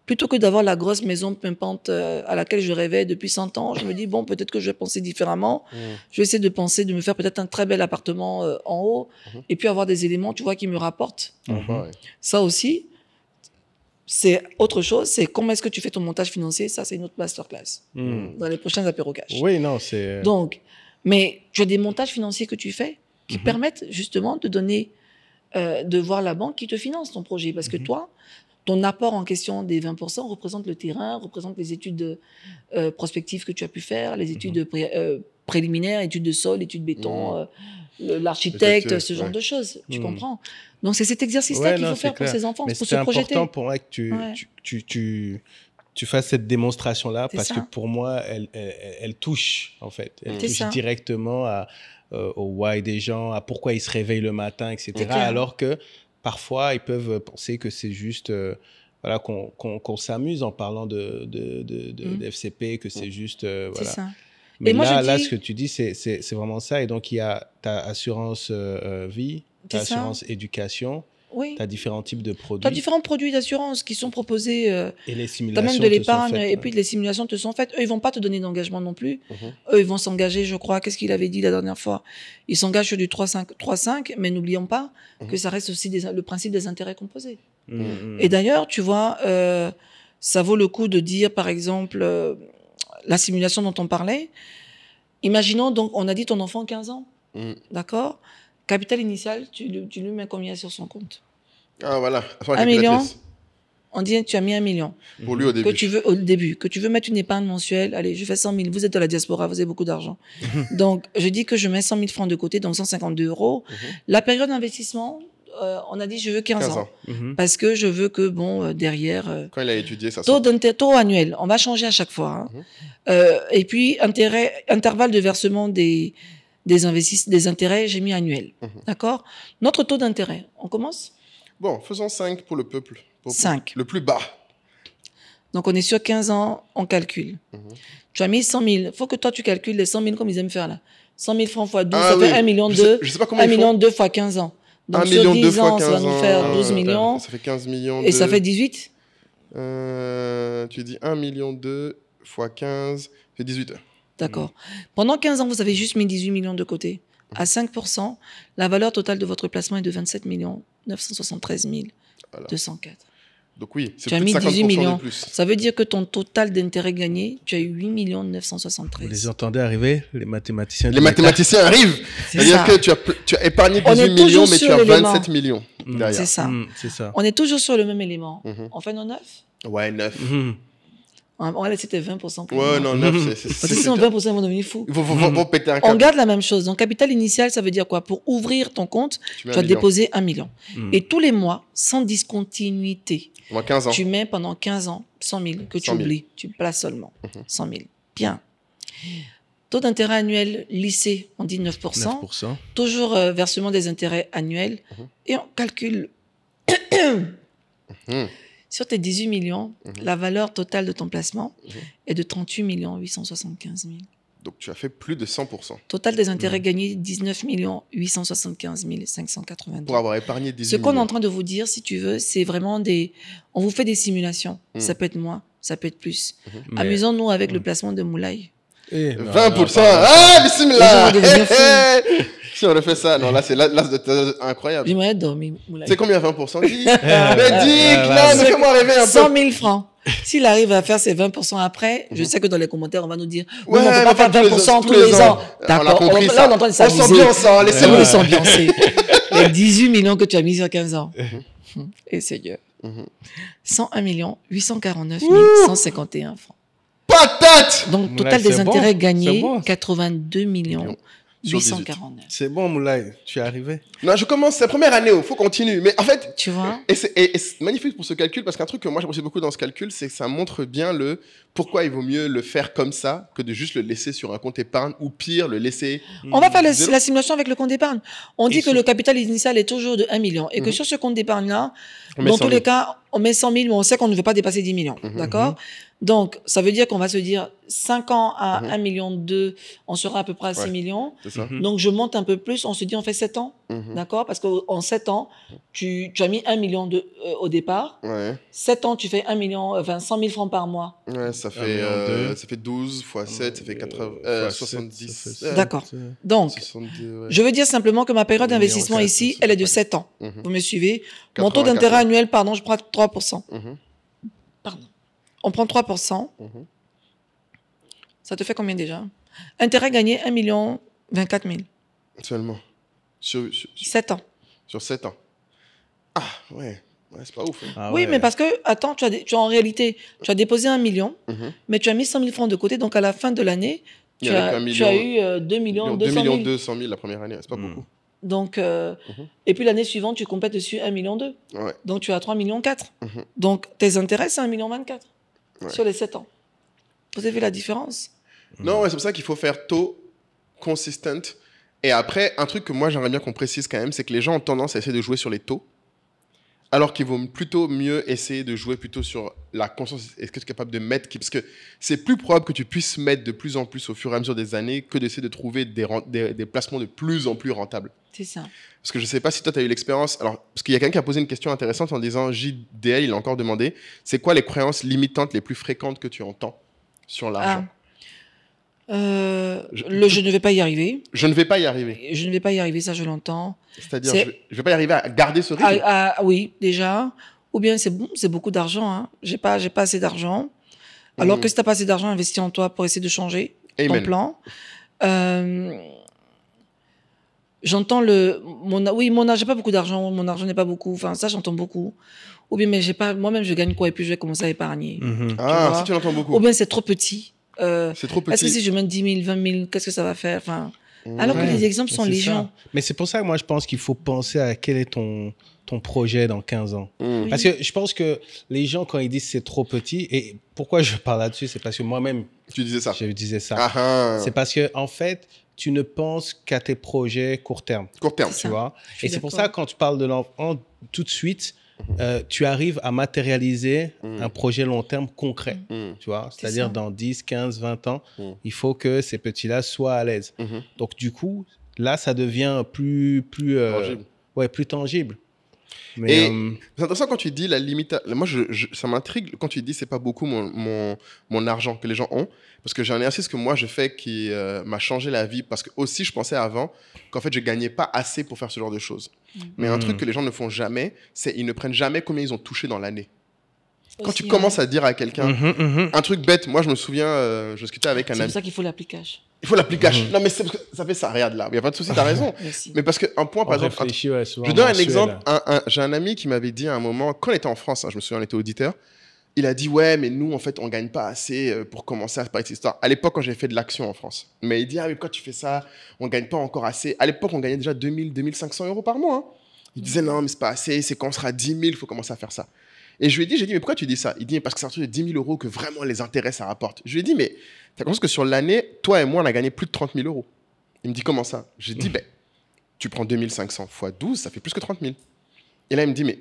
plutôt que d'avoir la grosse maison pimpante à laquelle je rêvais depuis 100 ans, je me dis, bon, peut-être que je vais penser différemment. Je vais essayer de penser, de me faire peut-être un très bel appartement en haut, et puis avoir des éléments, tu vois, qui me rapportent.
Ouais.
Ça aussi, c'est autre chose. C'est comment est-ce que tu fais ton montage financier. Ça, c'est une autre masterclass dans les prochains apéros cash.
Oui, non, c'est...
Donc, mais tu as des montages financiers que tu fais qui permettent justement de donner, de voir la banque qui te finance ton projet. Parce que toi, ton apport en question des 20% représente le terrain, représente les études prospectives que tu as pu faire, les études préliminaires, études de sol, études béton, l'architecte, ce genre de choses. Tu comprends? Donc, c'est cet exercice-là qu'il faut faire pour ses enfants,
Mais
pour se
c'est
projeter.
important pour moi que tu fasses cette démonstration-là,
C'est
parce
ça.
que pour moi, elle touche, en fait. Elle
C'est
touche
ça.
directement au why des gens, à pourquoi ils se réveillent le matin, etc.
C'est clair.
Alors que parfois, ils peuvent penser que c'est juste voilà, qu'on s'amuse en parlant de FCP, que c'est juste...
C'est
voilà.
ça.
Mais
Et moi,
là,
je
là,
dis-
ce que tu dis, c'est vraiment ça. Et donc, il y a ta assurance vie, ta
C'est ça.
assurance éducation,
Oui.
tu as différents types de produits.
Tu as différents produits d'assurance qui sont proposés.
Et les
Tu as
simulations
même de
te sont
l'épargne
faites,
et puis les simulations te sont faites. Eux, ils vont pas te donner d'engagement non plus. Eux, ils vont s'engager, je crois. Qu'est-ce qu'il avait dit la dernière fois? Ils s'engagent sur du 3,5, mais n'oublions pas que ça reste aussi le principe des intérêts composés. Et d'ailleurs, tu vois, ça vaut le coup de dire, par exemple, la simulation dont on parlait. Imaginons donc, on a dit ton enfant 15 ans, d'accord? Capital initial, tu lui mets combien sur son compte?
Ah, voilà. Enfin,
1 million.
calculatrice.
On dit, tu as mis 1 million.
Pour lui, au début.
Que tu veux, au début, que tu veux mettre une épargne mensuelle, allez, je fais 100 000, vous êtes de la diaspora, vous avez beaucoup d'argent. Donc, je dis que je mets 100 000 francs de côté, donc 152 €. La période d'investissement, on a dit, je veux 15 ans. Parce que je veux que, bon, derrière,
Quand il a étudié, ça
taux annuel, on va changer à chaque fois. Et puis, intervalle de versement des intérêts, j'ai mis annuel. D'accord? Notre taux d'intérêt, on commence?
Bon, faisons 5 pour le peuple.
5.
Le plus bas.
Donc, on est sur 15 ans, on calcule. Tu as mis 100 000. Il faut que toi, tu calcules les 100 000 comme ils aiment faire là. 100 000 francs fois 12,
Ah
ça
oui.
fait 1 million
Je sais-
2.
je sais pas comment
1
ils font.
million 2 fois 15 ans. Donc,
1
sur
million
10
2 fois
ans,
15
ça va nous faire 12 millions.
Ça fait 15 millions.
Et ça fait 18.
Tu dis 1 million 2 fois 15, c'est 18 heures.
D'accord. Pendant 15 ans, vous avez juste mis 18 millions de côté. À 5%, la valeur totale de votre placement est de 27 973 204.
Donc oui, c'est
Tu as
plus de
mis 18
50%
millions.
de plus.
Ça veut dire que ton total d'intérêt gagné, tu as eu 8 973.
Vous les entendez arriver, les mathématiciens
Les mathématiciens arrivent.
C'est
C'est-à-dire
ça.
que tu as épargné
On
18
est toujours
millions, mais
sur
tu as
l'élément.
27 millions derrière.
C'est ça.
C'est ça.
On est toujours sur le même élément. On fait nos 9.
Ouais, 9.
Ouais, c'était 20% pour
Ouais,
moi.
non, 9, c'est...
Parce que sinon, 20%, ils vont devenir fous.
Il faut péter un
On
câble.
garde la même chose. Donc, capital initial, ça veut dire quoi? Pour ouvrir ton compte,
Tu mets
tu
un
as
million.
déposé 1 million. Et tous les mois, sans discontinuité,
Moi, 15 ans.
tu mets pendant 15 ans 100 000 que tu
100 000.
oublies. Tu places seulement 100 000. Bien. Taux d'intérêt annuel lycée, on dit 9%.
9%.
Toujours versement des intérêts annuels. Et on calcule sur tes 18 millions, la valeur totale de ton placement est de 38 875 000.
Donc, tu as fait plus de 100%
Total des intérêts gagnés, 19 875 582.
pour avoir épargné 18
Ce qu'on est
millions.
en train de vous dire, si tu veux, c'est vraiment on vous fait des simulations. Ça peut être moins, ça peut être plus.
Mais-
Amusons-nous avec le placement de Moulay.
20%. Ah, bismillah.
Les gens vont devenir fous.
Si on refait ça, non, là, c'est incroyable.
J'aimerais dormir Moulay.
C'est combien 20% dis Mais dis, là, mais fais-moi rêver un peu.
100 000 francs. S'il arrive à faire ses 20% après, je sais que dans les commentaires, on va nous dire
Ouais,
oui, mais on peut pas
mais
faire 20% tous les ans.
On a
D'accord.
compris
Là,
ça.
on est en train de
On
s'amuser.
s'ambiance, hein, laissez-moi.
Oui, s'ambiancer. Les 18 millions que tu as mis sur 15 ans. Et Seigneur.
Mhm.
101 849 151 francs.
Patate!
Donc,
Moulay,
total des
c'est bon,
intérêts
c'est
gagnés,
bon.
82 millions
Sur 18.
849.
C'est bon, Moulay, tu es arrivé.
Non, je commence, c'est la première année, il faut continuer. Mais en fait,
Tu vois?
et c'est magnifique pour ce calcul, parce qu'un truc que moi j'apprécie beaucoup dans ce calcul, c'est que ça montre bien le pourquoi il vaut mieux le faire comme ça que de juste le laisser sur un compte épargne, ou pire, le laisser...
On va faire
Zéro.
la simulation avec le compte d'épargne. On dit
Et
que le capital initial est toujours de 1 million et que
Mhm.
sur ce compte d'épargne-là,
On met
dans
100
tous
000.
les cas, on met 100 000, mais on sait qu'on ne veut pas dépasser 10 millions.
Mhm.
D'accord? Donc, ça veut dire qu'on va se dire 5 ans à
Mhm.
1 million 2, on sera à peu près à 6
Ouais.
millions.
C'est ça.
Mhm.
Donc, je monte un peu plus, on se dit on fait 7 ans.
Mhm.
D'accord? Parce qu'en 7 ans, tu as mis 1 million au départ.
Ouais.
7 ans, tu fais 1 million, enfin 100 000 francs par mois.
Ouais, ça fait,
million deux.
ça fait 12 fois 7, ça fait 80,
fois
70.
sept, ça fait
D'accord. Donc,
62, ouais.
je veux dire simplement que ma période
Un million
d'investissement
quatre,
ici,
c'est
elle est de
pas
7 ans.
Mhm.
Vous me suivez? Mon taux
84.
d'intérêt annuel, pardon, je prends 3%.
Mhm.
Pardon. On prend 3%.
Mhm.
Ça te fait combien déjà? Intérêt gagné, 1 million 24 000.
Seulement. Sur
7 ans.
7 ans. Ah, ouais. Ouais, c'est pas ouf. Hein.
Ah
Oui,
ouais.
mais parce que, attends, en réalité, tu as déposé 1 million,
Mhm.
mais tu as mis 100 000 francs de côté. Donc, à la fin de l'année,
Il y
tu
avait
as,
qu'un
tu as
million-
eu 2 millions
2
200 000.
millions 200 000 la première année, c'est pas
Mhm.
beaucoup.
Donc,
Mhm.
et puis l'année suivante, tu complètes dessus 1 million 2.
Ouais.
Donc, tu as 3 millions 4.
Mhm.
Donc, tes intérêts, c'est 1 million 24
Ouais.
sur les 7 ans. Vous avez vu la différence?
Non, ouais, c'est pour ça qu'il faut faire tôt, consistent. Et après, un truc que moi j'aimerais bien qu'on précise quand même, c'est que les gens ont tendance à essayer de jouer sur les taux, alors qu'il vaut plutôt mieux essayer de jouer plutôt sur la conscience. Est-ce que tu es capable de mettre parce que c'est plus probable que tu puisses mettre de plus en plus au fur et à mesure des années que d'essayer de trouver des placements de plus en plus rentables.
C'est ça.
Parce que je ne sais pas si toi, tu as eu l'expérience. Alors, parce qu'il y a quelqu'un qui a posé une question intéressante en disant JDL, il a encore demandé c'est quoi les croyances limitantes les plus fréquentes que tu entends sur l'argent?
Je ne vais pas y arriver.
Je ne vais pas y arriver.
Je ne vais pas y arriver, ça je l'entends.
C'est-à-dire,
C'est-
je ne vais pas y arriver à garder ce rythme.
Oui, déjà. Ou bien c'est beaucoup d'argent. Hein. J'ai pas assez d'argent. Alors
Mhm.
que si tu n'as pas assez d'argent, investis en toi pour essayer de changer ton
Amen.
plan. J'entends j'ai pas beaucoup d'argent, mon argent n'est pas beaucoup. Enfin, ça, j'entends beaucoup. Ou bien, mais j'ai pas, moi-même, je gagne quoi et puis je vais commencer à épargner.
Mhm.
Ah,
vois.
ça, tu l'entends beaucoup.
Ou bien, c'est trop petit.
C'est trop
Est-ce que
petit.
si je mets 10 000, 20 000, qu'est-ce que ça va faire? Enfin,
Mhm.
alors que
Ouais,
les exemples sont
c'est
légion.
ça. Mais c'est pour ça que moi, je pense qu'il faut penser à quel est ton projet dans 15 ans.
Mhm.
Parce que je pense que les gens, quand ils disent c'est trop petit, et pourquoi je parle là-dessus, c'est parce que moi-même,
Tu disais ça.
je disais ça.
Ah, ah.
C'est parce que, en fait, tu ne penses qu'à tes projets court terme,
Court terme.
C'est
tu
ça.
vois.
Je suis
Et c'est pour
d'accord.
ça, quand tu parles de l'enfant, tout de suite, tu arrives à matérialiser un projet long terme concret,
Mhm.
tu vois.
C'est
C'est-à-dire
ça.
dans 10, 15, 20 ans,
Mm.
il faut que ces petits-là soient à l'aise.
Mhm.
Donc, du coup, là, ça devient plus
Tangible.
ouais, plus tangible. Mais,
Et c'est intéressant quand tu dis la limite. Moi, ça m'intrigue quand tu dis c'est pas beaucoup mon argent que les gens ont. Parce que j'ai un exercice que moi je fais qui m'a changé la vie. Parce que aussi, je pensais avant qu'en fait, je gagnais pas assez pour faire ce genre de choses. Mais un truc que les gens ne font jamais, c'est ils ne prennent jamais combien ils ont touché dans l'année. Quand tu
Aussi,
commences
hein.
à dire à quelqu'un un truc bête, moi je me souviens, je discutais avec un
C'est pour
ami.
ça qu'il faut l'application.
Il faut l'application. Non, mais c'est parce que ça fait ça, regarde là. Il n'y a pas de souci, t'as raison.
Merci.
Mais parce qu'un point,
on
par exemple,
réfléchit, ouais, souvent
je donne un
mensuel.
exemple. J'ai un ami qui m'avait dit à un moment, quand on était en France, hein, je me souviens, on était auditeur, il a dit ouais, mais nous, en fait, on gagne pas assez pour commencer à se parler de cette histoire. À l'époque, quand j'ai fait de l'action en France. Mais il dit ah, mais pourquoi tu fais ça? On gagne pas encore assez. À l'époque, on gagnait déjà 2000, 2500 euros par mois. Hein. Il disait non, mais c'est pas assez. C'est quand on sera à 10 000, il faut commencer à faire ça. Et je lui ai dit, mais pourquoi tu dis ça? Il dit, mais parce que c'est un truc de 10 000 euros que vraiment les intérêts, ça rapporte. Je lui ai dit, mais tu as conscience que sur l'année, toi et moi, on a gagné plus de 30 000 euros. Il me dit, comment ça? J'ai dit, ben, tu prends 2500 fois 12, ça fait plus que 30 000. Et là, il me dit, mais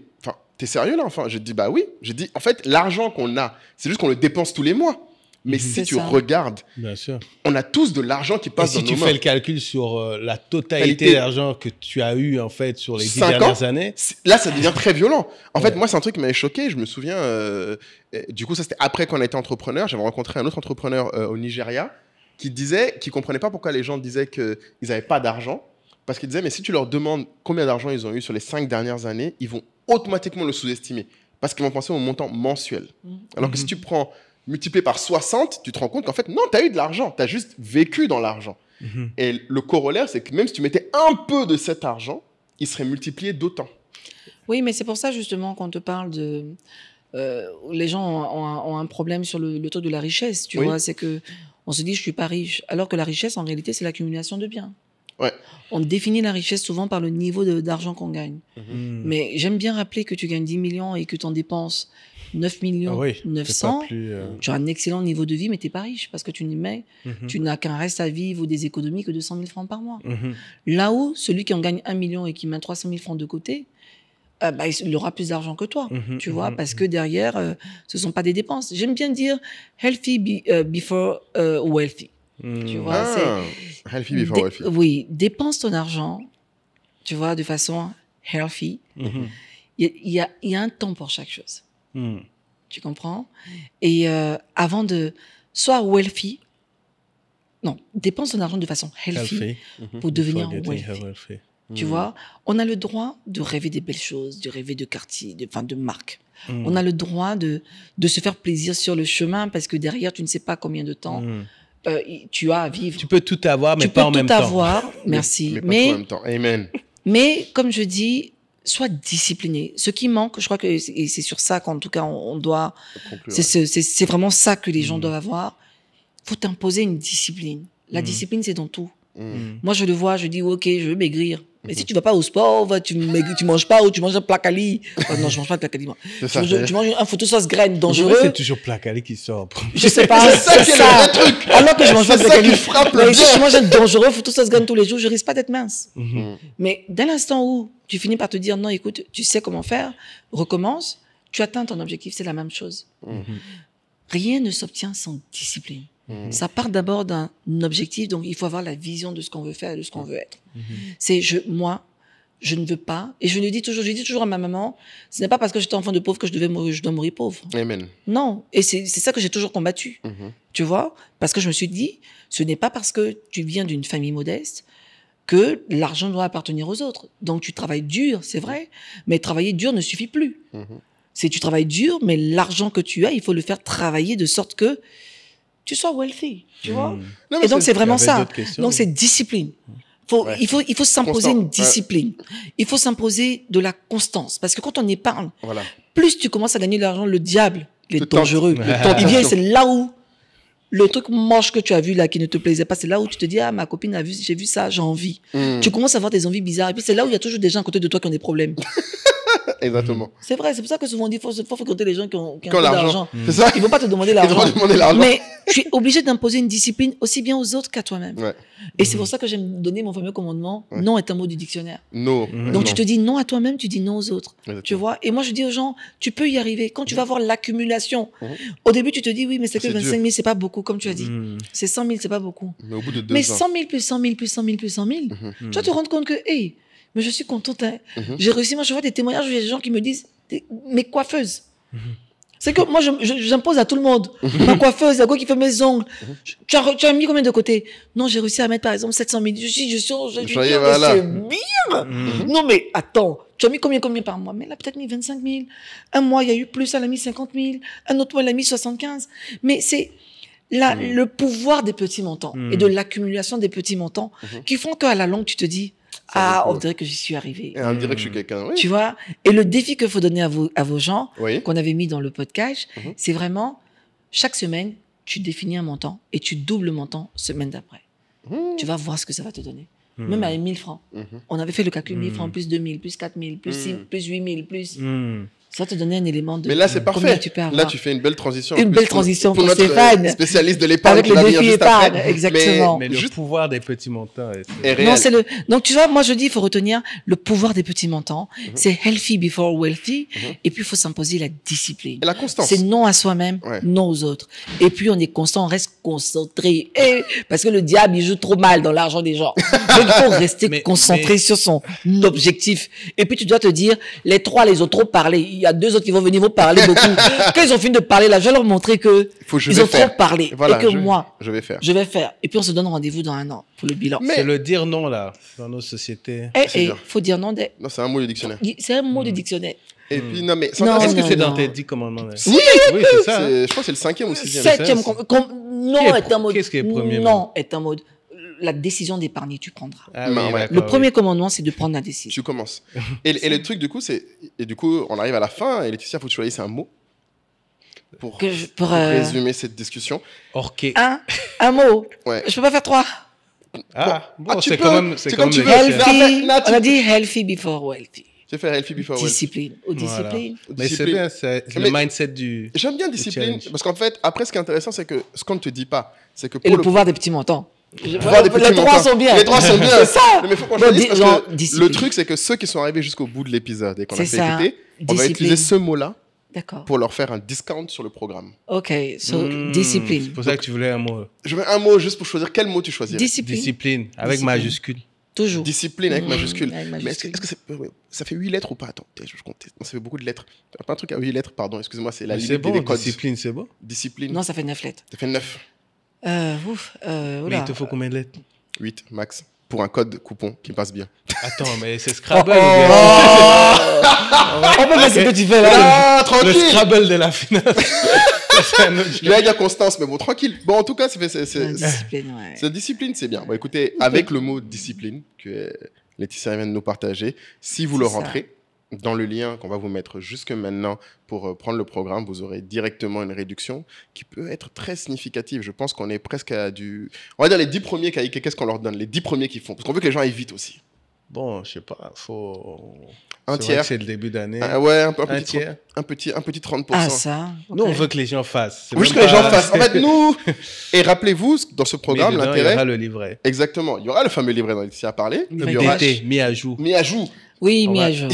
t'es sérieux là? Enfin, je dis, bah oui. J'ai dit, en fait, l'argent qu'on a, c'est juste qu'on le dépense tous les mois. Mais si
C'est
tu
ça.
regardes,
Bien sûr.
on a tous de l'argent qui
Et
passe
si
dans
tu
nos
fais
mains.
le calcul sur la totalité
Qualité.
d'argent que tu as eu en fait sur les 10
5 ans,
dernières années,
Là, ça devient très violent. En
Ouais.
fait, moi, c'est un truc qui m'avait choqué. Je me souviens, du coup, ça c'était après qu'on a été entrepreneur. J'avais rencontré un autre entrepreneur au Nigeria qui comprenait pas pourquoi les gens disaient qu'ils n'avaient pas d'argent. Parce qu'il disait, mais si tu leur demandes combien d'argent ils ont eu sur les 5 dernières années, ils vont automatiquement le sous-estimer. Parce qu'ils vont penser au montant mensuel. Alors que si tu prends multiplié par 60, tu te rends compte qu'en fait, non, tu as eu de l'argent. Tu as juste vécu dans l'argent. Et le corollaire, c'est que même si tu mettais un peu de cet argent, il serait multiplié d'autant.
Oui, mais c'est pour ça justement qu'on te parle de... les gens ont un problème sur le truc de la richesse, tu
Oui.
vois. C'est que on se dit, je suis pas riche. Alors que la richesse, en réalité, c'est l'accumulation de biens.
Ouais.
On définit la richesse souvent par le niveau d'argent qu'on gagne.
Mm.
Mais j'aime bien rappeler que tu gagnes 10 millions et que tu en dépenses 9 millions
Ah oui,
900.
c'est pas plus,
Tu as un excellent niveau de vie, mais tu n'es pas riche parce que tu n'as qu'un reste à vivre ou des économies que de 100 000 francs par mois. Là où celui qui en gagne 1 million et qui met 300 000 francs de côté, il aura plus d'argent que toi, tu vois, parce que derrière, ce ne sont pas des dépenses. J'aime bien dire healthy before wealthy. Tu vois,
healthy before wealthy.
Oui, dépense ton argent, tu vois, de façon healthy. Il y a un temps pour chaque chose. Tu comprends? Et avant de... Soit wealthy, non, dépense ton argent de façon healthy pour devenir wealthy. Tu vois, on a le droit de rêver des belles choses, de rêver de quartier, de marque. On a le droit de se faire plaisir sur le chemin parce que derrière, tu ne sais pas combien de temps tu as à vivre.
Tu peux tout avoir, mais pas en même temps.
Tu peux tout avoir, merci.
Mais pas en même temps. Amen.
Mais comme je dis, sois discipliné. Ce qui manque, je crois que c'est sur ça qu'en tout cas, on doit... C'est vraiment ça que les gens doivent avoir. Il faut t'imposer une discipline. La discipline, c'est dans tout. Moi, je le vois, je dis, OK, je veux maigrir. Mais si tu vas pas au sport, tu manges pas ou tu manges un placali. Non, je mange pas de placali, moi. Tu manges un photo sauce graine dangereux.
C'est toujours placali qui sort.
Je sais pas.
C'est ça qui est le truc.
Alors que je mange pas de placali.
C'est ça qui frappe le
Mais
bien.
si je mange un dangereux photo sauce graine tous les jours, je risque pas d'être mince. Mais dès l'instant où tu finis par te dire, non, écoute, tu sais comment faire, recommence, tu atteins ton objectif, c'est la même chose. Rien ne s'obtient sans discipline. Ça part d'abord d'un objectif, donc il faut avoir la vision de ce qu'on veut faire et de ce qu'on veut être. C'est moi, je ne veux pas, et je dis toujours à ma maman, ce n'est pas parce que j'étais enfant de pauvre que je dois mourir pauvre.
Amen.
Non, et c'est ça que j'ai toujours combattu, tu vois, parce que je me suis dit, ce n'est pas parce que tu viens d'une famille modeste que l'argent doit appartenir aux autres. Donc tu travailles dur, c'est vrai, mais travailler dur ne suffit plus. C'est tu travailles dur, mais l'argent que tu as, il faut le faire travailler de sorte que tu sois wealthy, tu vois.
Non,
Et donc, c'est vraiment ça.
questions.
Donc, c'est discipline. Il faut s'imposer une discipline. Il faut s'imposer de la constance. Parce que quand on épargne, plus tu commences à gagner de l'argent, le diable, il est dangereux. Il vient, c'est là où le truc moche que tu as vu là, qui ne te plaisait pas, c'est là où tu te dis, ah, ma copine a vu, j'ai vu ça, j'ai envie. Tu commences à avoir des envies bizarres. Et puis, c'est là où il y a toujours des gens à côté de toi qui ont des problèmes.
Exactement.
C'est vrai, c'est pour ça que souvent on dit qu'il faut fréquenter les gens qui ont
Quand
un peu d'argent.
C'est ça.
Ils vont pas te demander
Ils vont
l'argent.
demander l'argent.
Mais tu es obligé d'imposer une discipline aussi bien aux autres qu'à toi-même.
Ouais.
Et c'est pour ça que j'aime donner mon fameux commandement. Non est un mot du dictionnaire.
Non.
Donc tu te dis non à toi-même, tu dis non aux autres.
Exactement.
Tu vois. Et moi je dis aux gens, tu peux y arriver. Quand tu vas voir l'accumulation, au début tu te dis oui, mais c'est que
C'est
25 000, c'est pas beaucoup, comme tu as dit. C'est 100 000, c'est pas beaucoup.
Mais au bout de 2 ans.
Mais 100 000 plus 100 000 plus 100 000 plus 100 000, tu vas te rendre compte que, hey, mais je suis contente. Hein. J'ai réussi. Moi, je vois des témoignages où il y a des gens qui me disent, mes coiffeuses. C'est que moi, j'impose à tout le monde. Ma coiffeuse, la go qui fait mes ongles. Tu as mis combien de côté? Non, j'ai réussi à mettre, par exemple, 700 000. Je suis
voilà.
c'est bien. Non, mais attends, tu as mis combien par mois? Mais elle a peut-être mis 25 000. Un mois, il y a eu plus, elle a mis 50 000. Un autre mois, elle a mis 75. Mais c'est le pouvoir des petits montants et de l'accumulation des petits montants qui font qu'à la longue, tu te dis, on dirait que j'y suis arrivé.
Et on dirait que je suis quelqu'un. Oui.
Tu vois? Et le défi qu'il faut donner à vos gens,
Oui.
qu'on avait mis dans le podcast, c'est vraiment, chaque semaine, tu définis un montant et tu doubles le montant semaine d'après. Tu vas voir ce que ça va te donner. Même avec 1000 francs. On avait fait le calcul 1000 francs, plus 2000, plus 4000, plus 6, plus 8000, plus... Ça va te donner un élément de...
Mais là, c'est
combien
parfait.
tu peux avoir.
Là, tu fais une belle transition.
Une belle transition pour
notre
Stéphane.
spécialiste de l'épargne
Avec
qui
le
va venir
défi
juste
épargne,
après.
exactement.
Mais le
Juste-
pouvoir des petits montants
est réel.
Non, donc tu vois, moi je dis, il faut retenir le pouvoir des petits montants. C'est healthy before wealthy. Et puis il faut s'imposer la discipline.
Et la constance.
C'est non à soi-même,
Ouais.
non aux autres. Et puis on est constant, on reste concentré. Parce que le diable, il joue trop mal dans l'argent des gens. Donc il faut rester
Mais-
concentré sur son objectif. Et puis tu dois te dire, les trois, les ont trop parlé. Il y a deux autres qui vont venir vous parler beaucoup. Quand ils ont fini de parler là, je vais leur montrer que
Je
ils
vais
ont
faire.
trop parlé.
Voilà,
et que moi,
je vais faire.
je vais faire. Et puis on se donne rendez-vous dans 1 an pour le bilan.
Mais-
C'est le dire non, là, dans nos sociétés.
c'est
Et
dur.
faut dire non.
Non, c'est un mot du dictionnaire.
C'est un mot du dictionnaire.
Et puis, non, mais...
Non,
Est-ce que
non,
c'est dans
non.
tes 10 commandements? Là?
Si,
Oui, c'est ça. hein.
je crois que c'est le 5e ou 6e.
Septième,
ça,
non
Qui est
est un mode.
qu'est-ce qui est premier,
Non est un mode. la décision d'épargner, tu prendras.
Ah
Non, ouais.
d'accord,
Le
oui.
premier commandement, c'est de prendre la décision.
Tu commences. Et le truc, du coup, c'est... Et du coup, on arrive à la fin, et Laetitia, il faut que tu choisisses un mot pour
Pour,
résumer cette discussion.
Orqué.
un mot.
Ouais.
Je peux pas faire 3.
Ah, bon,
tu
c'est
peux.
quand même,
C'est
c'est
comme
quand
tu
même
veux.
le
Healthy.
critère.
Healthy.
Là, tu-
On a dit healthy before wealthy.
J'ai fait healthy before wealth.
Discipline.
Voilà.
Discipline.
Mais c'est
Discipline.
bien, c'est
Mais-
le mindset du.
J'aime bien discipline,
challenge.
parce qu'en fait, après, ce qui est intéressant, c'est que ce qu'on ne te dit pas, c'est que
Et
pour
le pouvoir des petits montants.
pouvoir des petits
Les 3
montants.
sont bien.
Les 3 sont bien.
C'est ça.
Mais il faut qu'on
Bon,
choisisse parce
genre,
que
discipline.
le truc, c'est que ceux qui sont arrivés jusqu'au bout de l'épisode et qu'on a
C'est
fait
ça.
écouter, on va
Discipline.
utiliser ce mot-là
D'accord.
pour leur faire un discount sur le programme.
Ok, so
Hmm,
discipline.
C'est pour ça que tu voulais un mot.
Je mets un mot juste pour choisir quel mot tu choisirais.
Discipline.
Discipline, avec
Discipline.
majuscule.
Toujours.
Discipline avec
Mhm,
majuscule.
avec
Mais
majuscule.
est-ce que ça fait 8 lettres ou pas? Attends, je compte. Non, ça fait beaucoup de lettres. Pas un truc à 8 lettres, pardon, excusez-moi, c'est la
Mais
limite
c'est bon,
des codes.
discipline, c'est bon.
Discipline.
Non, ça fait 9 lettres.
Ça fait 9.
Ouf.
Mais
Oula.
il te faut combien de lettres?
8 max. Pour un code coupon qui passe bien.
Attends, mais c'est Scrabble ou
Oh,
bien
mais c'est ce que tu fais là.
Ah,
Le
tranquille!
Scrabble de la finance. Ça, c'est un autre jeu.
J'allais dire Constance, mais bon, tranquille. Bon, en tout cas, c'est
Discipline, ouais.
cette discipline, c'est bien. Bon, écoutez, avec le mot discipline que Laetitia vient de nous partager, si vous le
C'est ça.
rentrez dans le lien qu'on va vous mettre jusque maintenant pour prendre le programme, vous aurez directement une réduction qui peut être très significative. Je pense qu'on est presque à du... On va dire les 10 premiers, qu'est-ce qu'on leur donne? Les 10 premiers qui font. Parce qu'on veut que les gens aillent vite aussi.
Bon, je sais pas, faut.
Un
C'est vrai
tiers.
que c'est le début d'année.
Ah ouais, un
Un
petit,
tiers.
un petit 30%.
Ah, ça.
Nous, on
ok.
veut que les gens fassent. C'est
Juste que
même
les gens
pas-
fassent. En fait, nous... Et rappelez-vous, dans ce
Mais
programme,
dedans, il y
l'intérêt...
aura le livret.
Exactement. Il y aura le fameux livret dont Laetitia a parlé. Il y
Livret
aura
D'été, mis à jour.
mis à jour
Oui,
On
mis
va-
à jour.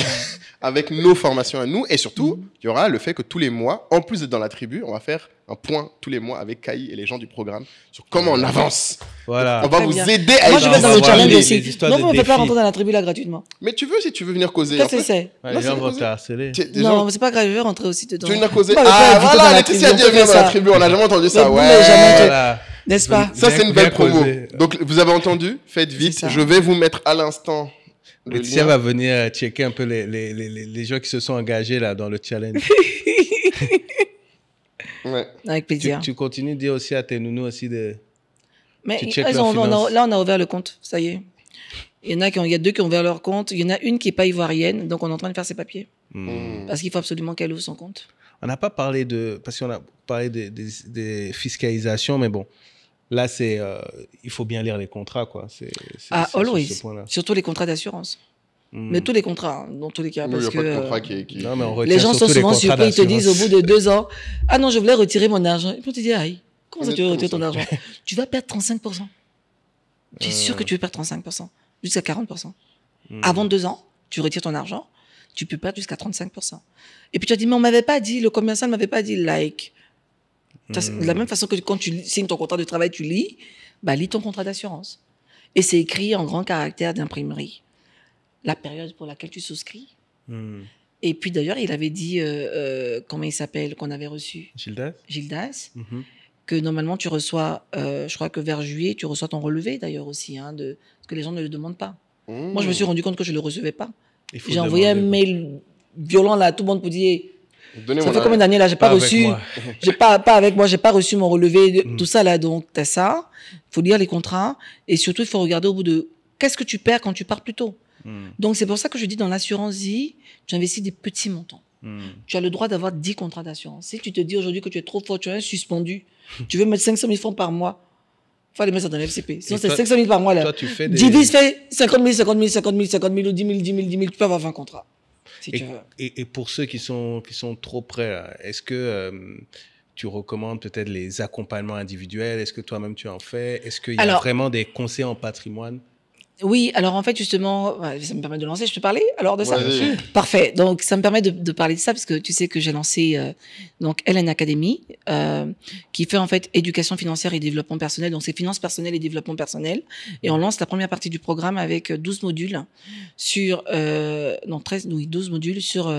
avec nos formations à nous. Et surtout, il y aura le fait que tous les mois, en plus d'être dans la tribu, on va faire un point tous les mois avec Kai et les gens du programme sur comment on avance.
Voilà.
On va
Très
vous
bien.
aider à
Moi, je vais
échanger.
dans le
on va voir
challenge
les
aussi.
histoires
Non,
de
mais on ne fait pas
défis.
rentrer dans la tribu là gratuitement.
Mais tu veux, si tu veux venir causer.
Qu'est-ce
en
que
fait.
c'est
Ouais,
Non,
les
c'est
gens vont
posé.
te harceler.
Des
Non,
gens-
mais c'est pas grave, je vais rentrer aussi dedans.
Tu veux venir causer.
Bah, le
Ah,
père invite dans
voilà,
la
Laetitia
tribu,
dit
on peut
viens dans
faire
la
ça.
tribu. On n'a jamais entendu ça.
Mais vous
Ouais.
n'avez jamais entendu.
Voilà.
N'est-ce pas?
Ça, c'est une
Bien
belle promo.
causé.
Donc, vous avez entendu? Faites vite.
C'est ça.
Je vais vous mettre à l'instant le
Laetitia
lien.
va venir checker un peu les gens qui se sont engagés là dans le challenge.
Ouais.
Avec plaisir.
Tu continues de dire aussi à tes nounous aussi de...
Mais
tu checkes
elles
leurs
ont-
finances.
là, on a ouvert le compte. Ça y est. Il y a 2 qui ont ouvert leur compte. Il y en a une qui n'est pas ivoirienne. Donc, on est en train de faire ses papiers.
Hmm.
Parce qu'il faut absolument qu'elle ouvre son compte.
On n'a pas parlé de... Parce qu'on a parlé des fiscalisations, mais bon, là, c'est... il faut bien lire les contrats, quoi. C'est
Ah,
sur
always.
ce point-là.
Surtout les contrats d'assurance.
Hmm.
Mais tous les contrats, hein, dans tous les cas.
Oui, il n'y
Parce
a
que
pas de contrat qui...
Non, mais on retient
les gens sont
surtout les
souvent
contrats
surpris. Ils te disent au
d'assurance.
bout de 2 ans, ah non, je voulais retirer mon argent. Et puis, on te dit, aïe, comment ça tu veux
Comment
retirer ton
ça
argent? Tu vas perdre 35%. Tu es sûr que tu veux perdre 35%. Jusqu'à 40%. Avant 2 ans, tu retires ton argent, tu peux perdre jusqu'à 35%. Et puis tu as dit, mais on m'avait pas dit, le commercial ne m'avait pas dit, like. De la même façon que quand tu signes ton contrat de travail, tu lis, bah, lis ton contrat d'assurance. Et c'est écrit en grand caractère d'imprimerie. La période pour laquelle tu souscris.
Hmm.
Et puis d'ailleurs, il avait dit, comment il s'appelle, qu'on avait reçu,
Gildas?
Gildas,
Mhm.
que normalement tu reçois, je crois que vers juillet, tu reçois ton relevé d'ailleurs aussi, hein, parce que les gens ne le demandent pas.
Hmm.
Moi, je me suis rendu compte que je ne le recevais pas.
Il faut
J'ai envoyé un
demander.
mail violent là à tout le monde pour dire,
Donnez
ça
mon
fait
âge.
combien d'années là, j'ai pas
avec
reçu,
moi.
j'ai pas avec moi, j'ai pas reçu mon relevé, tout ça là. Donc t'as ça, faut lire les contrats et surtout il faut regarder au bout de qu'est-ce que tu perds quand tu pars plus tôt.
Hmm.
Donc c'est pour ça que je dis dans l'assurance vie, tu investis des petits montants.
Hmm.
Tu as le droit d'avoir 10 contrats d'assurance. Si tu te dis aujourd'hui que tu es trop fort, tu es suspendu, tu veux mettre 500 000 francs par mois, il faut aller mettre ça dans l'FCP. Sinon,
Et
c'est
toi-
500 000 par mois là.
Toi, tu fais des...
Divise, fait 50 000, 50 000, 50 000, 50 000 ou 10 000, 10 000, 10 000, tu peux avoir 20 contrats. Si tu veux.
Et pour ceux qui sont trop près, là, est-ce que tu recommandes peut-être les accompagnements individuels? Est-ce que toi-même tu en fais? Est-ce qu'il y a
Alors-
vraiment des conseils en patrimoine?
Oui, alors en fait, justement, ça me permet de lancer. Je peux parler alors de ça?
Vas-y.
Parfait. Donc, ça me permet de parler de ça parce que tu sais que j'ai lancé donc LN Academy qui fait en fait éducation financière et développement personnel. Donc, c'est finances personnelles et développement personnel. Et on lance la première partie du programme avec 12 modules sur, non, 13, oui, 12 modules sur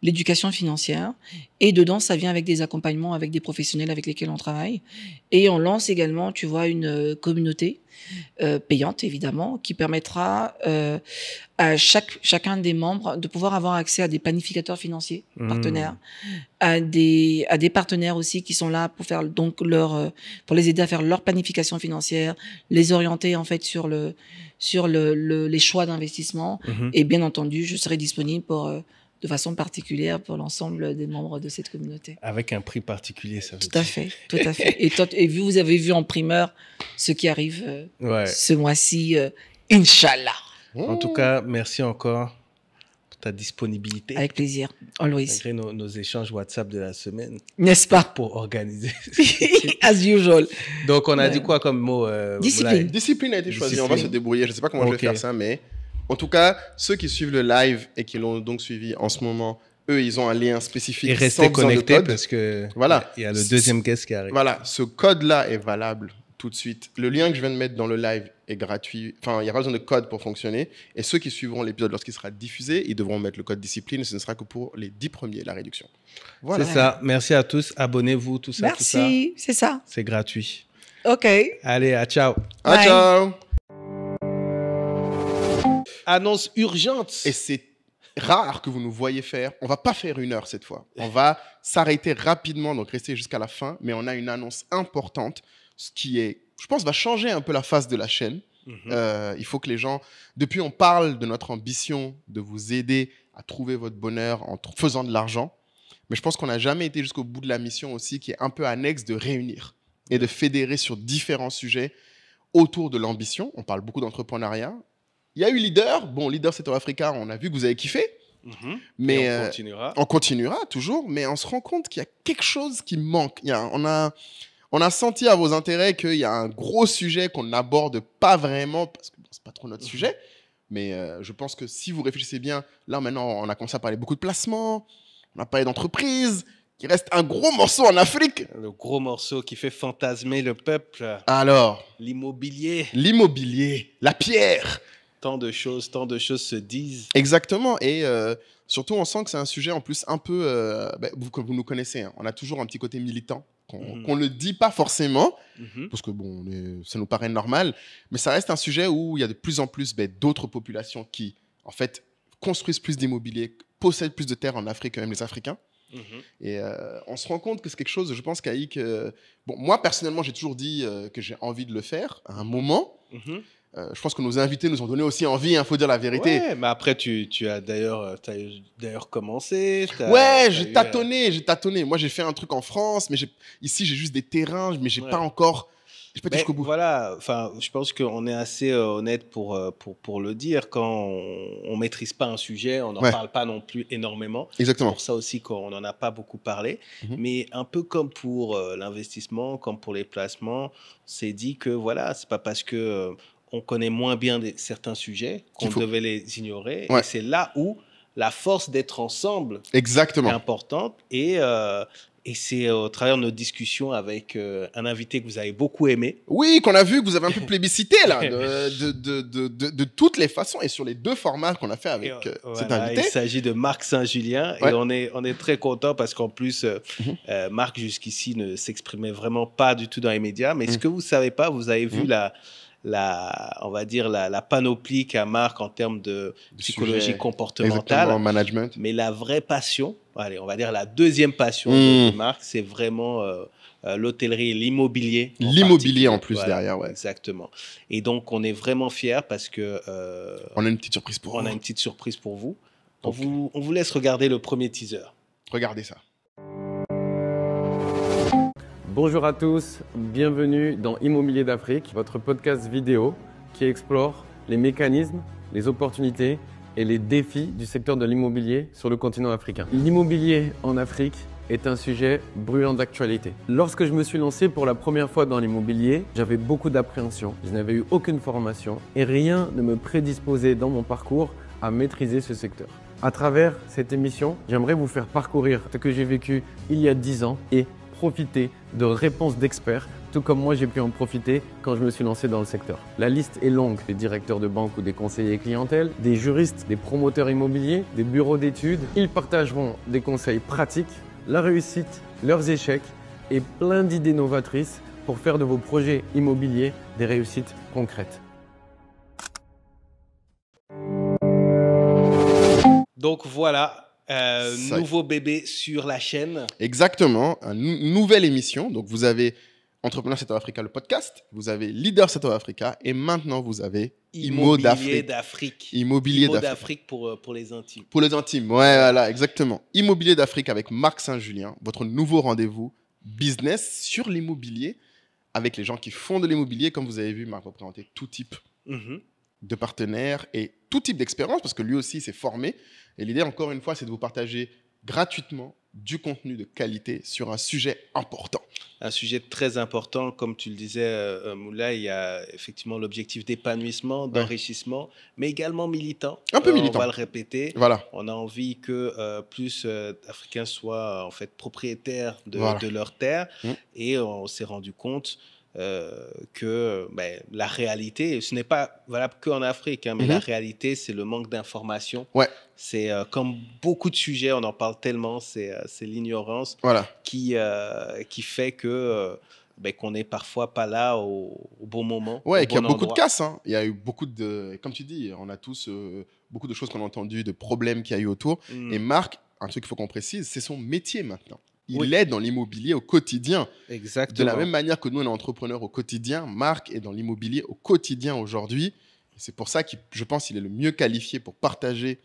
l'éducation financière. Et dedans, ça vient avec des accompagnements avec des professionnels avec lesquels on travaille. Et on lance également, tu vois, une communauté payante, évidemment, qui permettra à chacun des membres de pouvoir avoir accès à des planificateurs financiers partenaires, à des partenaires aussi qui sont là pour faire donc pour les aider à faire leur planification financière, les orienter en fait sur les choix d'investissement. Et bien entendu, je serai disponible de façon particulière pour l'ensemble des membres de cette communauté.
Avec un prix particulier, ça veut dire.
Tout à fait, tout à fait. Et vous avez vu en primeur ce qui arrive ce mois-ci, Inch'Allah.
En tout cas, merci encore pour ta disponibilité.
Avec plaisir, always.
Malgré nos échanges WhatsApp de la semaine.
N'est-ce pas?
Pour organiser.
As usual.
Donc, on a dit quoi comme mot
Discipline.
Discipline a été choisie. On va se débrouiller. Je ne sais pas comment je vais faire ça, mais en tout cas, ceux qui suivent le live et qui l'ont donc suivi en ce moment, eux, ils ont un lien spécifique.
Et restez connectés parce que il y a le deuxième guest qui arrive.
Voilà, ce code-là est valable tout de suite. Le lien que je viens de mettre dans le live est gratuit. Enfin, il n'y a pas besoin de code pour fonctionner. Et ceux qui suivront l'épisode lorsqu'il sera diffusé, ils devront mettre le code discipline. Ce ne sera que pour les 10 premiers, la réduction.
Voilà. C'est ça. Merci à tous. Abonnez-vous, tout ça.
Merci, c'est ça.
C'est gratuit.
OK.
Allez, à ciao.
À ciao.
Annonce urgente.
Et c'est rare que vous nous voyez faire. On va pas faire 1 heure cette fois. On va s'arrêter rapidement, donc rester jusqu'à la fin. Mais on a une annonce importante, ce qui est, je pense, va changer un peu la face de la chaîne. Il faut que les gens... Depuis, on parle de notre ambition de vous aider à trouver votre bonheur en faisant de l'argent. Mais je pense qu'on n'a jamais été jusqu'au bout de la mission aussi, qui est un peu annexe, de réunir et de fédérer sur différents sujets autour de l'ambition. On parle beaucoup d'entrepreneuriat. Il y a eu Leader. Bon, Leader Sector Africa, on a vu que vous avez kiffé. Mais on continuera toujours. Mais on se rend compte qu'il y a quelque chose qui manque. On a senti à vos intérêts qu'il y a un gros sujet qu'on n'aborde pas vraiment parce que c'est pas trop notre sujet. Mais je pense que si vous réfléchissez bien, là maintenant, on a commencé à parler beaucoup de placements. On a parlé d'entreprise. Il reste un gros morceau en Afrique.
Le gros morceau qui fait fantasmer le peuple.
Alors,
l'immobilier.
L'immobilier, la pierre.
Tant de choses se disent.
Exactement. Et surtout, on sent que c'est un sujet en plus un peu... vous nous connaissez, hein, on a toujours un petit côté militant qu'on ne dit pas forcément, parce que bon, ça nous paraît normal, mais ça reste un sujet où il y a de plus en plus d'autres populations qui, en fait, construisent plus d'immobilier, possèdent plus de terres en Afrique que même les Africains. Et on se rend compte que c'est quelque chose, je pense, Kaïk... bon, moi, personnellement, j'ai toujours dit que j'ai envie de le faire à un moment. Je pense que nos invités nous ont donné aussi envie, il faut dire la vérité.
Ouais, mais après, tu as d'ailleurs commencé.
J'ai tâtonné. Moi, j'ai fait un truc en France, mais ici, j'ai juste des terrains, mais j'ai pas encore... Je peux pas jusqu'au bout.
Voilà, je pense qu'on est assez honnête pour le dire. Quand on maîtrise pas un sujet, on n'en parle pas non plus énormément.
Exactement.
C'est pour ça aussi qu'on n'en a pas beaucoup parlé. Mais un peu comme pour l'investissement, comme pour les placements, on s'est dit que voilà, c'est pas parce que on connaît moins bien certains sujets qu'on devait les ignorer. Et c'est là où la force d'être ensemble est importante. Et c'est au travers de nos discussions avec un invité que vous avez beaucoup aimé.
Oui, qu'on a vu, que vous avez un peu plébiscité là, de toutes les façons et sur les 2 formats qu'on a fait avec cet invité.
Il s'agit de Marc Saint-Julien et on est très content parce qu'en plus, Marc jusqu'ici ne s'exprimait vraiment pas du tout dans les médias. Mais ce que vous ne savez pas, vous avez vu on va dire la panoplie qu'a Marc en termes de psychologie comportementale,
management.
Mais la vraie passion, allez, on va dire la deuxième passion de Marc, c'est vraiment l'hôtellerie et l'immobilier.
L'immobilier en plus derrière,
Exactement. Et donc, on est vraiment fiers parce que...
on a une petite surprise pour vous.
On a une petite surprise pour vous. On vous laisse regarder le premier teaser.
Regardez ça.
Bonjour à tous, bienvenue dans Immobilier d'Afrique, votre podcast vidéo qui explore les mécanismes, les opportunités et les défis du secteur de l'immobilier sur le continent africain. L'immobilier en Afrique est un sujet brûlant d'actualité. Lorsque je me suis lancé pour la première fois dans l'immobilier, j'avais beaucoup d'appréhension. Je n'avais eu aucune formation et rien ne me prédisposait dans mon parcours à maîtriser ce secteur. À travers cette émission, j'aimerais vous faire parcourir ce que j'ai vécu il y a 10 ans et profiter de réponses d'experts tout comme moi j'ai pu en profiter quand je me suis lancé dans le secteur. La liste est longue, des directeurs de banque ou des conseillers clientèle, des juristes, des promoteurs immobiliers, des bureaux d'études. Ils partageront des conseils pratiques, la réussite, leurs échecs et plein d'idées novatrices pour faire de vos projets immobiliers des réussites concrètes.
Donc voilà,
Ça y est.
nouveau bébé sur la chaîne.
Exactement, une nouvelle émission. Donc, vous avez Entrepreneur South Africa, le podcast. Vous avez Leader South Africa. Et maintenant, vous avez Immo d'Afrique. Immobilier
Immo
d'Afrique.
d'Afrique pour les intimes.
Pour les intimes, ouais, voilà, exactement. Immobilier d'Afrique avec Marc Saint-Julien, votre nouveau rendez-vous business sur l'immobilier avec les gens qui font de l'immobilier. Comme vous avez vu, Marc va présenter tout type
Mhm.
de partenaires et tout type d'expérience parce que lui aussi s'est formé. Et l'idée, encore une fois, c'est de vous partager gratuitement du contenu de qualité sur un sujet important.
Un sujet très important, comme tu le disais, Moula, il y a effectivement l'objectif d'épanouissement, d'enrichissement, mais également militant.
Un peu militant.
On va le répéter.
Voilà.
On a envie que plus d'Africains soient en fait propriétaires
Voilà.
de leurs terres.
Mm.
Et on s'est rendu compte que la réalité, ce n'est pas valable qu'en Afrique, hein, mais la réalité, c'est le manque d'information.
Ouais.
C'est comme beaucoup de sujets, on en parle tellement, c'est l'ignorance
Voilà.
qui fait que qu'on n'est parfois pas là au bon moment.
Ouais,
au
et qu'il y a
bon
beaucoup de
endroit.
casses. Hein. Il y a eu beaucoup de... Comme tu dis, on a tous beaucoup de choses qu'on a entendues, de problèmes qu'il y a eu autour.
Mm.
Et Marc, un truc qu'il faut qu'on précise, c'est son métier maintenant. Il
Oui.
est dans l'immobilier au quotidien.
Exactement.
De la même manière que nous, on est entrepreneurs au quotidien, Marc est dans l'immobilier au quotidien aujourd'hui. C'est pour ça que je pense qu'il est le mieux qualifié pour partager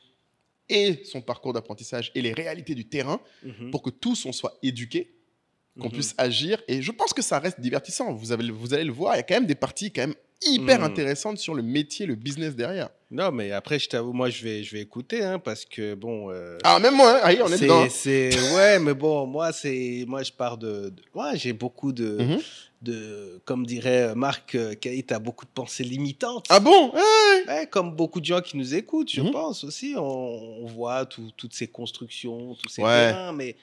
et son parcours d'apprentissage et les réalités du terrain
Mhm.
pour que tous on soit éduqués, qu'on
Mhm.
puisse agir. Et je pense que ça reste divertissant. Vous allez le voir, il y a quand même des parties quand même hyper intéressantes sur le métier, le business derrière.
Non, mais après, je t'avoue, moi, je vais écouter, hein, parce que bon.
Ah, même moi, hein, allez, on est dedans. Hein.
Ouais, mais bon, moi, je pars moi, j'ai beaucoup
Mhm.
comme dirait Marc Caït, a beaucoup de pensées limitantes.
Ah bon?
Ouais, comme beaucoup de gens qui nous écoutent, je
Mhm.
pense aussi. On voit toutes ces constructions, tous ces
Ouais.
terrains, mais.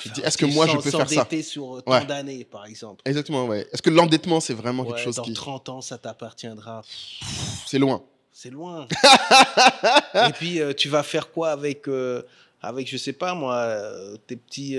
Tu te dis, est-ce que moi, je peux faire ça?
S'endetter sur tant
Ouais.
d'années, par exemple.
Exactement, ouais. Est-ce que l'endettement, c'est vraiment
Ouais,
quelque chose
dans
qui...
30 ans, ça t'appartiendra.
C'est loin.
C'est loin. Et puis, tu vas faire quoi avec, je sais pas moi, tes petits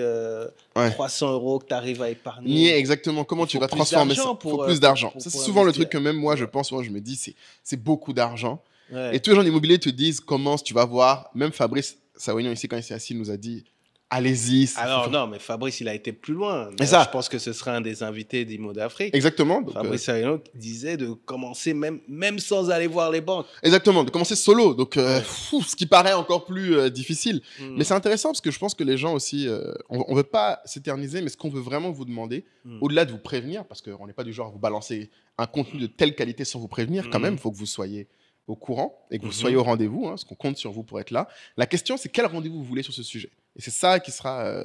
Ouais.
300 euros que tu arrives à épargner.
Nier exactement comment
Il
tu
faut
vas
plus
transformer ça.
d'argent
Il faut
pour,
plus d'argent.
pour
Ça, c'est
investir.
souvent le truc que même moi,
Ouais.
je pense, souvent, je me dis, c'est beaucoup d'argent.
Ouais.
Et tous les gens d'immobilier te disent, commence, tu vas voir. Même Fabrice Sawignon, ici, quand il s'est assis, nous a dit, allez-y.
Alors non, mais Fabrice, il a été plus loin.
C'est ça.
Je pense que ce serait un des invités d'Immo d'Afrique.
Exactement. Donc,
Fabrice Sawignon disait de commencer même sans aller voir les banques.
exactement, de commencer solo. Donc,
Ouais.
ce qui paraît encore plus difficile.
Mm.
Mais c'est intéressant parce que je pense que les gens aussi, on ne veut pas s'éterniser, mais ce qu'on veut vraiment vous demander,
Mm.
au-delà de vous prévenir, parce qu'on n'est pas du genre à vous balancer un contenu de telle qualité sans vous prévenir, quand
Mhm.
même, il faut que vous soyez au courant et que vous
Mhm.
soyez au rendez-vous, hein, parce qu'on compte sur vous pour être là. La question, c'est quel rendez-vous vous voulez sur ce sujet. Et c'est ça qui sera,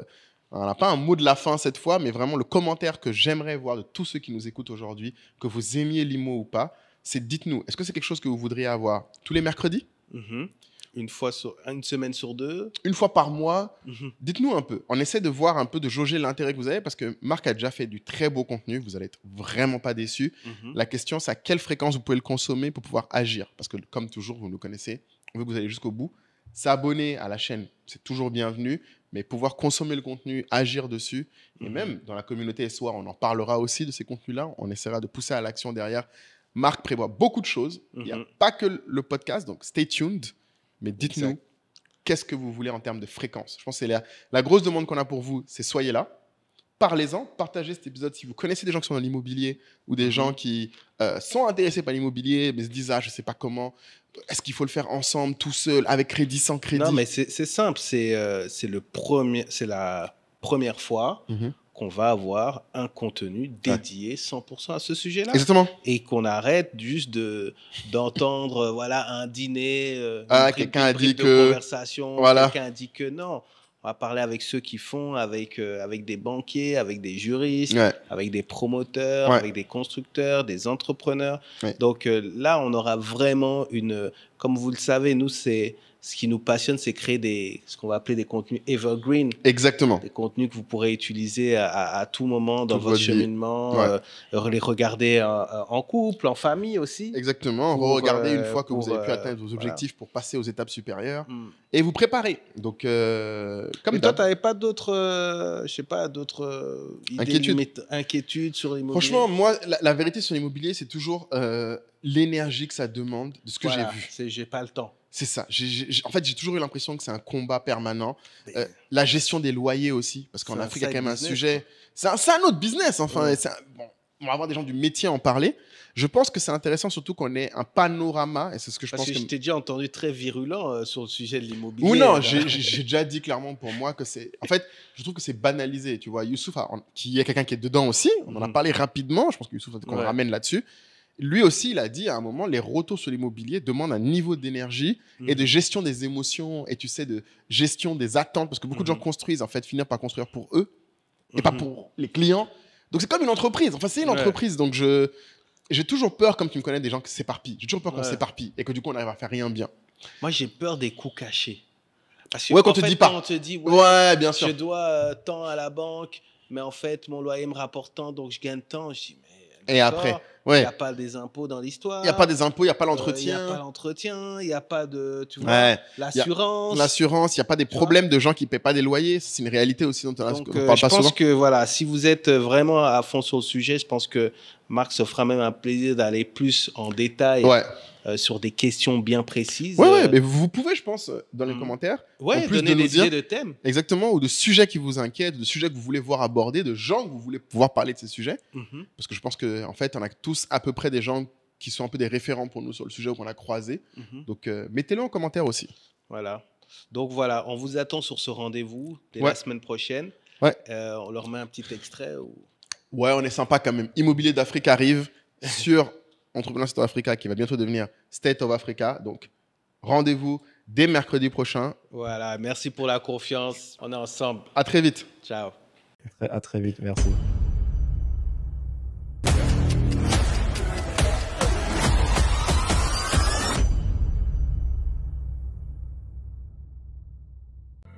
on n'a pas un mot de la fin cette fois, mais vraiment le commentaire que j'aimerais voir de tous ceux qui nous écoutent aujourd'hui, que vous aimiez l'IMO ou pas, c'est dites-nous, est-ce que c'est quelque chose que vous voudriez avoir tous les mercredis,
Mhm. Une semaine sur deux.
une fois par mois?
Mhm.
Dites-nous un peu. On essaie de voir un peu, de jauger l'intérêt que vous avez, parce que Marc a déjà fait du très beau contenu. Vous allez être vraiment pas déçus.
Mhm.
La question, c'est à quelle fréquence vous pouvez le consommer pour pouvoir agir. Parce que, comme toujours, vous nous connaissez, on veut que vous allez jusqu'au bout. S'abonner à la chaîne, c'est toujours bienvenu, mais pouvoir consommer le contenu, agir dessus, et
Mhm.
même dans la communauté SOA, on en parlera aussi de ces contenus-là. On essaiera de pousser à l'action derrière. Marc prévoit beaucoup de choses. Il n'y a
Mhm.
pas que le podcast, donc stay tuned. Mais dites-nous,
Exact.
qu'est-ce que vous voulez en termes de fréquence? Je pense que c'est la grosse demande qu'on a pour vous, c'est soyez là. Parlez-en, partagez cet épisode si vous connaissez des gens qui sont dans l'immobilier ou des gens qui sont intéressés par l'immobilier mais se disent, ah, je ne sais pas comment, est-ce qu'il faut le faire ensemble, tout seul, avec crédit, sans crédit?
Non, mais c'est simple. C'est la première fois
Mhm.
qu'on va avoir un contenu dédié 100% à ce sujet-là.
Exactement.
Et qu'on arrête juste d'entendre voilà, un dîner,
Quelqu'un a dit
de
que-
conversation,
Voilà.
quelqu'un a dit que non. On va parler avec ceux qui font, avec des banquiers, avec des juristes,
Ouais.
avec des promoteurs,
Ouais.
avec des constructeurs, des entrepreneurs.
Ouais.
Donc là, on aura vraiment comme vous le savez, nous, ce qui nous passionne, c'est créer ce qu'on va appeler des contenus evergreen.
Exactement.
Des contenus que vous pourrez utiliser à tout moment dans
Toute
votre
votre vie.
cheminement,
Ouais.
les regarder en couple, en famille aussi.
Exactement.
Pour,
Regardez une fois que
pour,
vous avez pu atteindre vos
voilà.
objectifs pour passer aux étapes supérieures
Hmm.
et vous préparer. Donc, comme
Mais toi,
d'hab.
tu n'avais pas d'autres, je sais pas, d'autres inquiétudes sur l'immobilier?
Franchement, moi, la vérité sur l'immobilier, c'est toujours l'énergie que ça demande de ce que
Voilà,
j'ai vu.
j'ai pas le temps.
C'est ça. En fait, j'ai toujours eu l'impression que c'est un combat permanent. La gestion des loyers aussi, parce qu'en
C'est un
Afrique, il y a
side
quand même un
business,
sujet. C'est un autre business, enfin.
Ouais.
Et bon, on va avoir des gens du métier à en parler. Je pense que c'est intéressant, surtout qu'on ait un panorama, et c'est ce que je
Parce
pense
que je t'ai déjà entendu très virulent sur le sujet de l'immobilier.
Ou non,
là.
j'ai déjà dit clairement pour moi que c'est. En fait, je trouve que c'est banalisé. Tu vois, Youssouf, qui est quelqu'un qui est dedans aussi, on en a
Mhm.
parlé rapidement. Je pense que Youssouf, qu'on
Ouais.
ramène là-dessus. Lui aussi, il a dit à un moment, les retours sur l'immobilier demandent un niveau d'énergie et de gestion des émotions et tu sais, de gestion des attentes. Parce que beaucoup de gens construisent, en fait, finir par construire pour eux et pas pour les clients. Donc, c'est comme une entreprise. Enfin, c'est une
Ouais.
entreprise. Donc, j'ai toujours peur, comme tu me connais, des gens qui s'éparpillent. J'ai toujours peur qu'on
Ouais.
s'éparpille et que du coup, on arrive à faire rien bien.
Moi, j'ai peur des coûts cachés. Parce que
Ouais, qu'on
en
te
fait,
dit pas.
quand on te dit,
Ouais, bien sûr.
je dois tant à la banque, mais en fait, mon loyer me rapporte tant, donc je gagne tant. Je dis, mais
Et
d'accord,
après,
il
ouais.
n'y a pas des impôts dans l'histoire.
Il n'y a pas des impôts, il n'y a pas
Il n'y a
l'entretien.
pas l'entretien, il n'y a pas de, tu vois,
Ouais.
l'assurance.
L'assurance, il n'y a pas des problèmes de gens qui ne paient pas des loyers. C'est une réalité aussi dont on
Donc,
ne parle
je
pas
pense
souvent.
que voilà, si vous êtes vraiment à fond sur le sujet, je pense que Marc se fera même un plaisir d'aller plus en détail
Ouais,
sur des questions bien précises.
ouais, mais vous pouvez, je pense, dans les
Mhm.
commentaires,
Ouais,
en plus
donner
de nous
des
dire-
idées de thèmes.
exactement, ou de sujets qui vous inquiètent, de sujets que vous voulez voir abordés, de gens que vous voulez pouvoir parler de ces sujets.
Mhm.
Parce que je pense qu'en fait, on a tous à peu près des gens qui sont un peu des référents pour nous sur le sujet ou qu'on a croisé.
Mhm.
Donc, mettez-le en commentaire aussi.
Voilà. Donc voilà, on vous attend sur ce rendez-vous dès
Ouais.
la semaine prochaine.
Ouais.
On leur met un petit extrait.
Ouais, on est sympa quand même. Immobilier d'Afrique arrive sur Entrepreneur State of Africa qui va bientôt devenir State of Africa. Donc, rendez-vous dès mercredi prochain.
Voilà, merci pour la confiance. On est ensemble.
À très vite.
Ciao.
À très vite, merci.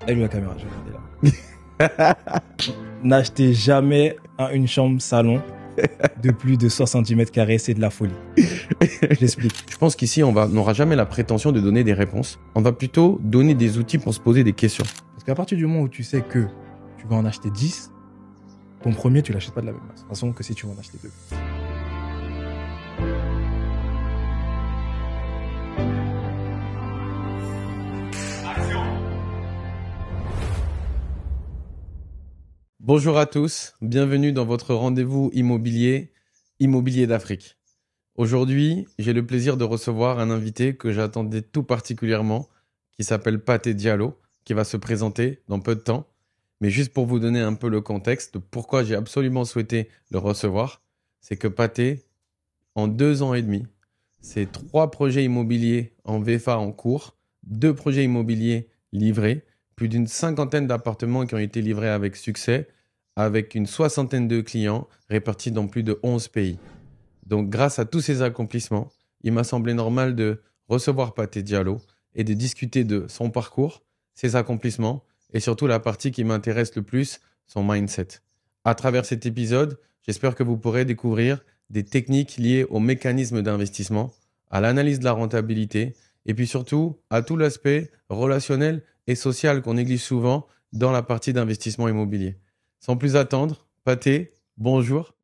Elle la caméra, je vais regarder là. N'achetez jamais une chambre salon de plus de 60 cm², c'est de la folie. J'explique.
Je pense qu'ici, on n'aura jamais la prétention de donner des réponses. On va plutôt donner des outils pour se poser des questions.
Parce qu'à partir du moment où tu sais que tu vas en acheter 10, ton premier, tu l'achètes pas de la même façon que si tu vas en acheter 2.
Bonjour à tous, bienvenue dans votre rendez-vous immobilier d'Afrique. Aujourd'hui, j'ai le plaisir de recevoir un invité que j'attendais tout particulièrement, qui s'appelle Pathé Diallo, qui va se présenter dans peu de temps. Mais juste pour vous donner un peu le contexte de pourquoi j'ai absolument souhaité le recevoir, c'est que Pathé, en 2 ans et demi, c'est 3 projets immobiliers en VFA en cours, 2 projets immobiliers livrés, plus d'une 50aine d'appartements qui ont été livrés avec succès, avec une 60aine de clients répartis dans plus de 11 pays. Donc, grâce à tous ces accomplissements, il m'a semblé normal de recevoir Pathé Diallo et de discuter de son parcours, ses accomplissements et surtout la partie qui m'intéresse le plus, son mindset. À travers cet épisode, j'espère que vous pourrez découvrir des techniques liées au mécanisme d'investissement, à l'analyse de la rentabilité et puis surtout à tout l'aspect relationnel et social qu'on néglige souvent dans la partie d'investissement immobilier. Sans plus attendre, Pathé, bonjour